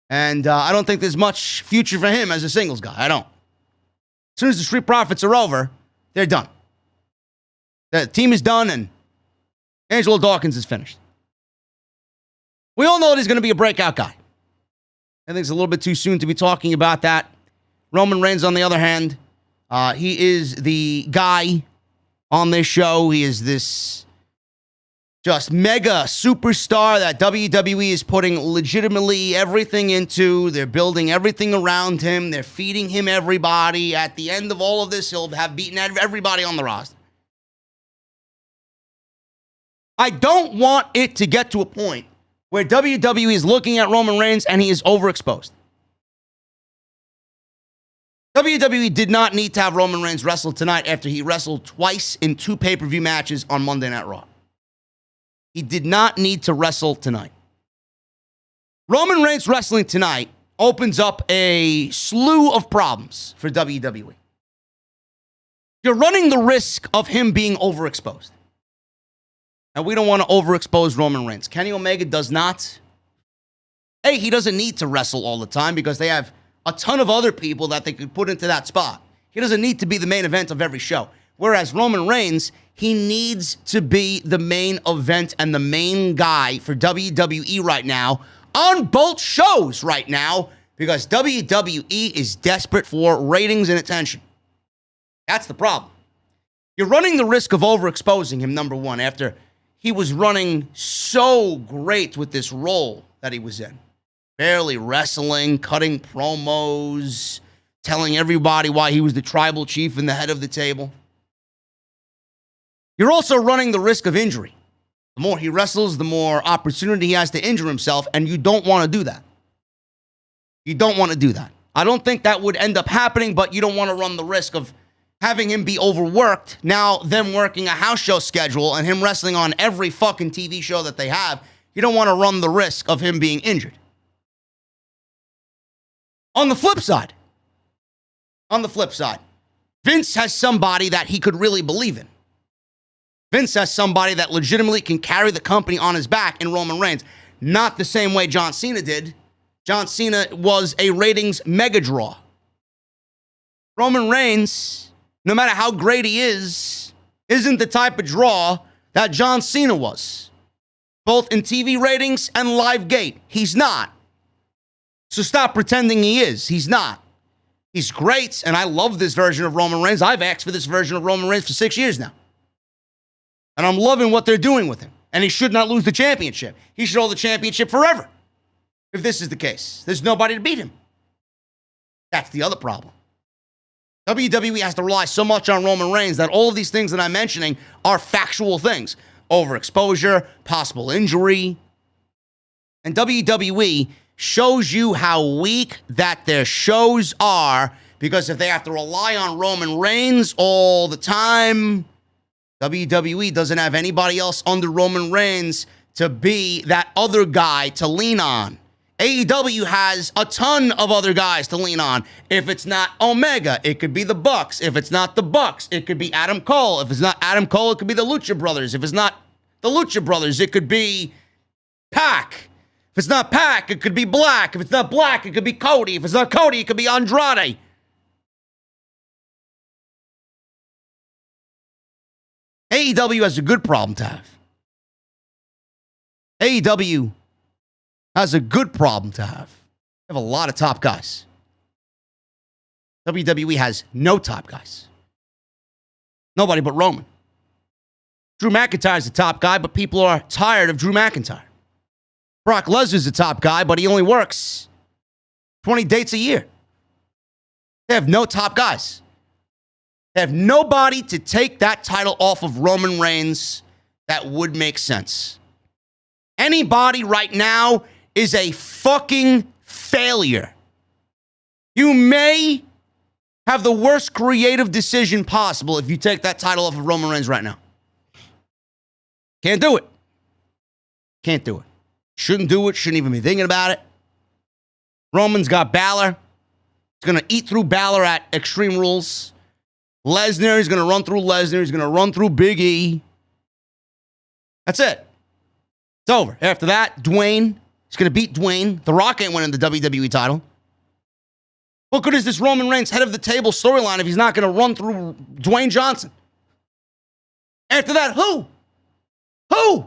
And I don't think there's much future for him as a singles guy. I don't. As soon as the Street Profits are over, they're done. The team is done, and Angelo Dawkins is finished. We all know that he's going to be a breakout guy. I think it's a little bit too soon to be talking about that. Roman Reigns, on the other hand, he is the guy on this show. He is this just mega superstar that WWE is putting legitimately everything into. They're building everything around him. They're feeding him everybody. At the end of all of this, he'll have beaten everybody on the roster. I don't want it to get to a point where WWE is looking at Roman Reigns and he is overexposed. WWE did not need to have Roman Reigns wrestle tonight after he wrestled twice in 2 pay-per-view matches on Monday Night Raw. He did not need to wrestle tonight. Roman Reigns wrestling tonight opens up a slew of problems for WWE. You're running the risk of him being overexposed. And we don't want to overexpose Roman Reigns. Kenny Omega does not. Hey, he doesn't need to wrestle all the time because they have a ton of other people that they could put into that spot. He doesn't need to be the main event of every show. Whereas Roman Reigns, he needs to be the main event and the main guy for WWE right now on both shows right now because WWE is desperate for ratings and attention. That's the problem. You're running the risk of overexposing him, number one, after he was running so great with this role that he was in. Barely wrestling, cutting promos, telling everybody why he was the tribal chief and the head of the table. You're also running the risk of injury. The more he wrestles, the more opportunity he has to injure himself, and you don't want to do that. You don't want to do that. I don't think that would end up happening, but you don't want to run the risk of having him be overworked, now them working a house show schedule and him wrestling on every fucking TV show that they have. You don't want to run the risk of him being injured. On the flip side, Vince has somebody that he could really believe in. Vince has somebody that legitimately can carry the company on his back in Roman Reigns. Not the same way John Cena did. John Cena was a ratings mega draw. Roman Reigns, no matter how great he is, isn't the type of draw that John Cena was. Both in TV ratings and live gate. He's not. So stop pretending he is. He's not. He's great, and I love this version of Roman Reigns. I've asked for this version of Roman Reigns for 6 years now. And I'm loving what they're doing with him. And he should not lose the championship. He should hold the championship forever. If this is the case, there's nobody to beat him. That's the other problem. WWE has to rely so much on Roman Reigns that all of these things that I'm mentioning are factual things. Overexposure, possible injury. And WWE shows you how weak that their shows are, because if they have to rely on Roman Reigns all the time, WWE doesn't have anybody else under Roman Reigns to be that other guy to lean on. AEW has a ton of other guys to lean on. If it's not Omega, it could be the Bucks. If it's not the Bucks, it could be Adam Cole. If it's not Adam Cole, it could be the Lucha Brothers. If it's not the Lucha Brothers, it could be Pac. If it's not Pac, it could be Black. If it's not Black, it could be Cody. If it's not Cody, it could be Andrade. AEW has a good problem to have. AEW has a good problem to have. They have a lot of top guys. WWE has no top guys. Nobody but Roman. Drew McIntyre's the top guy, but people are tired of Drew McIntyre. Brock Lesnar's the top guy, but he only works 20 dates a year. They have no top guys. They have nobody to take that title off of Roman Reigns that would make sense. Anybody right now is a fucking failure. You may have the worst creative decision possible if you take that title off of Roman Reigns right now. Can't do it. Can't do it. Shouldn't do it. Shouldn't even be thinking about it. Roman's got Balor. He's going to eat through Balor at Extreme Rules. Lesnar, he's going to run through Lesnar. He's going to run through Big E. That's it. It's over. After that, Dwayne. He's going to beat Dwayne. The Rock ain't winning the WWE title. What good is this Roman Reigns head of the table storyline if he's not going to run through Dwayne Johnson? After that, who? Who?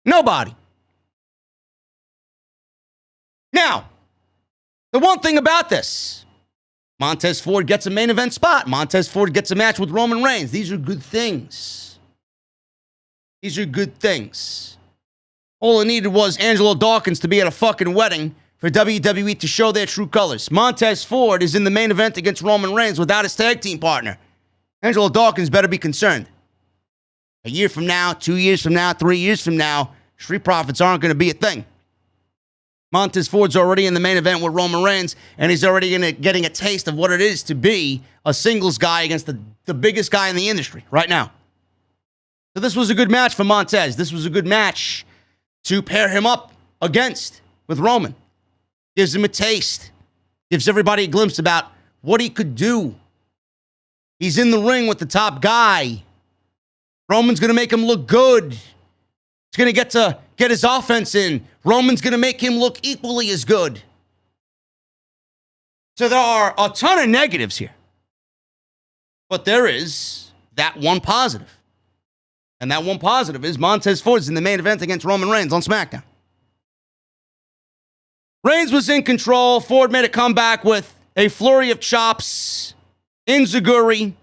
Nobody. Now, the one thing about this, Montez Ford gets a main event spot. Montez Ford gets a match with Roman Reigns. These are good things. These are good things. All it needed was Angelo Dawkins to be at a fucking wedding for WWE to show their true colors. Montez Ford is in the main event against Roman Reigns without his tag team partner. Angelo Dawkins better be concerned. A year from now, 2 years from now, 3 years from now, Street Profits aren't going to be a thing. Montez Ford's already in the main event with Roman Reigns, and he's already getting a taste of what it is to be a singles guy against the biggest guy in the industry right now. So this was a good match for Montez. This was a good match to pair him up against with Roman. Gives him a taste. Gives everybody a glimpse about what he could do. He's in the ring with the top guy. Roman's going to make him look good. He's going to get his offense in. Roman's going to make him look equally as good. So there are a ton of negatives here. But there is that one positive. And that one positive is Montez Ford's in the main event against Roman Reigns on SmackDown. Reigns was in control. Ford made a comeback with a flurry of chops. Enziguri,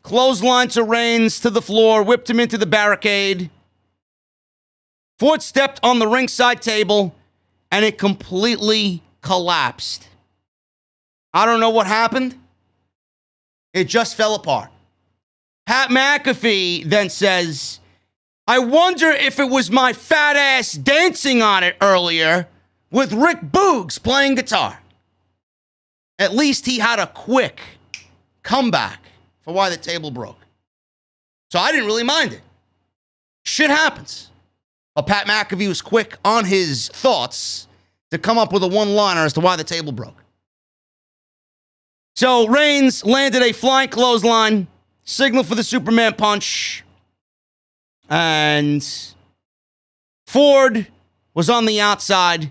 clothesline to Reigns to the floor, whipped him into the barricade. Ford stepped on the ringside table, and it completely collapsed. I don't know what happened. It just fell apart. Pat McAfee then says, I wonder if it was my fat ass dancing on it earlier with Rick Boogs playing guitar. at least he had a quick comeback for why the table broke. So I didn't really mind it. Shit happens. But Pat McAfee was quick on his thoughts to come up with a one-liner as to why the table broke. So Reigns landed a flying clothesline, signal for the Superman punch, and Ford was on the outside.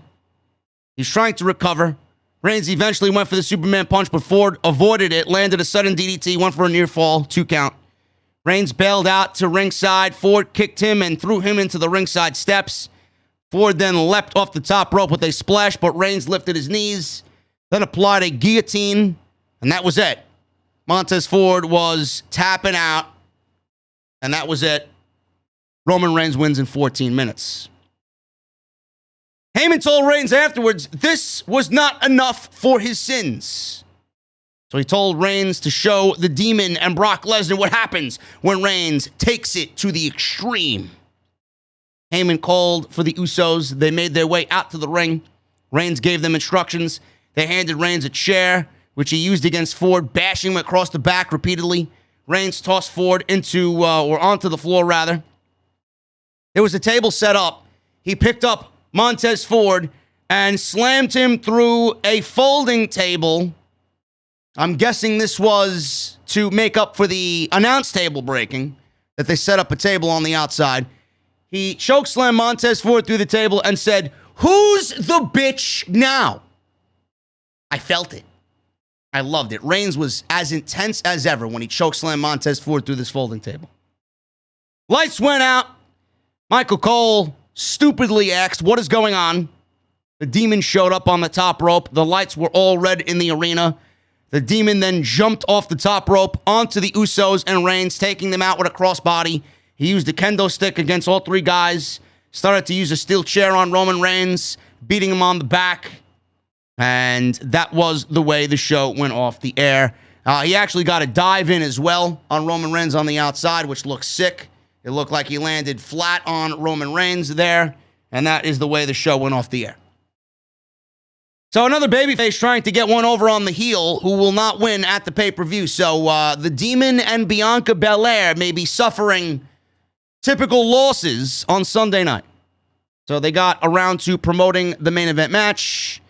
He's trying to recover. Reigns eventually went for the Superman punch, but Ford avoided it, landed a sudden DDT, went for a near fall, 2 count. Reigns bailed out to ringside. Ford kicked him and threw him into the ringside steps. Ford then leapt off the top rope with a splash, but Reigns lifted his knees, then applied a guillotine, and that was it. Montez Ford was tapping out, and that was it. Roman Reigns wins in 14 minutes. Heyman told Reigns afterwards this was not enough for his sins. So he told Reigns to show the Demon and Brock Lesnar what happens when Reigns takes it to the extreme. Heyman called for the Usos. They made their way out to the ring. Reigns gave them instructions. They handed Reigns a chair, which he used against Ford, bashing him across the back repeatedly. Reigns tossed Ford onto the floor, rather. There was a table set up. He picked up Montez Ford and slammed him through a folding table. I'm guessing this was to make up for the announce table breaking, that they set up a table on the outside. He chokeslammed Montez Ford through the table and said, "Who's the bitch now?" I felt it. I loved it. Reigns was as intense as ever when he chokeslammed Montez Ford through this folding table. Lights went out. Michael Cole stupidly asked, "What is going on?" The Demon showed up on the top rope. The lights were all red in the arena. The Demon then jumped off the top rope onto the Usos and Reigns, taking them out with a crossbody. He used a kendo stick against all 3 guys, started to use a steel chair on Roman Reigns, beating him on the back, and that was the way the show went off the air. He actually got a dive in as well on Roman Reigns on the outside, which looked sick. It looked like he landed flat on Roman Reigns there, and that is the way the show went off the air. So another babyface trying to get one over on the heel who will not win at the pay-per-view. So the Demon and Bianca Bel-Air may be suffering typical losses on Sunday night. So they got around to promoting the main event match,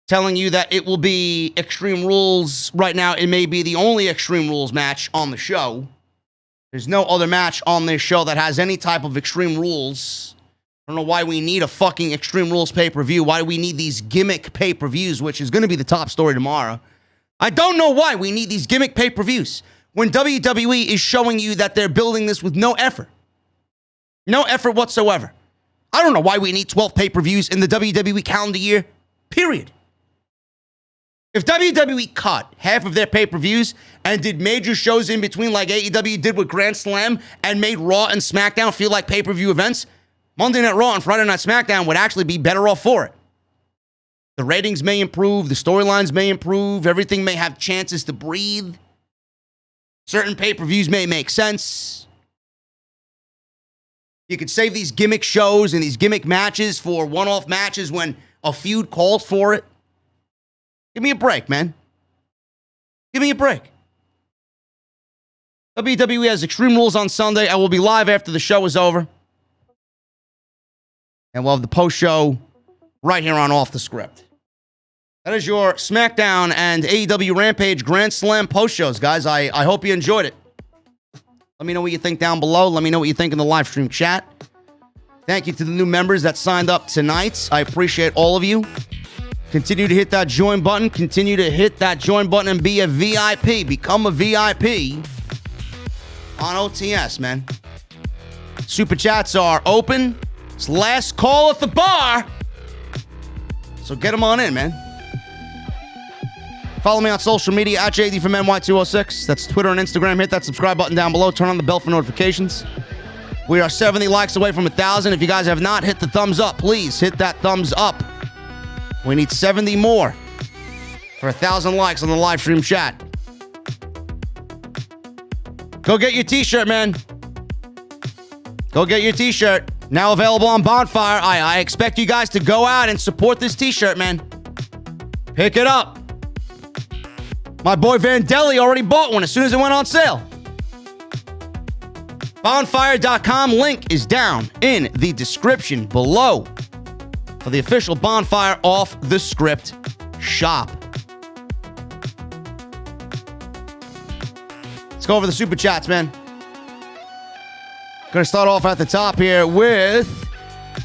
telling you that it will be Extreme Rules. Right now, it may be the only Extreme Rules match on the show. There's no other match on this show that has any type of Extreme Rules. I don't know why we need a fucking Extreme Rules pay-per-view. Why do we need these gimmick pay-per-views, which is going to be the top story tomorrow? I don't know why we need these gimmick pay-per-views when WWE is showing you that they're building this with no effort. No effort whatsoever. I don't know why we need 12 pay-per-views in the WWE calendar year, period. If WWE cut half of their pay-per-views and did major shows in between like AEW did with Grand Slam and made Raw and SmackDown feel like pay-per-view events, Monday Night Raw and Friday Night SmackDown would actually be better off for it. The ratings may improve. The storylines may improve. Everything may have chances to breathe. Certain pay-per-views may make sense. You could save these gimmick shows and these gimmick matches for one-off matches when a feud calls for it. Give me a break, man. Give me a break. WWE has Extreme Rules on Sunday. I will be live after the show is over. And we'll have the post-show right here on Off the Script. That is your SmackDown and AEW Rampage Grand Slam post-shows, guys. I hope you enjoyed it. Let me know what you think down below. Let me know what you think in the live stream chat. Thank you to the new members that signed up tonight. I appreciate all of you. Continue to hit that join button. Continue to hit that join button and be a VIP. Become a VIP on OTS, man. Super chats are open. It's last call at the bar. So get them on in, man. Follow me on social media at JD from NY206. That's Twitter and Instagram. Hit that subscribe button down below. Turn on the bell for notifications. We are 70 likes away from 1,000. If you guys have not hit the thumbs up, please hit that thumbs up. We need 70 more for 1,000 likes on the live stream chat. Go get your t-shirt, man. Go get your t-shirt. Now available on Bonfire. I expect you guys to go out and support this t-shirt, man. Pick it up. My boy Vandelli already bought one as soon as it went on sale. Bonfire.com link is down in the description below for the official Bonfire Off the Script shop. Let's go over the super chats, man. Gonna start off at the top here with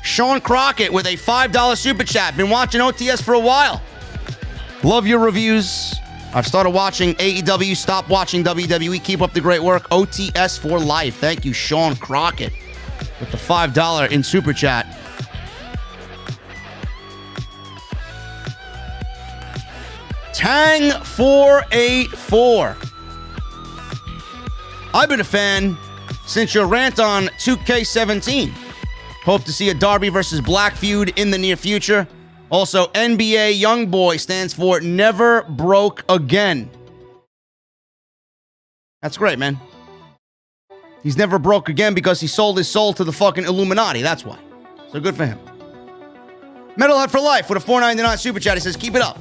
Sean Crockett with a $5 super chat. Been watching OTS for a while. Love your reviews. I've started watching AEW, stopped watching WWE. Keep up the great work. OTS for life. Thank you, Sean Crockett, with the $5 in super chat. Tang484. I've been a fan since your rant on 2K17. Hope to see a Darby versus Black feud in the near future. Also, NBA Youngboy stands for Never Broke Again. That's great, man. He's never broke again because he sold his soul to the fucking Illuminati. That's why. So good for him. Metalhead for Life with a $4.99 super chat. He says, keep it up.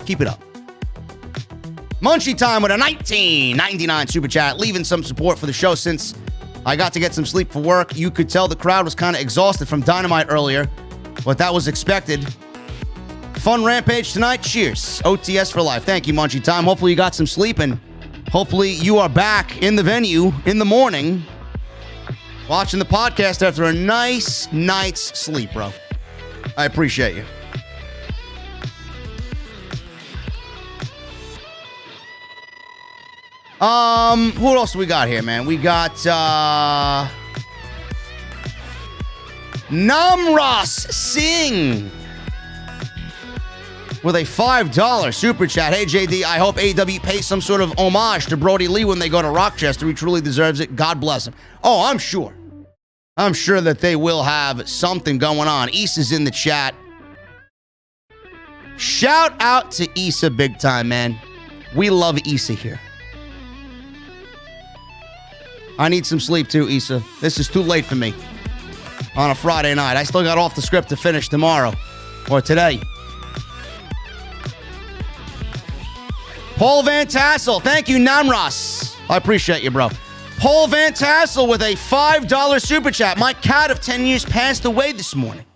Keep it up. Munchie Time with a $19.99 super chat. Leaving some support for the show since I got to get some sleep for work. You could tell the crowd was kind of exhausted from Dynamite earlier. But that was expected. Fun Rampage tonight. Cheers. OTS for life. Thank you, Munchie Time. Hopefully you got some sleep, and hopefully you are back in the venue in the morning watching the podcast after a nice night's sleep, bro. I appreciate you. Who else do we got here, man? We got, Namras Singh with a $5 super chat. Hey, JD, I hope AEW pays some sort of homage to Brody Lee when they go to Rochester. He truly deserves it. God bless him. Oh, I'm sure. I'm sure that they will have something going on. Issa's in the chat. Shout out to Issa big time, man. We love Issa here. I need some sleep too, Issa. This is too late for me on a Friday night. I still got Off the Script to finish tomorrow or today. Paul Van Tassel. Thank you, Namras. I appreciate you, bro. Paul Van Tassel with a $5 super chat. My cat of 10 years passed away this morning.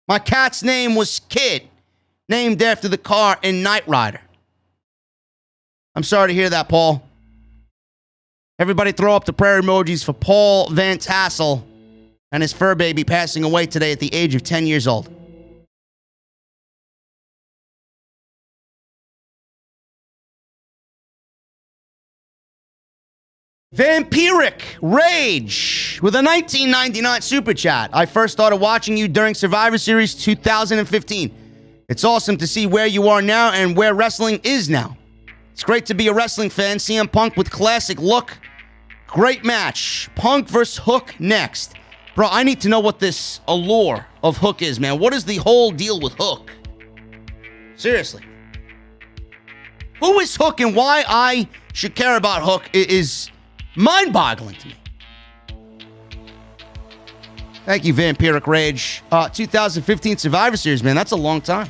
My cat's name was Kid, named after the car in Knight Rider. I'm sorry to hear that, Paul. Everybody throw up the prayer emojis for Paul Van Tassel and his fur baby passing away today at the age of 10 years old. Vampiric Rage with a $19.99 super chat. I first started watching you during Survivor Series 2015. It's awesome to see where you are now and where wrestling is now. It's great to be a wrestling fan. CM Punk with classic look. Great match. Punk versus Hook next. Bro, I need to know what this allure of Hook is, man. What is the whole deal with Hook? Seriously. Who is Hook and why I should care about Hook is mind-boggling to me. Thank you, Vampiric Rage. 2015 Survivor Series, man. That's a long time.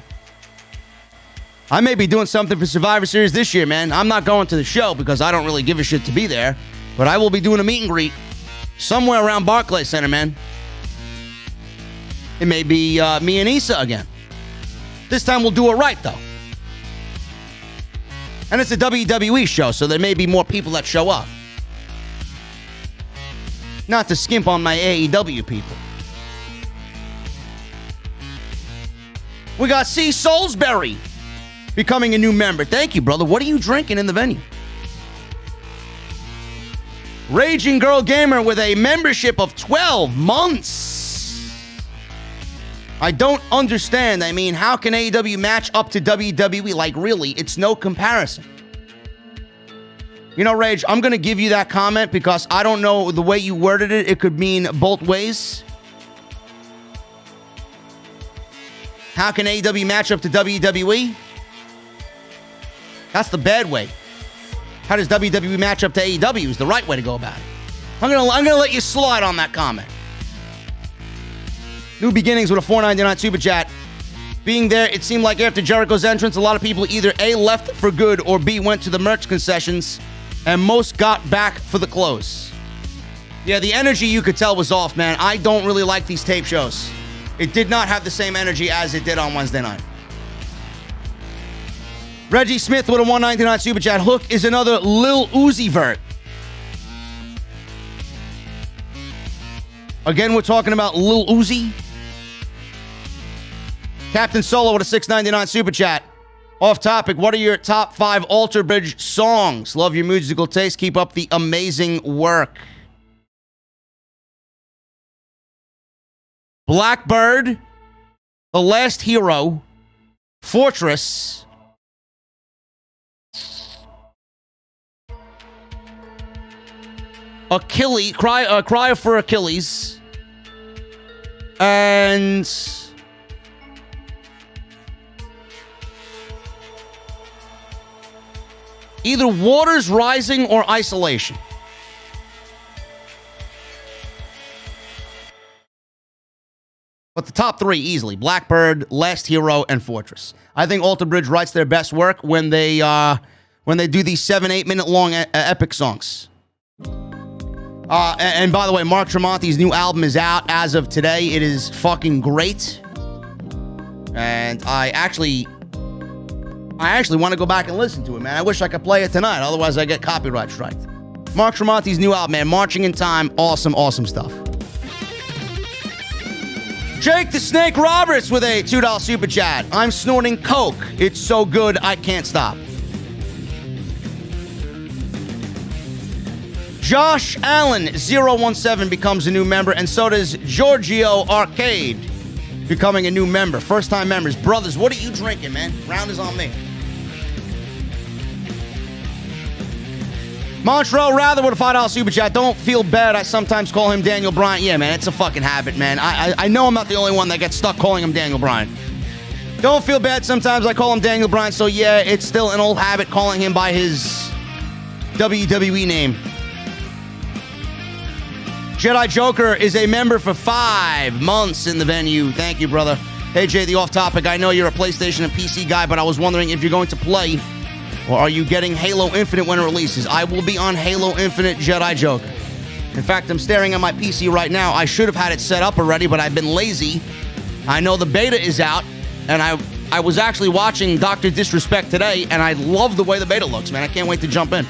I may be doing something for Survivor Series this year, man. I'm not going to the show because I don't really give a shit to be there. But I will be doing a meet and greet somewhere around Barclays Center, man. It may be me and Issa again. This time we'll do it right, though. And it's a WWE show, so there may be more people that show up. Not to skimp on my AEW people. We got C. Salisbury becoming a new member. Thank you, brother. What are you drinking in the venue? Raging Girl Gamer with a membership of 12 months. I don't understand. I mean, how can AEW match up to WWE? Like, really, it's no comparison. You know, Rage, I'm going to give you that comment because I don't know the way you worded it. It could mean both ways. How can AEW match up to WWE? That's the bad way. How does WWE match up to AEW is the right way to go about it. I'm gonna let you slide on that comment. New Beginnings with a $4.99 super chat. Being there, it seemed like after Jericho's entrance, a lot of people either A, left for good, or B, went to the merch concessions, and most got back for the close. Yeah, the energy you could tell was off, man. I don't really like these tape shows. It did not have the same energy as it did on Wednesday night. Reggie Smith with a $1.99 Super Chat. Hook is another Lil Uzi Vert. Again, we're talking about Lil Uzi. Captain Solo with a $6.99 Super Chat. Off topic, what are your top 5 Alter Bridge songs? Love your musical taste. Keep up the amazing work. Blackbird, The Last Hero, Fortress, Achilles, Cry for Achilles, and either Waters Rising or Isolation. But the top 3 easily: Blackbird, Last Hero, and Fortress. I think Alter Bridge writes their best work when they do these 7-8 minute long epic songs. And by the way, Mark Tremonti's new album is out as of today. It is fucking great. And I actually want to go back and listen to it, man. I wish I could play it tonight. Otherwise, I get copyright striked. Mark Tremonti's new album, man. Marching in Time. Awesome, awesome stuff. Jake the Snake Roberts with a $2 Super Chat. I'm snorting coke. It's so good, I can't stop. Josh Allen 017 becomes a new member, and so does Giorgio Arcade becoming a new member. First-time members. Brothers, what are you drinking, man? Round is on me. Montreal Rather with a $5 Super Chat. Don't feel bad. I sometimes call him Daniel Bryan. Yeah, man, it's a fucking habit, man. I know I'm not the only one that gets stuck calling him Daniel Bryan. Don't feel bad. Sometimes I call him Daniel Bryan, so yeah, it's still an old habit calling him by his WWE name. Jedi Joker is a member for 5 months in the venue. Thank you, brother. Hey, Jay, the off-topic. I know you're a PlayStation and PC guy, but I was wondering if you're going to play, or are you getting Halo Infinite when it releases? I will be on Halo Infinite Jedi Joker. In fact, I'm staring at my PC right now. I should have had it set up already, but I've been lazy. I know the beta is out, and I was actually watching Dr. Disrespect today, and I love the way the beta looks, man. I can't wait to jump in.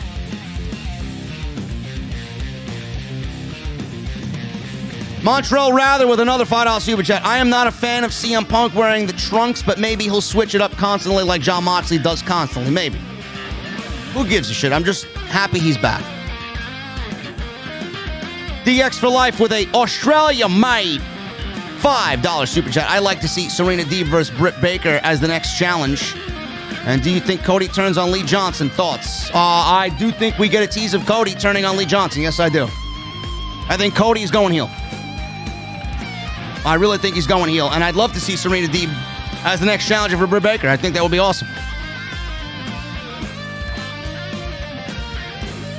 Montreal Rather with another $5 Super Chat. I am not a fan of CM Punk wearing the trunks, but maybe he'll switch it up constantly like Jon Moxley does constantly. Maybe. Who gives a shit? I'm just happy he's back. DX for Life with a Australia mate $5 Super Chat. I like to see Serena Deeb versus Britt Baker as the next challenge. And do you think Cody turns on Lee Johnson? Thoughts? I do think we get a tease of Cody turning on Lee Johnson. Yes, I do. I think Cody is going heel. I really think he's going heel, and I'd love to see Serena Deeb as the next challenger for Britt Baker. I think that would be awesome.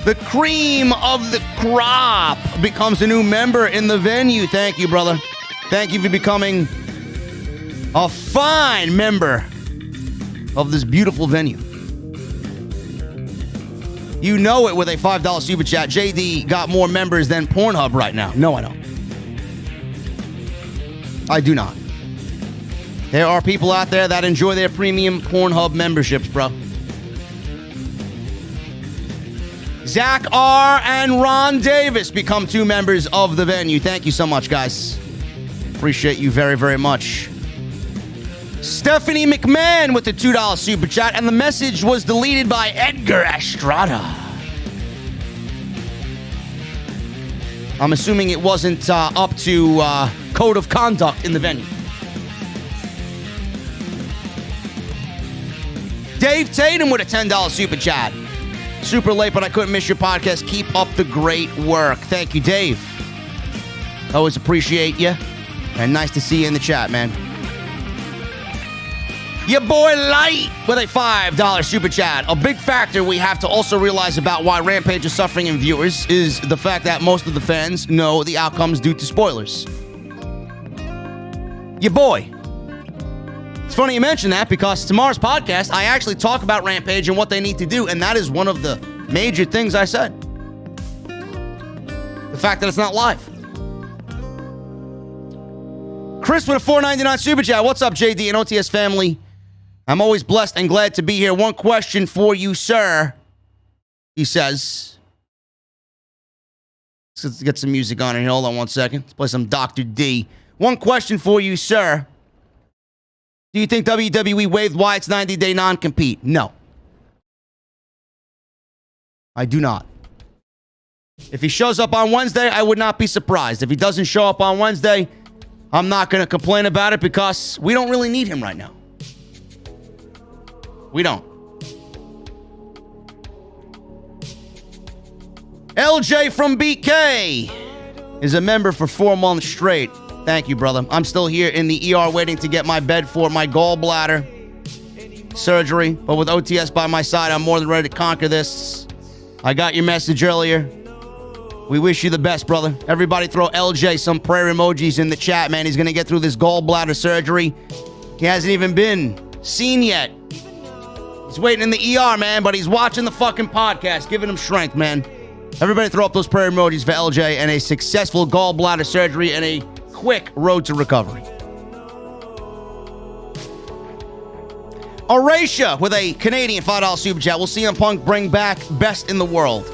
The cream of the crop becomes a new member in the venue. Thank you, brother. Thank you for becoming a fine member of this beautiful venue. You know it with a $5 Super Chat. JD got more members than Pornhub right now. No, I don't. I do not. There are people out there that enjoy their premium Pornhub memberships, bro. Zach R. and Ron Davis become 2 members of the venue. Thank you so much, guys. Appreciate you very, very much. Stephanie McMahon with the $2 Super Chat, and the message was deleted by Edgar Estrada. I'm assuming it wasn't up to code of conduct in the venue. Dave Tatum with a $10 Super Chat. Super late, but I couldn't miss your podcast. Keep up the great work. Thank you, Dave. Always appreciate you. And nice to see you in the chat, man. Your boy Light with a $5 Super Chat. A big factor we have to also realize about why Rampage is suffering in viewers is the fact that most of the fans know the outcomes due to spoilers. Your boy, It's funny you mention that because tomorrow's podcast, I actually talk about Rampage and what they need to do, and that is one of the major things I said. The fact that it's not live. Chris with a $4.99 super chat. What's up, JD and OTS family? I'm always blessed and glad to be here. One question for you, sir. He says. Let's get some music on here. Hold on one second. Let's play some Dr. D. One question for you, sir. Do you think WWE waived Wyatt's 90-day non-compete? No. I do not. If he shows up on Wednesday, I would not be surprised. If he doesn't show up on Wednesday, I'm not going to complain about it because we don't really need him right now. We don't. LJ from BK is a member for 4 months straight. Thank you, brother. I'm still here in the ER waiting to get my bed for my gallbladder surgery. But with OTS by my side, I'm more than ready to conquer this. I got your message earlier. We wish you the best, brother. Everybody throw LJ some prayer emojis in the chat, man. He's going to get through this gallbladder surgery. He hasn't even been seen yet. He's waiting in the ER, man, but he's watching the fucking podcast, giving him strength, man. Everybody throw up those prayer emojis for LJ and a successful gallbladder surgery and a quick road to recovery. Aracia with a Canadian $5 super chat. Will CM Punk bring back best in the world?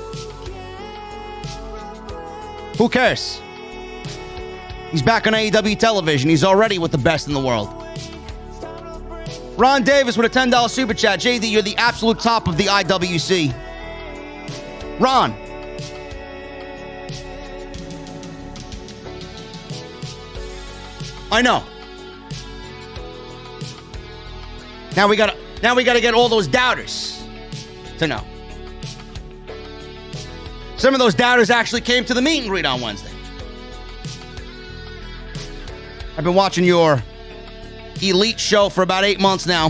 Who cares? He's back on AEW television. He's already with the best in the world. Ron Davis with a $10 super chat. JD, you're the absolute top of the IWC. Ron. I know. Now we gotta get all those doubters to know. Some of those doubters actually came to the meet and greet on Wednesday. I've been watching your Elite show for about 8 months now.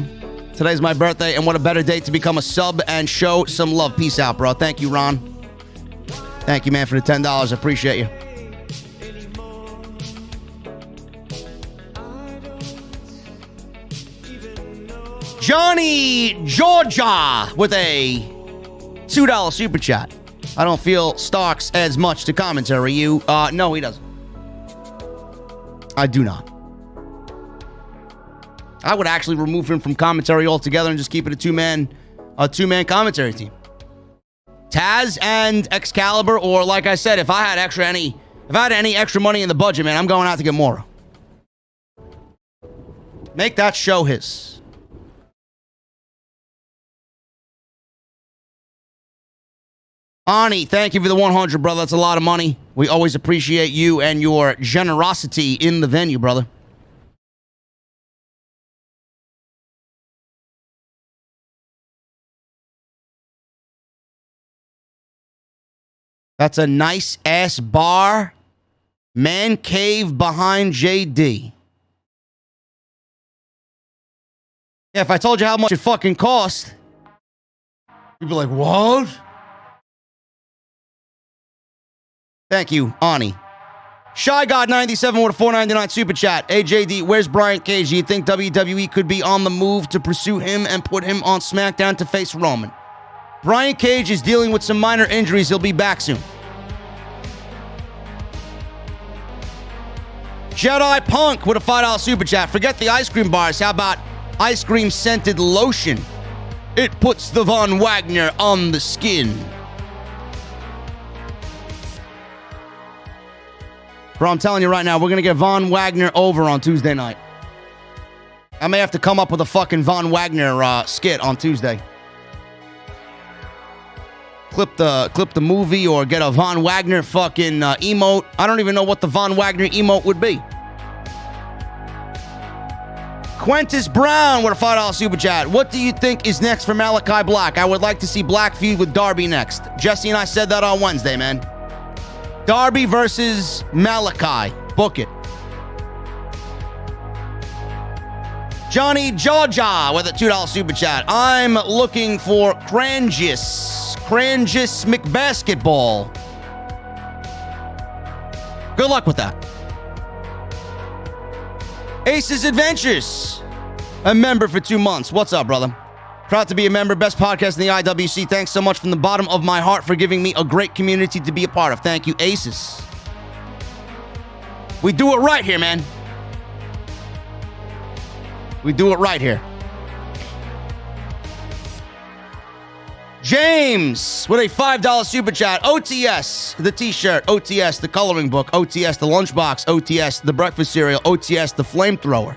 Today's my birthday, and what a better day to become a sub and show some love. Peace out, bro. Thank you, Ron. Thank you, man, for the $10. I appreciate you. Johnny Georgia with a $2 super chat. I don't feel Starks adds much to commentary. No, he doesn't. I do not. I would actually remove him from commentary altogether and just keep it a two-man commentary team. Taz and Excalibur, or like I said, if I had any extra money in the budget, man, I'm going out to get Mora. Make that show his. Ani, thank you for the 100, brother. That's a lot of money. We always appreciate you and your generosity in the venue, brother. That's a nice-ass bar. Man cave behind JD. Yeah, if I told you how much it fucking cost, you'd be like, what? Thank you, Ani. Shy God 97 with a $4.99 super chat. Hey, JD, where's Brian Cage? Do you think WWE could be on the move to pursue him and put him on SmackDown to face Roman? Brian Cage is dealing with some minor injuries. He'll be back soon. Jedi Punk with a $5 super chat. Forget the ice cream bars. How about ice cream scented lotion? It puts the Von Wagner on the skin. Bro, I'm telling you right now, we're going to get Von Wagner over on Tuesday night. I may have to come up with a fucking Von Wagner skit on Tuesday. Clip the movie or get a Von Wagner fucking emote. I don't even know what the Von Wagner emote would be. Quentis Brown with a $5 super chat. What do you think is next for Malachi Black? I would like to see Black feud with Darby next. Jesse and I said that on Wednesday, man. Darby versus Malachi. Book it. Johnny Georgia with a $2 super chat. I'm looking for Crangis McBasketball. Good luck with that. Ace's Adventures A member for 2 months. What's up, brother? Proud to be a member. Best podcast in the IWC. Thanks so much from the bottom of my heart for giving me a great community to be a part of. Thank you, Aces. We do it right here, man. We do it right here. James with a $5 super chat. OTS, the t-shirt. OTS, the coloring book. OTS, the lunchbox. OTS, the breakfast cereal. OTS, the flamethrower.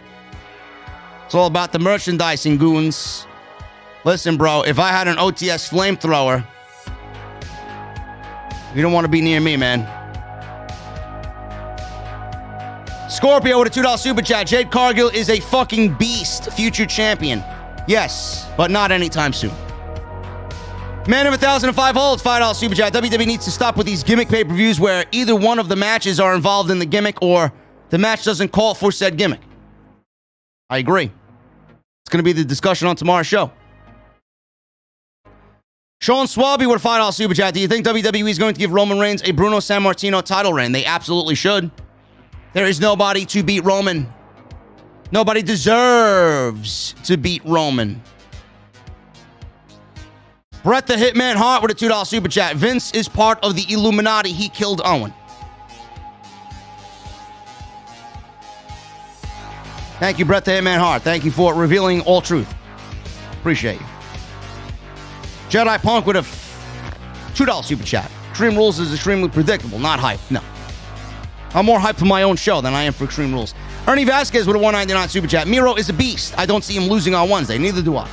It's all about the merchandising, goons. Listen, bro, if I had an OTS flamethrower, you don't want to be near me, man. Scorpio with a $2 super chat. Jade Cargill is a fucking beast. Future champion. Yes, but not anytime soon. Man of 1,005 holds, $5 super chat. WWE needs to stop with these gimmick pay-per-views where either one of the matches are involved in the gimmick or the match doesn't call for said gimmick. I agree. It's going to be the discussion on tomorrow's show. Sean Swaby with a $5 super chat. Do you think WWE is going to give Roman Reigns a Bruno Sammartino title reign? They absolutely should. There is nobody to beat Roman. Nobody deserves to beat Roman. Bret the Hitman Hart with a $2 super chat. Vince is part of the Illuminati. He killed Owen. Thank you, Bret the Hitman Hart. Thank you for revealing all truth. Appreciate you. Jedi Punk with a $2 super chat. Extreme Rules is extremely predictable, not hype. No. I'm more hyped for my own show than I am for Extreme Rules. Ernie Vasquez with a $1.99 super chat. Miro is a beast. I don't see him losing on Wednesday. Neither do I.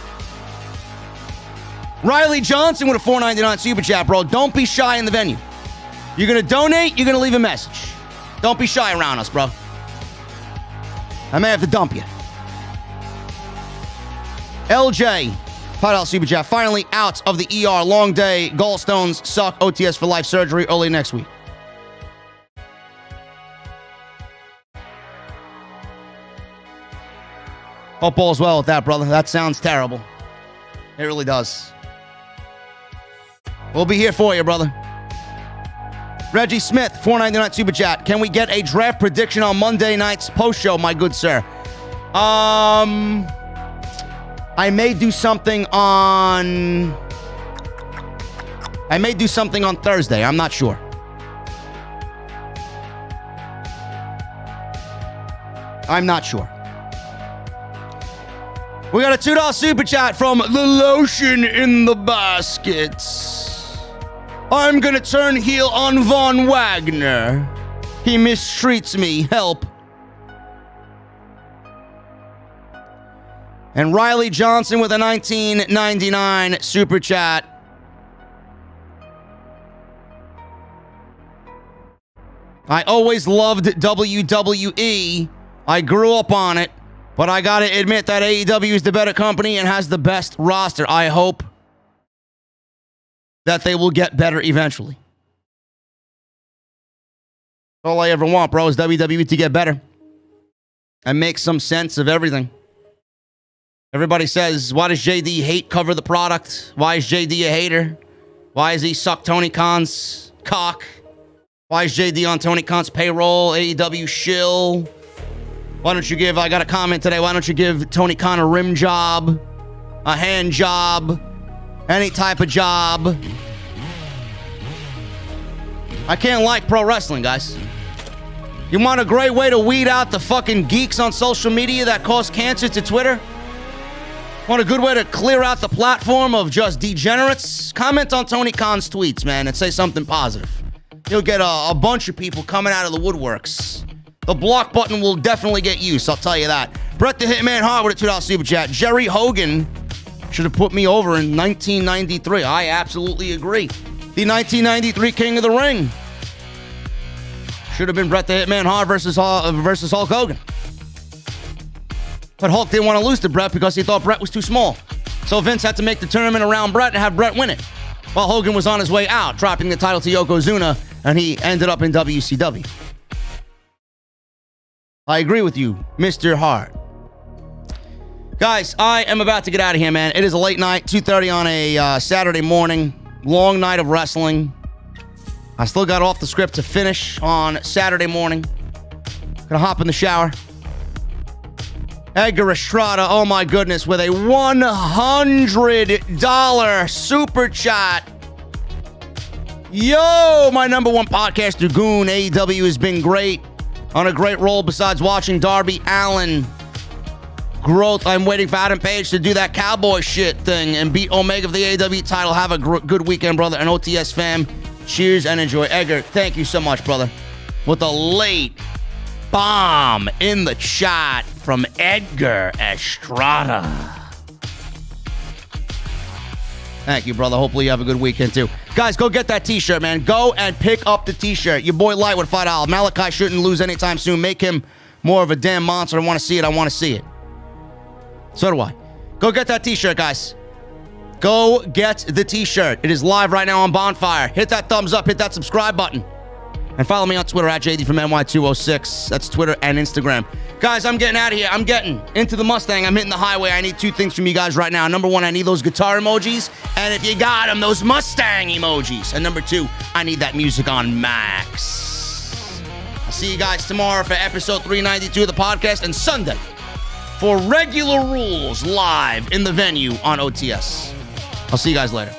Riley Johnson with a $4.99 super chat, bro. Don't be shy in the venue. You're going to donate, you're going to leave a message. Don't be shy around us, bro. I may have to dump you. LJ, $5 super chat. Finally out of the ER. Long day. Gallstones suck. OTS for life surgery early next week. Hope all's well with that, brother. That sounds terrible. It really does. We'll be here for you, brother. Reggie Smith, $4.99 super chat. Can we get a draft prediction on Monday night's post show, my good sir? I may do something on Thursday. I'm not sure. I'm not sure. We got a $2 super chat from the lotion in the baskets. I'm gonna turn heel on Von Wagner. He mistreats me. Help. And Riley Johnson with a $19.99 super chat. I always loved WWE. I grew up on it. But I gotta admit that AEW is the better company and has the best roster. I hope that they will get better eventually. All I ever want, bro, is WWE to get better and make some sense of everything. Everybody says, why does JD hate cover the product? Why is JD a hater? Why does he suck Tony Khan's cock? Why is JD on Tony Khan's payroll? AEW shill. Why don't you give, I got a comment today, why don't you give Tony Khan a rim job, a hand job, any type of job? I can't like pro wrestling, guys. You want a great way to weed out the fucking geeks on social media that cause cancer to Twitter? Want a good way to clear out the platform of just degenerates? Comment on Tony Khan's tweets, man, and say something positive. You'll get a bunch of people coming out of the woodworks. The block button will definitely get used, I'll tell you that. Bret the Hitman Hart with a $2 super chat. Jerry Hogan should have put me over in 1993. I absolutely agree. The 1993 King of the Ring should have been Bret the Hitman Hart versus Hulk Hogan. But Hulk didn't want to lose to Bret because he thought Bret was too small. So Vince had to make the tournament around Bret and have Bret win it. While Hogan was on his way out, dropping the title to Yokozuna, and he ended up in WCW. I agree with you, Mr. Hart. Guys, I am about to get out of here, man. It is a late night, 2:30 on a Saturday morning. Long night of wrestling. I still got off the script to finish on Saturday morning. Gonna hop in the shower. Edgar Estrada, oh my goodness, with a $100 super chat. Yo, my number one podcaster, Goon. AEW has been great. On a great roll besides watching Darby Allin growth. I'm waiting for Adam Page to do that cowboy shit thing and beat Omega for the AEW title. Have a good weekend, brother. And OTS fam, cheers and enjoy. Edgar, thank you so much, brother. With a late bomb in the chat from Edgar Estrada. Thank you, brother. Hopefully you have a good weekend, too. Guys, go get that t-shirt, man. Go and pick up the t-shirt. Your boy Light with $5. Malachi shouldn't lose anytime soon. Make him more of a damn monster. I want to see it. I want to see it. So do I. Go get that t-shirt, guys. Go get the t-shirt. It is live right now on Bonfire. Hit that thumbs up. Hit that subscribe button. And follow me on Twitter at JD from NY206. That's Twitter and Instagram. Guys, I'm getting out of here. I'm getting into the Mustang. I'm hitting the highway. I need two things from you guys right now. Number one, I need those guitar emojis. And if you got them, those Mustang emojis. And number two, I need that music on max. I'll see you guys tomorrow for episode 392 of the podcast. And Sunday for Regular Rules live in the venue on OTS. I'll see you guys later.